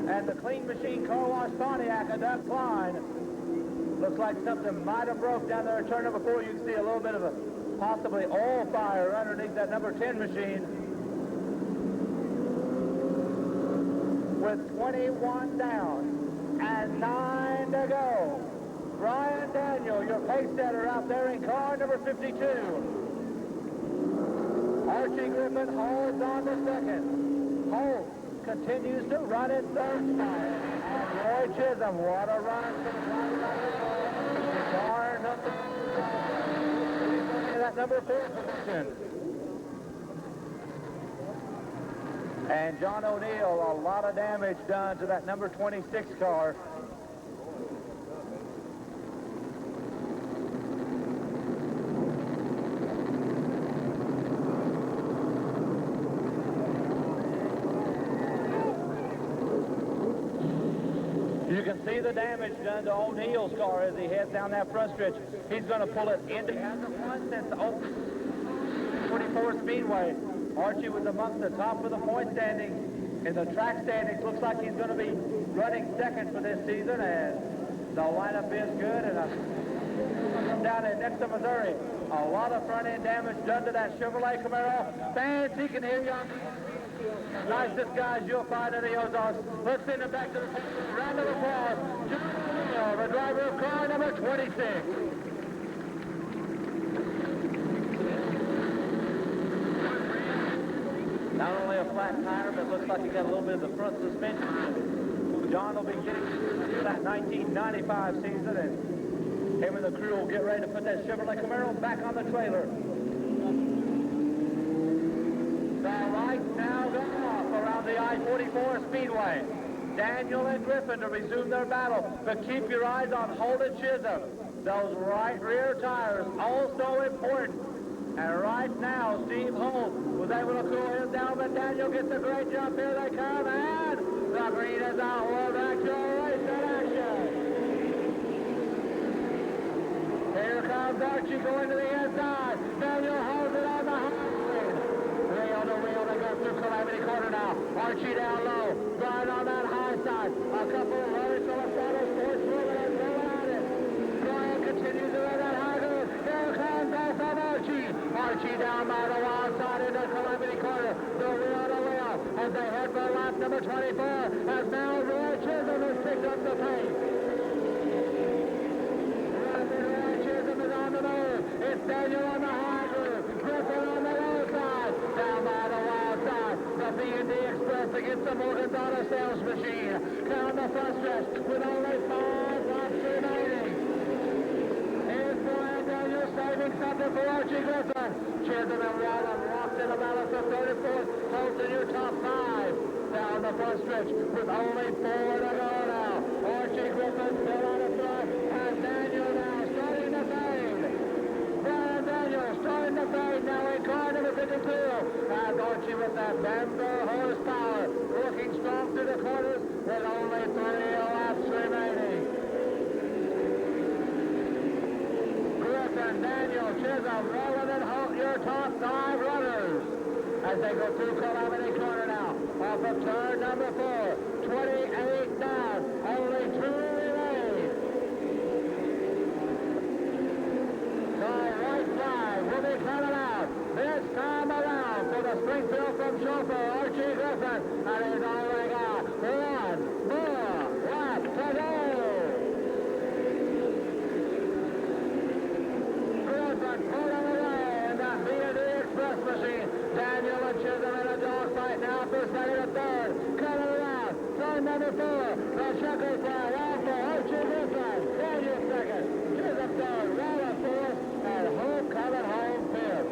And the Clean Machine Car Wash Pontiac of Doug Klein. Looks like something might have broke down there at turn number 4. You can see a little bit of a possibly oil fire underneath that number 10 machine. With 21 down and 9 to go. Brian Daniel, your pace setter out there in car number 52. Archie Griffin holds on to second. Holt continues to run in 3rd spot. And Roy Chisholm, what a run from car number that number 4 position. And John O'Neill, a lot of damage done to that number 26 car. You can see the damage done to O'Neill's car as he heads down that front stretch. He's going to pull it into the front since the 44 Speedway. Archie was amongst the top of the point standing in the track standings. Looks like he's going to be running second for this season, and the lineup is good. And down in next to Missouri, a lot of front-end damage done to that Chevrolet Camaro. Fans, he can hear you. Nicest guys you'll find in the Ozarks. Let's send him back to the round of applause. The driver of car number 26. Not only a flat tire, but looks like he got a little bit of the front suspension. John will be getting to that 1995 season, and him and the crew will get ready to put that Chevrolet Camaro back on the trailer. The lights now go off around the I-44 Speedway. Daniel and Griffin to resume their battle, but keep your eyes on Holden Chisholm. Those right rear tires, also important. And right now, Steve Holt was able to cool him down, but Daniel gets a great jump. Here they come, and the green is out. We're back to a race in action. Here comes Archie going to the inside. Daniel holds it on the highway. Wheel to wheel, they go through Calamity Corner now. Archie down low, right on that high side. A couple of runners from the front of sports moving and going at it. Brian continues to run that high groove. Here comes that from Archie. Archie down by the wild side into Calamity Corner. The wheel to wheel as they head for lap number 24. As now Roy Chisholm has picked up the pace. Roy Chisholm is on the move. It's Daniel on the high groove. Griffin on the low side. Down by the wild side. The B&D Express against the Morgan's Auto Sales Machine. Down the front stretch with only 5 laps remaining. Here's Brian Daniel saving something for Archie Griffin. Chisholm and Wallen locked in the balance of 34th. Holds in your top 5. Down the front stretch with only 4 to go now. Archie Griffin still on the front. And Daniel now starting to fade. Brian Daniel starting to fade now in car number 52. And Archie with that Bamber horsepower. Looking strong through the corners with only 3 laps remaining. Griffin, Daniel, Chisholm, Wallen, and Holt, your top 5 runners. As they go through Calamity Corner now. Off of turn number 4. 28 down. Only 2 remain. The right flag will be coming out. This time around for the Springfield from chauffeur Archie Griffin. And he's only got 1 more lap to go. Griffin pulling away in that B&D Express machine. Daniel and Chisholm in a dogfight now for second and third. Coming around. Turn number 4. The checker flag out for Archie Griffin. Daniel second. Chisholm third. Wallen fourth. And Hope coming home fifth.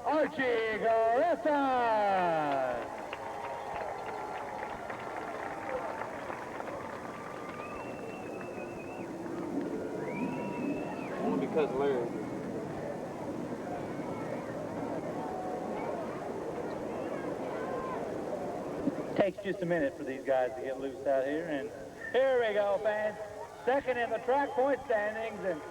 Archie Griffin. Because of Larry. Takes just a minute for these guys to get loose out here, and here we go, fans. Second in the track point standings, and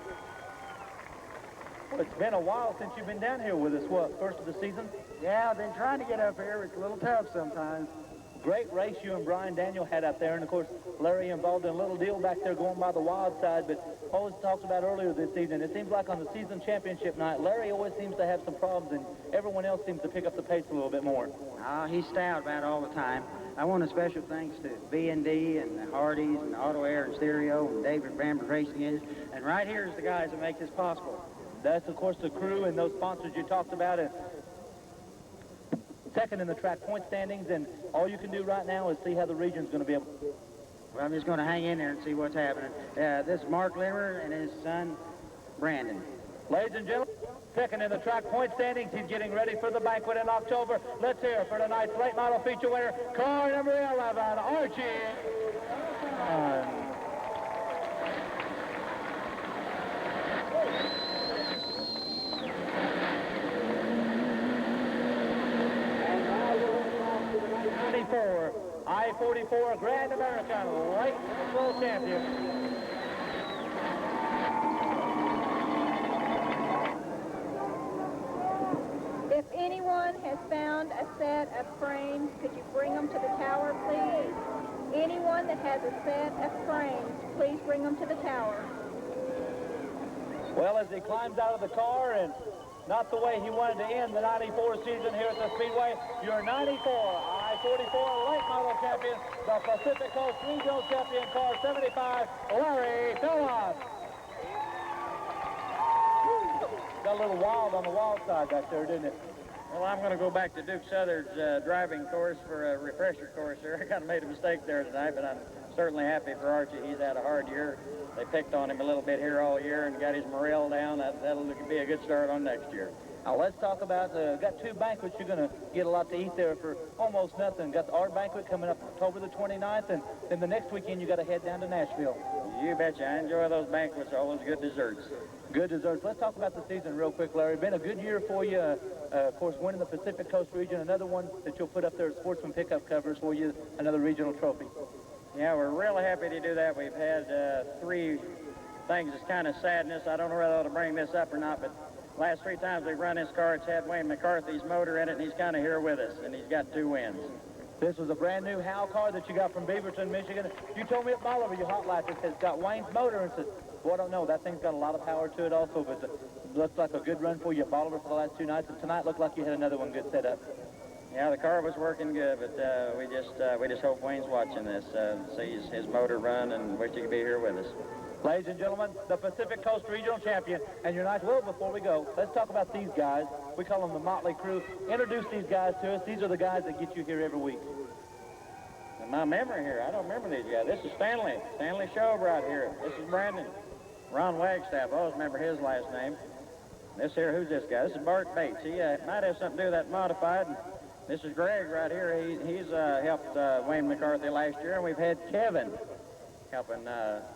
well, it's been a while since you've been down here with us. What, first of the season? Yeah, I've been trying to get up here. It's a little tough sometimes. Great race you and Brian Daniel had out there, and of course Larry involved in a little deal back there going by the wild side, but always talked about earlier this evening, it seems like on the season championship night, Larry always seems to have some problems, and everyone else seems to pick up the pace a little bit more. He's stout about all the time. I want a special thanks to B&D and the Hardys and Auto Air and Stereo and David Bamber Racing Engine, and right here is the guys that make this possible. That's, of course, the crew and those sponsors you talked about, and second in the track point standings, and all you can do right now is see how the region's going to be able to. Well, I'm just going to hang in there and see what's happening. This is Mark Limmer and his son, Brandon. Ladies and gentlemen, second in the track point standings. He's getting ready for the banquet in October. Let's hear for tonight's late model feature winner, car number 11, Archie. I-44 Grand American Light World Champion. If anyone has found a set of frames, could you bring them to the tower, please? Anyone that has a set of frames, please bring them to the tower. Well, as he climbs out of the car, and not the way he wanted to end the 94 season here at the Speedway, your 94 I-44 late model champion, the Pacific Coast Regional Champion, car 75, Larry Phillips. Got a little wild on the wild side back there, didn't it? Well, I'm going to go back to Duke Southard's driving course for a refresher course there. I kind of made a mistake there tonight, but I'm certainly happy for Archie. He's had a hard year. They picked on him a little bit here all year and got his morale down. That'll be a good start on next year. Now let's talk about, got two banquets. You're going to get a lot to eat there for almost nothing. Got the art banquet coming up October the 29th, and then the next weekend you got to head down to Nashville. You betcha. I enjoy those banquets. All those good desserts. Good desserts. Let's talk about the season real quick, Larry. Been a good year for you. Of course, winning the Pacific Coast region, another one that you'll put up there at Sportsman Pickup Covers for you, another regional trophy. Yeah, we're really happy to do that. We've had three things that's kind of sadness. I don't know whether I ought to bring this up or not, but last 3 times we've run this car, it's had Wayne McCarthy's motor in it, and he's kind of here with us, and he's got 2 wins. This was a brand new Howe car that you got from Beaverton, Michigan. You told me at Bolivar you hot lapped it. It's got Wayne's motor, and said, well, I don't know. That thing's got a lot of power to it also, but it looks like a good run for you at Bolivar for the last 2 nights, and tonight looked like you had another one good set up. Yeah, the car was working good, but we just hope Wayne's watching this, sees his motor run, and wish he could be here with us. Ladies and gentlemen, the Pacific Coast Regional Champion, and your nice. Well, before we go, let's talk about these guys. We call them the Motley Crew. Introduce these guys to us. These are the guys that get you here every week. In my memory here, I don't remember these guys. This is Stanley Show right here. This is Brandon. Ron Wagstaff, I always remember his last name. This here, who's this guy? This is Bart Bates. He might have something to do with that modified. And this is Greg right here. He's helped Wayne McCarthy last year, and we've had Kevin helping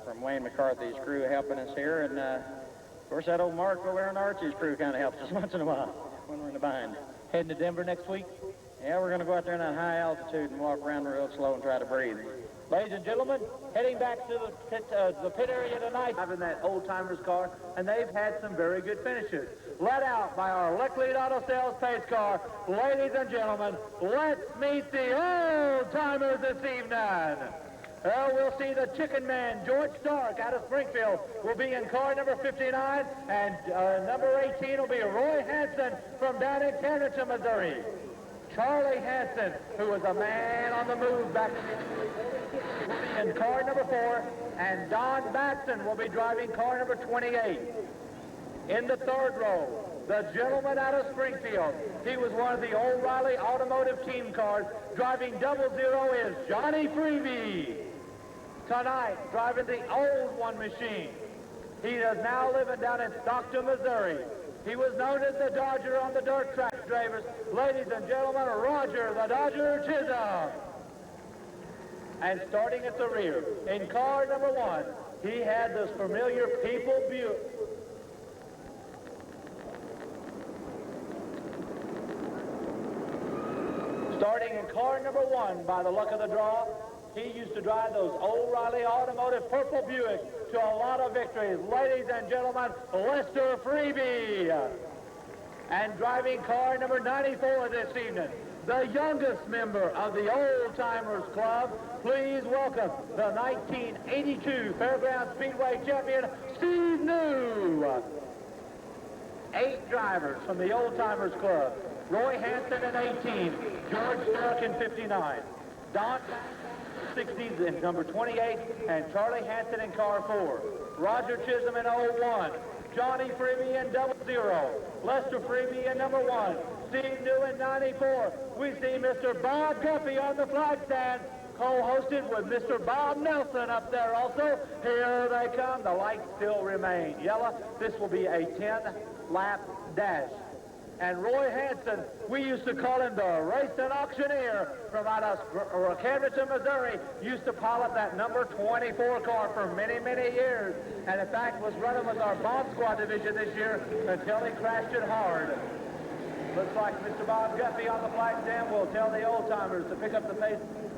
from Wayne McCarthy's crew helping us here. And, of course, that old Mark over there in Archie's crew kind of helps us once in a while when we're in the bind. Heading to Denver next week? Yeah, we're going to go out there in that high altitude and walk around real slow and try to breathe. Ladies and gentlemen, heading back to the pit area tonight. Having that old-timers car, and they've had some very good finishes. Led out by our Lead Auto Sales pace car. Ladies and gentlemen, let's meet the old-timers this evening. We'll see the Chicken Man, George Stark, out of Springfield, will be in car number 59, and number 18 will be Roy Hanson from down in Canada, Missouri. Charlie Hanson, who was a man on the move back in car number 4, and Don Batson will be driving car number 28. In the 3rd row, the gentleman out of Springfield. He was one of the O'Reilly Automotive team cars. Driving 00 is Johnny Freebie. Tonight, driving the old one machine. He is now living down in Stockton, Missouri. He was known as the Dodger on the dirt track drivers. Ladies and gentlemen, Roger the Dodger Chisholm. And starting at the rear, in car number 1, he had this familiar People Buick. Starting in car number 1, by the luck of the draw, he used to drive those O'Reilly Automotive Purple Buick to a lot of victories. Ladies and gentlemen, Lester Freebie. And driving car number 94 this evening, the youngest member of the Old Timers Club, please welcome the 1982 Fairground Speedway champion, Steve New. 8 drivers from the Old Timers Club. Roy Hanson in 18, George Stark in 59, Don 60s in number 28, and Charlie Hanson in car 4. Roger Chisholm in 01, Johnny Freebie in 00, Lester Freebie in number 1, Steve New in 94. We see Mr. Bob Guffey on the flag stand, co-hosted with Mr. Bob Nelson up there also. Here they come. The lights still remain yellow. This will be a 10-lap dash. And Roy Hanson, we used to call him the racing auctioneer from out of Canada, Missouri, used to pilot that number 24 car for many, many years. And in fact, was running with our bomb squad division this year until he crashed it hard. Looks like Mr. Bob Guffey on the flag stand will tell the old-timers to pick up the pace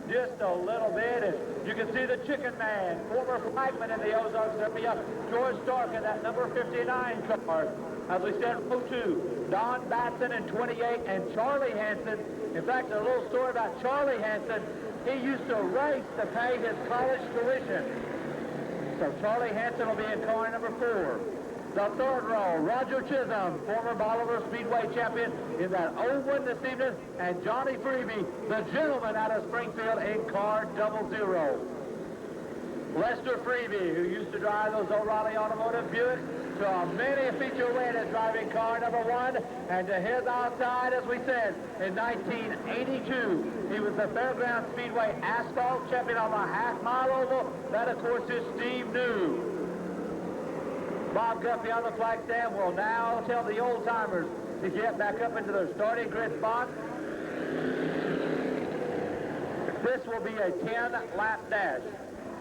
just a little bit. And you can see the Chicken Man, former flagman in the Ozarks area, George Stark in that number 59 car. As we said, 02, Don Batson in 28, and Charlie Hansen. In fact, a little story about Charlie Hansen. He used to race to pay his college tuition. So Charlie Hansen will be in car number 4. The third row, Roger Chisholm, former Bolivar Speedway champion in that 01 this evening, and Johnny Freeby, the gentleman out of Springfield, in car 00. Lester Freeby, who used to drive those O'Reilly Automotive Buicks, to a many feature win at driving car number 1, and to his outside, as we said, in 1982, he was the Fairground Speedway asphalt champion on the half-mile oval. That, of course, is Steve New. Bob Guffey on the flag stand will now tell the old-timers to get back up into their starting grid spot. This will be a 10-lap dash,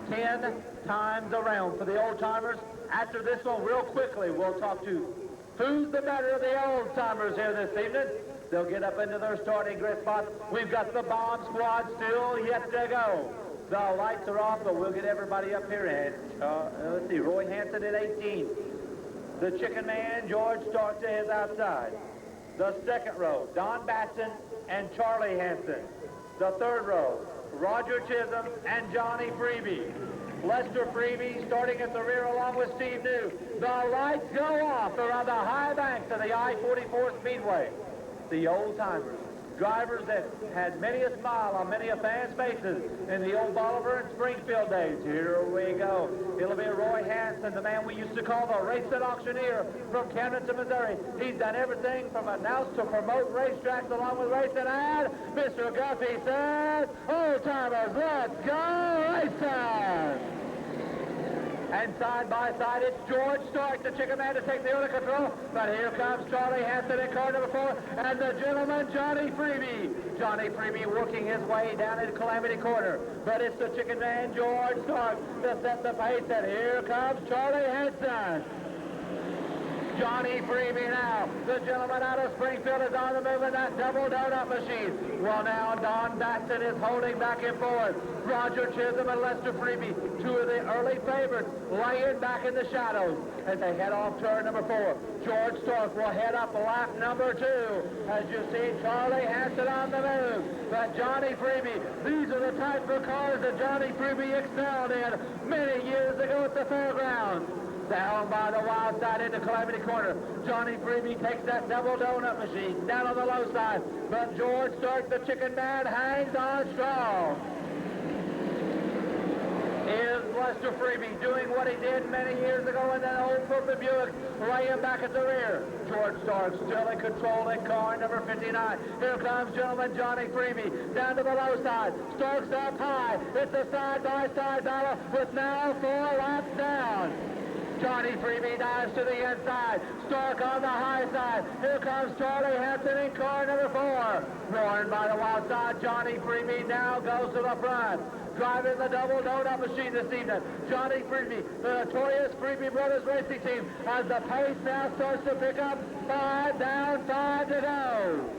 10 times around for the old-timers. After this one, real quickly, we'll talk to who's the better of the old-timers here this evening. They'll get up into their starting grid spot. We've got the bomb squad still yet to go. The lights are off, but we'll get everybody up here. And let's see, Roy Hansen at 18. The Chicken Man, George Stark, to his outside. The second row, Don Batson and Charlie Hansen. The third row, Roger Chisholm and Johnny Freeby. Lester Freeby starting at the rear along with Steve New. The lights go off around the high banks of the I-44 Speedway. The old-timers, drivers that had many a smile on many a fan's faces in the old Bolivar and Springfield days. Here we go. It'll be Roy Hansen, the man we used to call the racing auctioneer from Camden to Missouri. He's done everything from announce to promote racetracks along with racing. And Mr. Guffey says, old-timers, let's go racing! And side by side, it's George Stark, the Chicken Man, to take the early control. But here comes Charlie Hansen in car number 4, and the gentleman, Johnny Freeby. Johnny Freeby working his way down into Calamity Corner. But it's the Chicken Man, George Stark, to set the pace. And here comes Charlie Hansen. Johnny Freeby now. The gentleman out of Springfield is on the move in that double donut machine. Well, now Don Batson is holding back and forth. Roger Chisholm and Lester Freeby, two of the early favorites, laying back in the shadows as they head off turn number 4. George Stark will head up lap number 2. As you see, Charlie Hansen on the move. But Johnny Freeby, these are the type of cars that Johnny Freeby excelled in many years ago at the fairgrounds. Down by the wild side into Calamity Corner. Johnny Freeby takes that double donut machine down on the low side. But George Stark, the Chicken Man, hangs on strong. Is Lester Freeby doing what he did many years ago in that old purple Buick, laying back at the rear? George Stark still in control in car number 59. Here comes gentleman Johnny Freeby down to the low side. Stark's up high. It's a side-by-side battle with now 4 laps down. Johnny Freeby dives to the inside. Stark on the high side. Here comes Charlie Hansen in car number 4. Roaring by the wild side, Johnny Freeby now goes to the front. Driving the double donut machine this evening, Johnny Freeby, the notorious Freeby Brothers Racing Team, as the pace now starts to pick up. 5 down, 5 to go.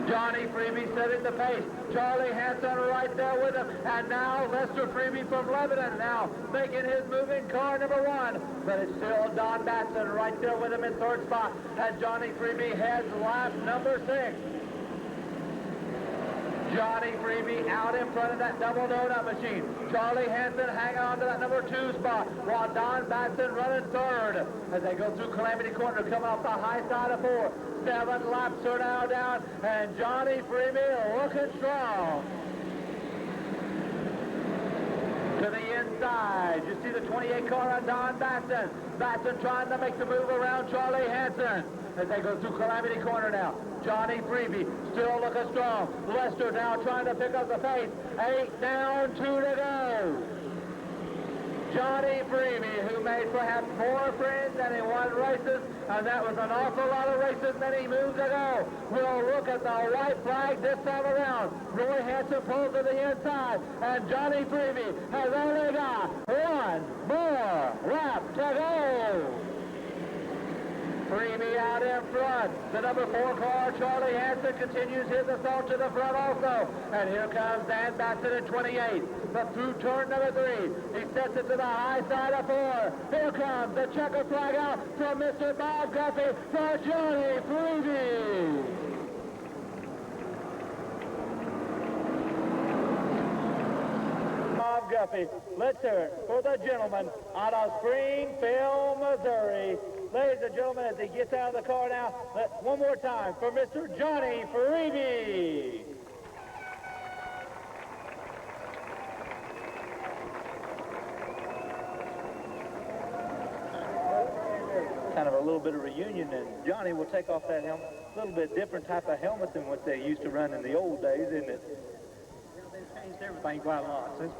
Johnny Freeby setting the pace. Charlie Hansen right there with him. And now Lester Freeby from Lebanon now making his move in car number 1. But it's still Don Batson right there with him in third spot as Johnny Freeby heads lap number 6. Johnny Freeby out in front of that double donut machine. Charlie Hansen hanging on to that number 2 spot while Don Batson running third as they go through Calamity Corner, coming off the high side of 4. 7 laps are now down, and Johnny Freeby looking strong. To the inside, you see the 28 car on Don Batson. Batson trying to make the move around Charlie Hansen as they go through Calamity Corner now. Johnny Freeby still looking strong. Lester now trying to pick up the pace. 8 down, 2 to go. Johnny Freeby, who made perhaps more friends than he won races, and that was an awful lot of races many moves ago. We'll look at the white flag this time around. Roy Hansen pulls to the inside, and Johnny Freeby has only got 1 more lap to go. Freebie out in front. The number 4 car, Charlie Hanson, continues his assault to the front also. And here comes Dan Bassett at 28. But through turn number 3, he sets it to the high side of 4. Here comes the checker flag out from Mr. Bob Guffey for Johnny Freebie. Bob Guffey, let's hear it for the gentleman out of Springfield, Missouri. Ladies and gentlemen, as he gets out of the car now, one more time for Mr. Johnny Freebie. Kind of a little bit of reunion, and Johnny will take off that helmet. A little bit different type of helmet than what they used to run in the old days, isn't it? They've changed everything quite a lot since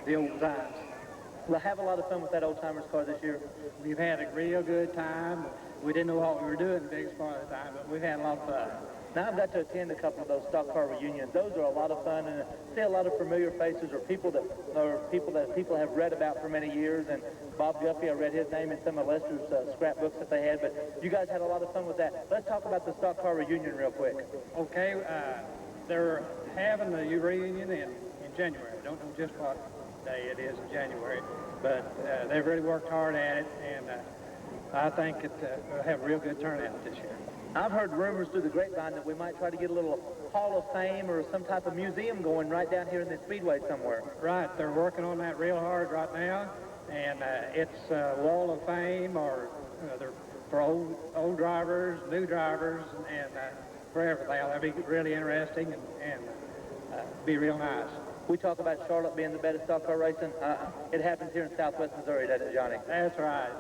the old times. We'll have a lot of fun with that old-timers car this year. We've had a real good time. We didn't know what we were doing the biggest part of the time, but we've had a lot of fun. Now I've got to attend a couple of those stock car reunions. Those are a lot of fun, and see a lot of familiar faces or people that people have read about for many years. And Bob Guffey, I read his name in some of Lester's scrapbooks that they had. But you guys had a lot of fun with that. Let's talk about the stock car reunion real quick. Okay, they're having the reunion in January. I don't know just what day it is in January, but they've really worked hard at it, and I think we'll have a real good turnout this year. I've heard rumors through the grapevine that we might try to get a little Hall of Fame or some type of museum going right down here in the Speedway somewhere. Right, they're working on that real hard right now, and it's a Wall of Fame or they're for old drivers, new drivers, and for everything. That'll be really interesting and be real nice. We talk about Charlotte being the best stock car racing. It happens here in Southwest Missouri, doesn't it, Johnny? That's right.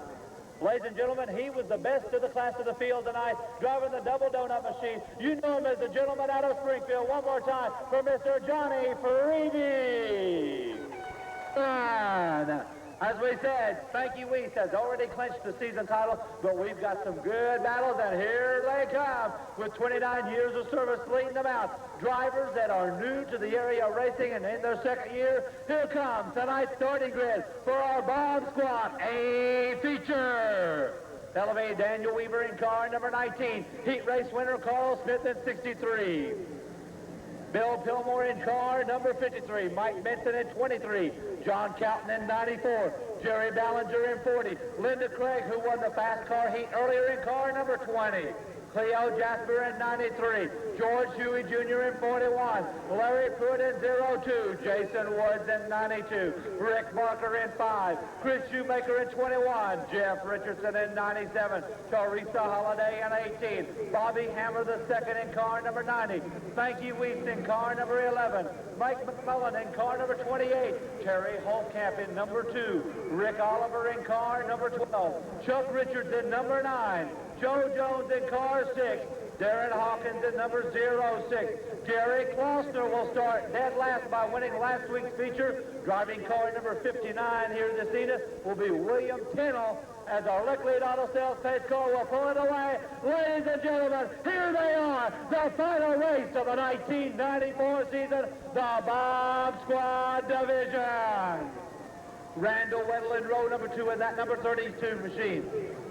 Ladies and gentlemen, he was the best of the class of the field tonight, driving the double donut machine. You know him as the gentleman out of Springfield. One more time for Mr. Johnny Freebie. As we said, Spanky Weiss has already clinched the season title, but we've got some good battles, and here they come with 29 years of service leading them out. Drivers that are new to the area of racing and in their second year. Here comes tonight's starting grid for our Bomb Squad A feature. That'll be Daniel Weaver in car number 19. Heat race winner Carl Smith in 63. Bill Pillmore in car number 53. Mike Benson in 23. John Cowton in 94. Jerry Ballinger in 40. Linda Craig, who won the fast car heat earlier, in car number 20. Cleo Jasper in 93. George Huey Jr. in 41. Larry Pruitt in 02. Jason Woods in 92. Rick Barker in 5. Chris Shoemaker in 21. Jeff Richardson in 97. Teresa Holliday in 18. Bobby Hammer the second in car number 90. Spanky Weiss in car number 11. Mike McMullen in car number 28. Terry Holtkamp in number 2. Rick Oliver in car number 12. Chuck Richards in number 9. Joe Jones in car 6. Darren Hawkins in number 06. Gary Klossner will start dead last by winning last week's feature. Driving car number 59 here this evening will be William Tennell, as our Liquid Auto Sales pace car will pull it away. Ladies and gentlemen, here they are, the final race of the 1994 season, the Bomb Squad Division. Randall Weddle in row number 2 in that number 32 machine.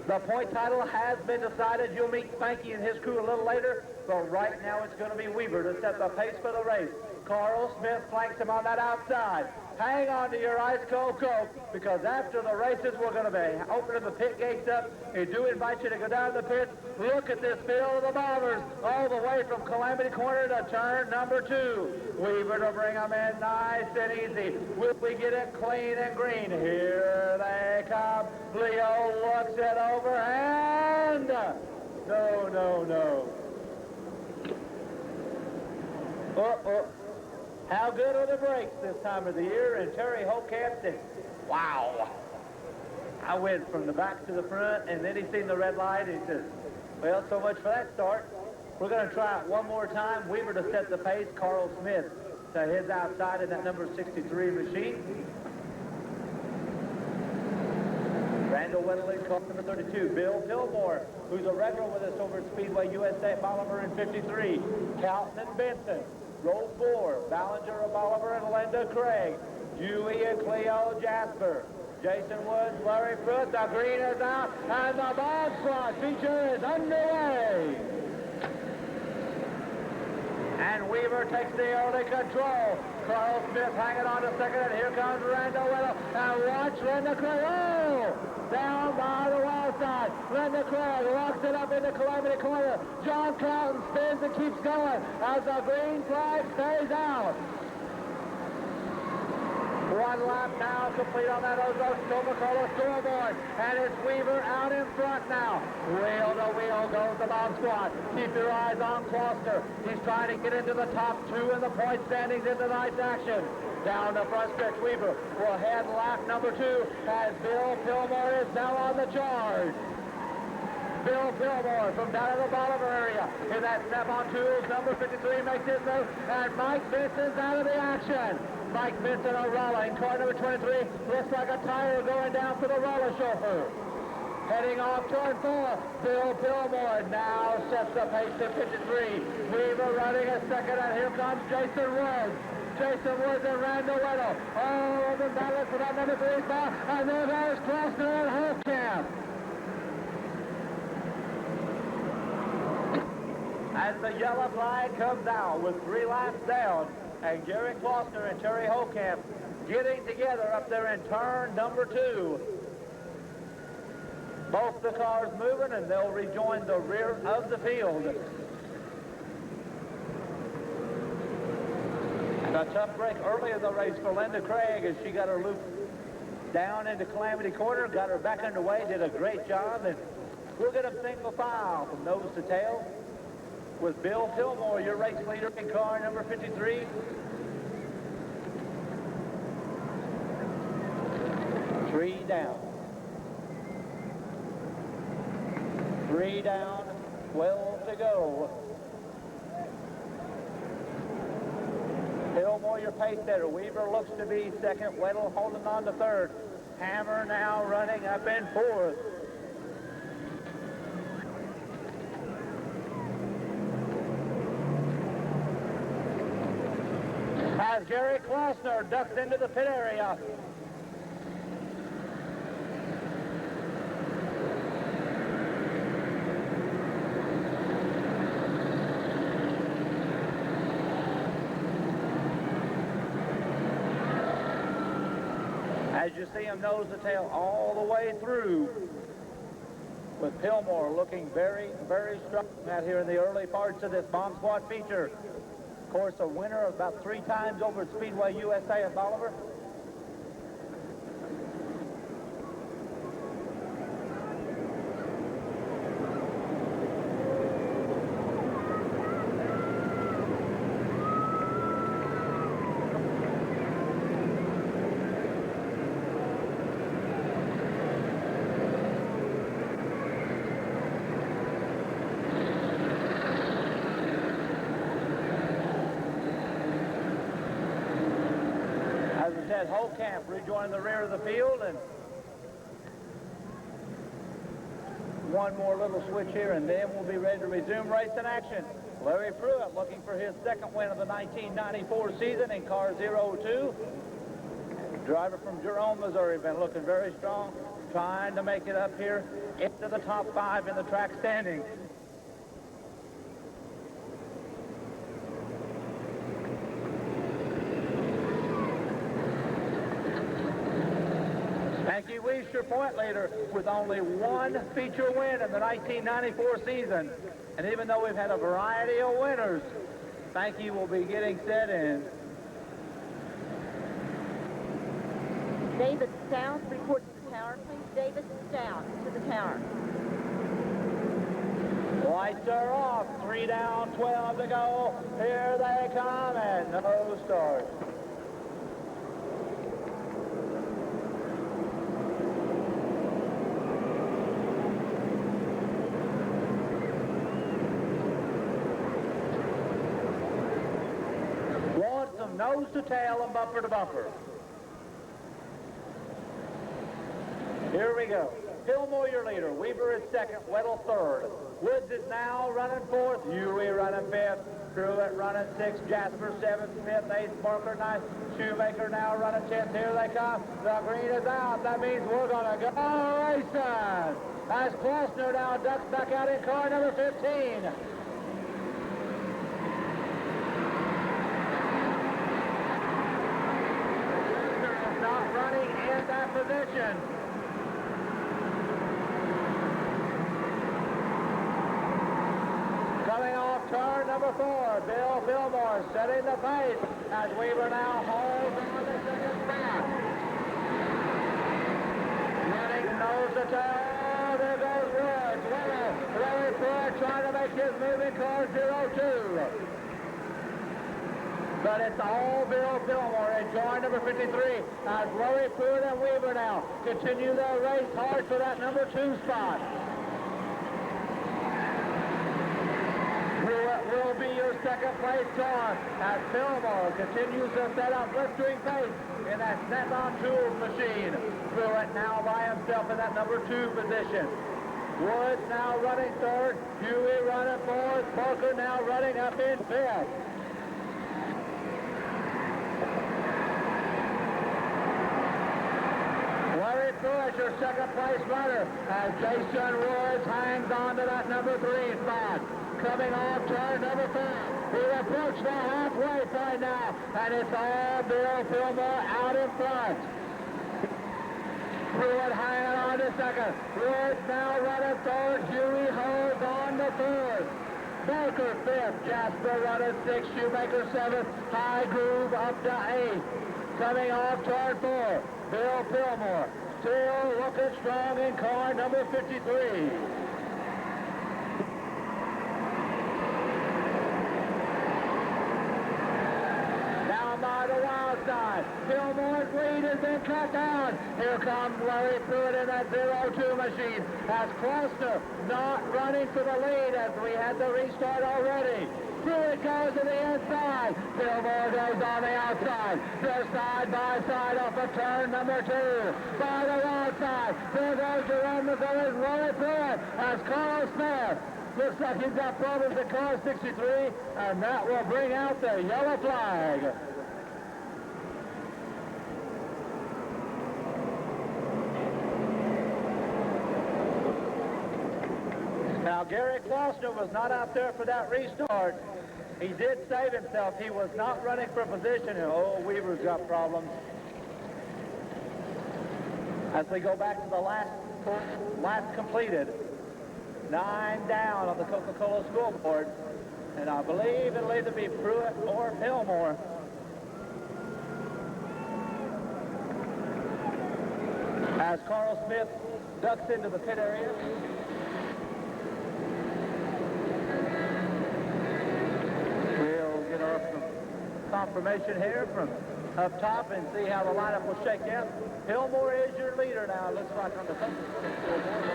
The point title has been decided. You'll meet Spanky and his crew a little later, but right now it's going to be Weaver to set the pace for the race. Carl Smith flanks him on that outside. Hang on to your ice cold Coke, because after the races, we're going to be opening the pit gates up. We do invite you to go down the pit. Look at this field of the Bombers, all the way from Calamity Corner to turn number 2. Weaver to bring them in nice and easy. Will we get it clean and green? Here they come. Leo looks it over, and no. How good are the brakes this time of the year? And Terry Holtkamp said, wow. I went from the back to the front, and then he seen the red light, and he says, well, so much for that start. We're going to try it one more time. Weaver to set the pace. Carl Smith to his outside in that number 63 machine. Randall Weddle in car number 32. Bill Pillmore, who's a regular with us over at Speedway USA, Bolivar in 53. Calton and Benson. Row 4, Ballinger, Bolivar, and Linda Craig. Dewey and Cleo Jasper. Jason Woods, Larry Pruitt, the green is out, and the bomb squad feature is underway. And Weaver takes the early control. Carl Smith hanging on to second, and here comes Randall Whittle. And watch Linda Craig. Oh! Down by the wild side. Linda Craig locks it up into Calamity Corner. John Clouton spins and keeps going as the green flag stays out. One lap now complete on that Ozark Coca-Cola scoreboard. And it's Weaver out in front now. Wheel to wheel goes the bomb squad. Keep your eyes on Kloster. He's trying to get into the top two in the point standings in tonight's action. Down the front stretch, Weaver will head lap number 2 as Bill Pillmore is now on the charge. Bill Pillmore from down in the Bolivar area in that step-on tools. Number 53 makes his move, and Mike Vincent's out of the action. Mike Vincent of Rolla in car number 23. Looks like a tire going down for the Rolla chauffeur. Heading off turn 4, Bill Pillmore now sets the pace to 53. Weaver running a second, and here comes Jason Woods. Jason Woods and Randall Whittle. Oh, the battle for that number 3 spot, and there goes Kloster and Holtkamp. As the yellow flag comes out with 3 laps down, and Gary Kloster and Terry Holtkamp getting together up there in turn number 2. Both the cars moving, and they'll rejoin the rear of the field. And a tough break early in the race for Linda Craig as she got her loop down into Calamity Corner, got her back underway, did a great job, and we'll get them single file from nose to tail with Bill Pillmore, your race leader in car number 53. Three down. 3 down, 12 to go. Pillmore, your pace setter. Weaver looks to be second. Whittle holding on to third. Hammer now running up in fourth. As Gary Kloster ducks into the pit area. As you see him nose to tail all the way through, with Pillmore looking very, very strong out here in the early parts of this bomb squad feature. Of course, a winner about 3 times over at Speedway USA at Bolivar. Holtkamp rejoining the rear of the field, and one more little switch here, and then we'll be ready to resume racing action. Larry Pruitt looking for his second win of the 1994 season in car 02. Driver from Jerome, Missouri, been looking very strong, trying to make it up here into the top 5 in the track standings. Spanky Weiss, your point leader, with only 1 feature win in the 1994 season. And even though we've had a variety of winners, Spanky will be getting set in. David Stout, report to the tower, please. David Stout to the tower. Lights are off. 3 down, 12 to go. Here they come, and no start. Nose to tail and bumper to bumper. Here we go. Fillmore, your leader. Weaver is second. Weddle third. Woods is now running fourth. Huey running fifth. Pruitt running sixth. Jasper seventh. Smith eighth. Barker ninth. Shoemaker now running 10th. Here they come. The green is out. That means we're going to go racing. As Klossner now ducks back out in car number 15. Not running in that position. Coming off turn number 4, Bill Fillmore setting the pace as Weaver now holds on the second spot. Running nose to tail. There goes Woods. Larry Pruitt trying to make his moving car 0-2. But it's all Bill Fillmore in car number 53 as Larry Pruitt and Weaver now continue their race hard for that number 2 spot. Pruitt will be your second place car as Fillmore continues to set up blistering pace in that Snap-on Tools machine. Pruitt now by himself in that number 2 position. Woods now running third. Huey running fourth. Barker now running up in fifth. Larry Pruitt, your second place runner, as Jason Woods hangs on to that number 3 spot. Coming off turn number 5. We approach the halfway point now, and it's all Bill Fillmore out in front. Pruitt hanging on to second. Woods now running third. Huey holds on to fourth. Barker fifth. Jasper running sixth. Shoemaker seventh. High Groove up to eighth. Coming off turn 4. Bill Fillmore still looking strong in car number 53. Down by the wild side, Fillmore's lead has been cut down. Here comes Larry Pruitt in that 0-2 machine as Klossner not running for the lead as we had the restart already. Pruitt goes to the inside. Fillmore goes on the outside. They're side by side off of turn number 2. By the outside. There goes to run the village. Larry Pruitt as Carl Smith. Looks like he's got problems at car 63, and that will bring out the yellow flag. Now, Gary Klossner was not out there for that restart. He did save himself. He was not running for position, and Weaver's got problems. As we go back to the last completed, 9 down on the Coca-Cola scoreboard, and I believe it'll either be Pruitt or Fillmore. As Carl Smith ducks into the pit area. We'll get our confirmation here from up top and see how the lineup will shake out. Fillmore is your leader now, it looks like on the Coca-Cola scoreboard.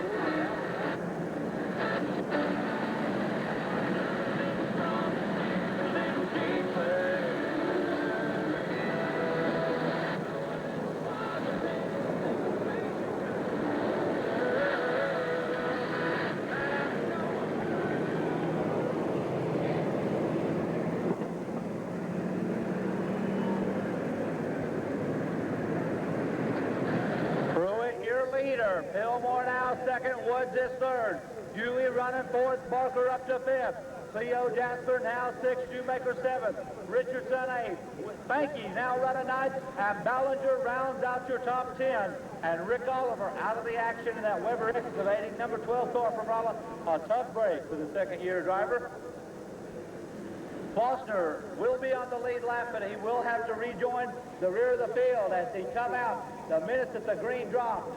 Fillmore now second, Woods is third. Huey running fourth, Barker up to fifth. Theo Jasper now sixth, Shoemaker seventh. Richardson eighth. Spanky now running ninth, and Ballinger rounds out your top 10. And Rick Oliver out of the action in that Weber Excavating number 12 car from Rolla. A tough break for the second-year driver. Klossner will be on the lead lap, but he will have to rejoin the rear of the field as he come out the minute that the green dropped.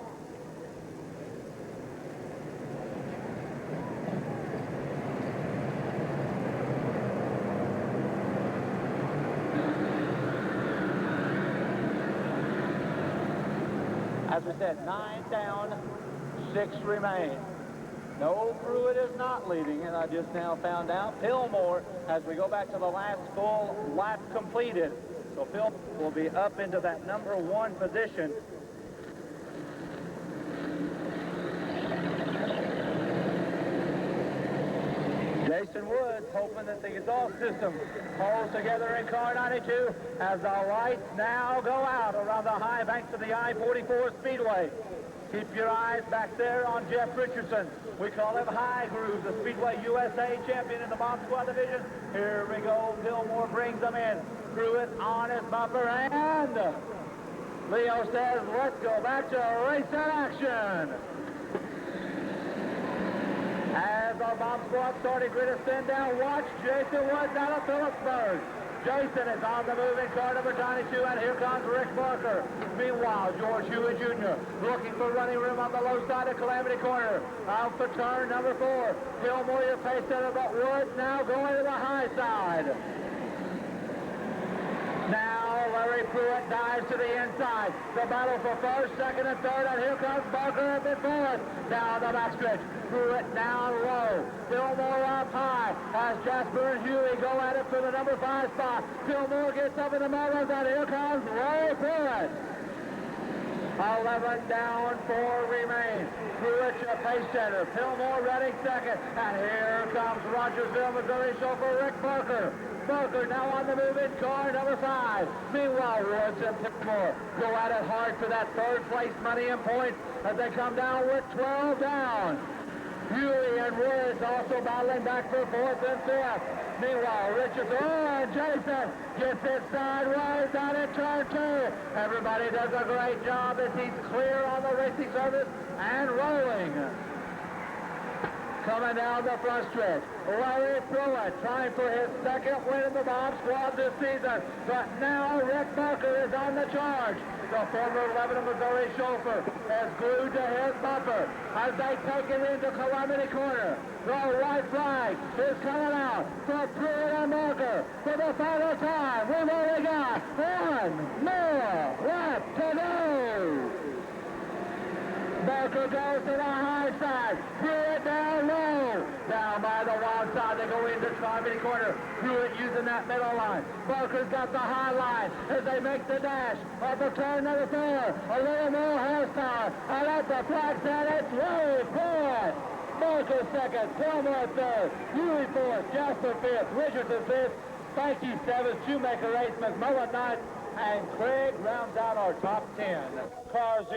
As we said, 9 down, 6 remain. No, Pruitt is not leading, and I just now found out. Fillmore, as we go back to the last full lap completed. So Phil will be up into that number 1 position. Jason Woods hoping that the exhaust system holds together in car 92 as the lights now go out around the high banks of the I-44 Speedway. Keep your eyes back there on Jeff Richardson. We call him High Groove, the Speedway USA champion in the Bomb Squad division. Here we go. Gilmore brings them in. Pruitt on his bumper, and Leo says, let's go back to race action. As our Bomb Squad starting grid ascend down, watch Jason Woods out of Phillipsburg. Jason is on the move in car number 92, and here comes Rick Barker. Meanwhile, George Hewitt Jr. looking for running room on the low side of Calamity Corner. Out for turn number 4. Gilmore, your pace setter, but Woods now going to the high side. Now Larry Pruitt dives to the inside. The battle for first, second, and third, and here comes Barker up in fourth. Down the backstretch. Pruitt down low. Gilmore up high as Jasper and Huey go at it for the number 5 spot. Gilmore gets up in the middle, and here comes Larry Pruitt. 11 down, 4 remain. Pruitt, your pace setter. Fillmore running second. And here comes Rogersville, Missouri chauffeur Rick Barker. Barker now on the move in car number 5. Meanwhile, Woods and Fillmore go at it hard for that third place money and points as they come down with 12 down. Huey and Woods also battling back for 4th and 5th. Meanwhile, Richardson and Jason gets it sideways out in turn 2. Everybody does a great job as he's clear on the racing surface and rolling. Coming down the front stretch, Larry Pruitt trying for his second win in the Bomb Squad this season. But now Rick Barker is on the charge. The former Lebanon, Missouri chauffeur is glued to his bumper as they take it into Calamity Corner. The white flag is coming out for Pruitt and Barker for the final time. We've only got one more lap to go. Barker goes to the high side. Pruitt down low. Down by the wild side. They go into Calamity Corner. Pruitt using that middle line. Barker's got the high line as they make the dash. Up a turn number 4. A little more horsepower. And at the flag set, it's Larry Pruitt. Barker second. Gilmore third. Huey fourth. Jasper fifth. Richardson fifth. Spanky seventh. Shoemaker eighth. McMullen ninth. And Craig rounds out our top 10. Car 02,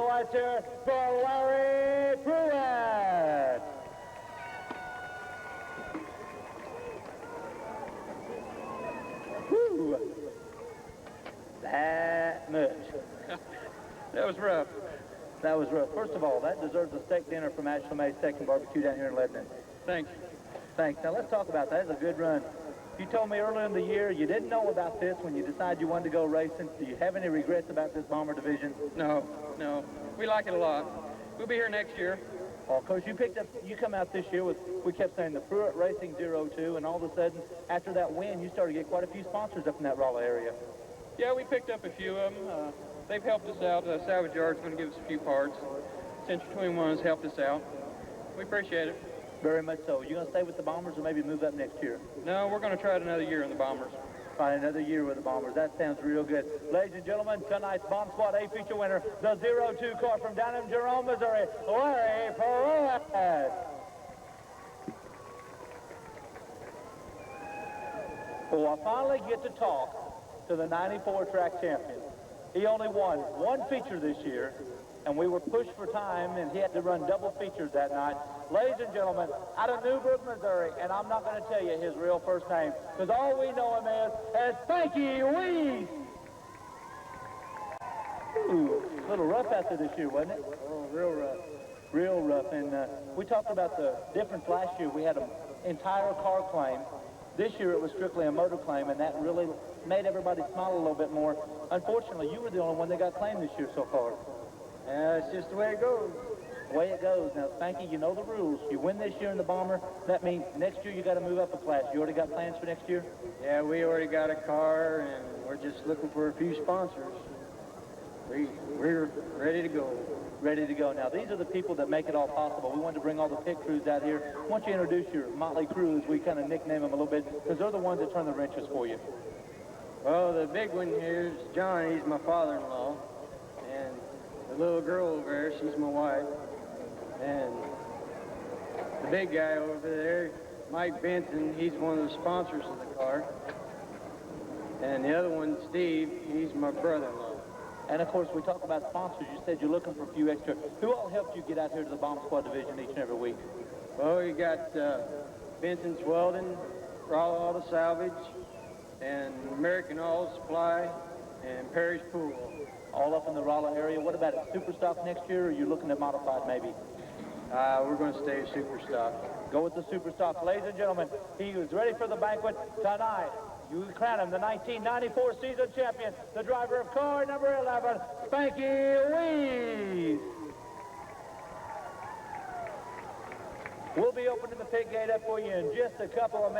let's hear it for Larry Pruitt. Whew. That much. That was rough. That was rough. First of all, that deserves a steak dinner from Ashley Mae's Steak and Barbecue down here in Lebanon. Thanks. Thanks. Now let's talk about that. That's a good run. You told me earlier in the year you didn't know about this when you decided you wanted to go racing. Do you have any regrets about this Bomber division? No. We like it a lot. We'll be here next year. Well, Coach, you come out this year with, we kept saying the Pruitt Racing 02, and all of a sudden, after that win, you started to get quite a few sponsors up in that Raleigh area. Yeah, we picked up a few of them. They've helped us out. Salvage Yard's going to give us a few parts. Century 21 has helped us out. We appreciate it. Very much so. You going to stay with the Bombers or maybe move up next year? No, we're going to try it another year in the Bombers. Try another year with the Bombers. That sounds real good. Ladies and gentlemen, tonight's Bomb Squad A feature winner, the 02 car from down in Jerome, Missouri, Larry Pruitt. Well, I finally get to talk to the 94 track champion. He only won one feature this year, and we were pushed for time, and he had to run double features that night. Ladies and gentlemen, out of Newburgh, Missouri, and I'm not going to tell you his real first name, because all we know him as Spanky Weiss. Ooh, a little rough out there this year, wasn't it? Oh, real rough. Real rough, and we talked about the difference last year. We had an entire car claim. This year it was strictly a motor claim, and that really made everybody smile a little bit more. Unfortunately, you were the only one that got claimed this year so far. Yeah, it's just the way it goes. The way it goes. Now, Spanky, you know the rules. You win this year in the Bomber, that means next year you got to move up a class. You already got plans for next year? Yeah, we already got a car, and we're just looking for a few sponsors. We're ready to go. Ready to go. Now, these are the people that make it all possible. We wanted to bring all the pit crews out here. Why don't you introduce your motley crew, as we kind of nickname them a little bit, because they're the ones that turn the wrenches for you. Well, the big one here is John. He's my father-in-law. And the little girl over there, she's my wife. And the big guy over there, Mike Benson, he's one of the sponsors of the car. And the other one, Steve, he's my brother-in-law. And, of course, we talk about sponsors. You said you're looking for a few extra. Who all helped you get out here to the Bomb Squad Division each and every week? Well, you got Benson's Welding, Raleigh Auto Salvage, and American Auto Supply, and Perry's Pool. All up in the Raleigh area. What about at Superstock next year, or are you looking at Modified maybe? We're going to stay at Superstock. Go with the Superstock. Ladies and gentlemen, he is ready for the banquet tonight. You crown him the 1994 season champion, the driver of car number 11, Spanky Weiss. We'll be opening the pit gate up for you in just a couple of minutes.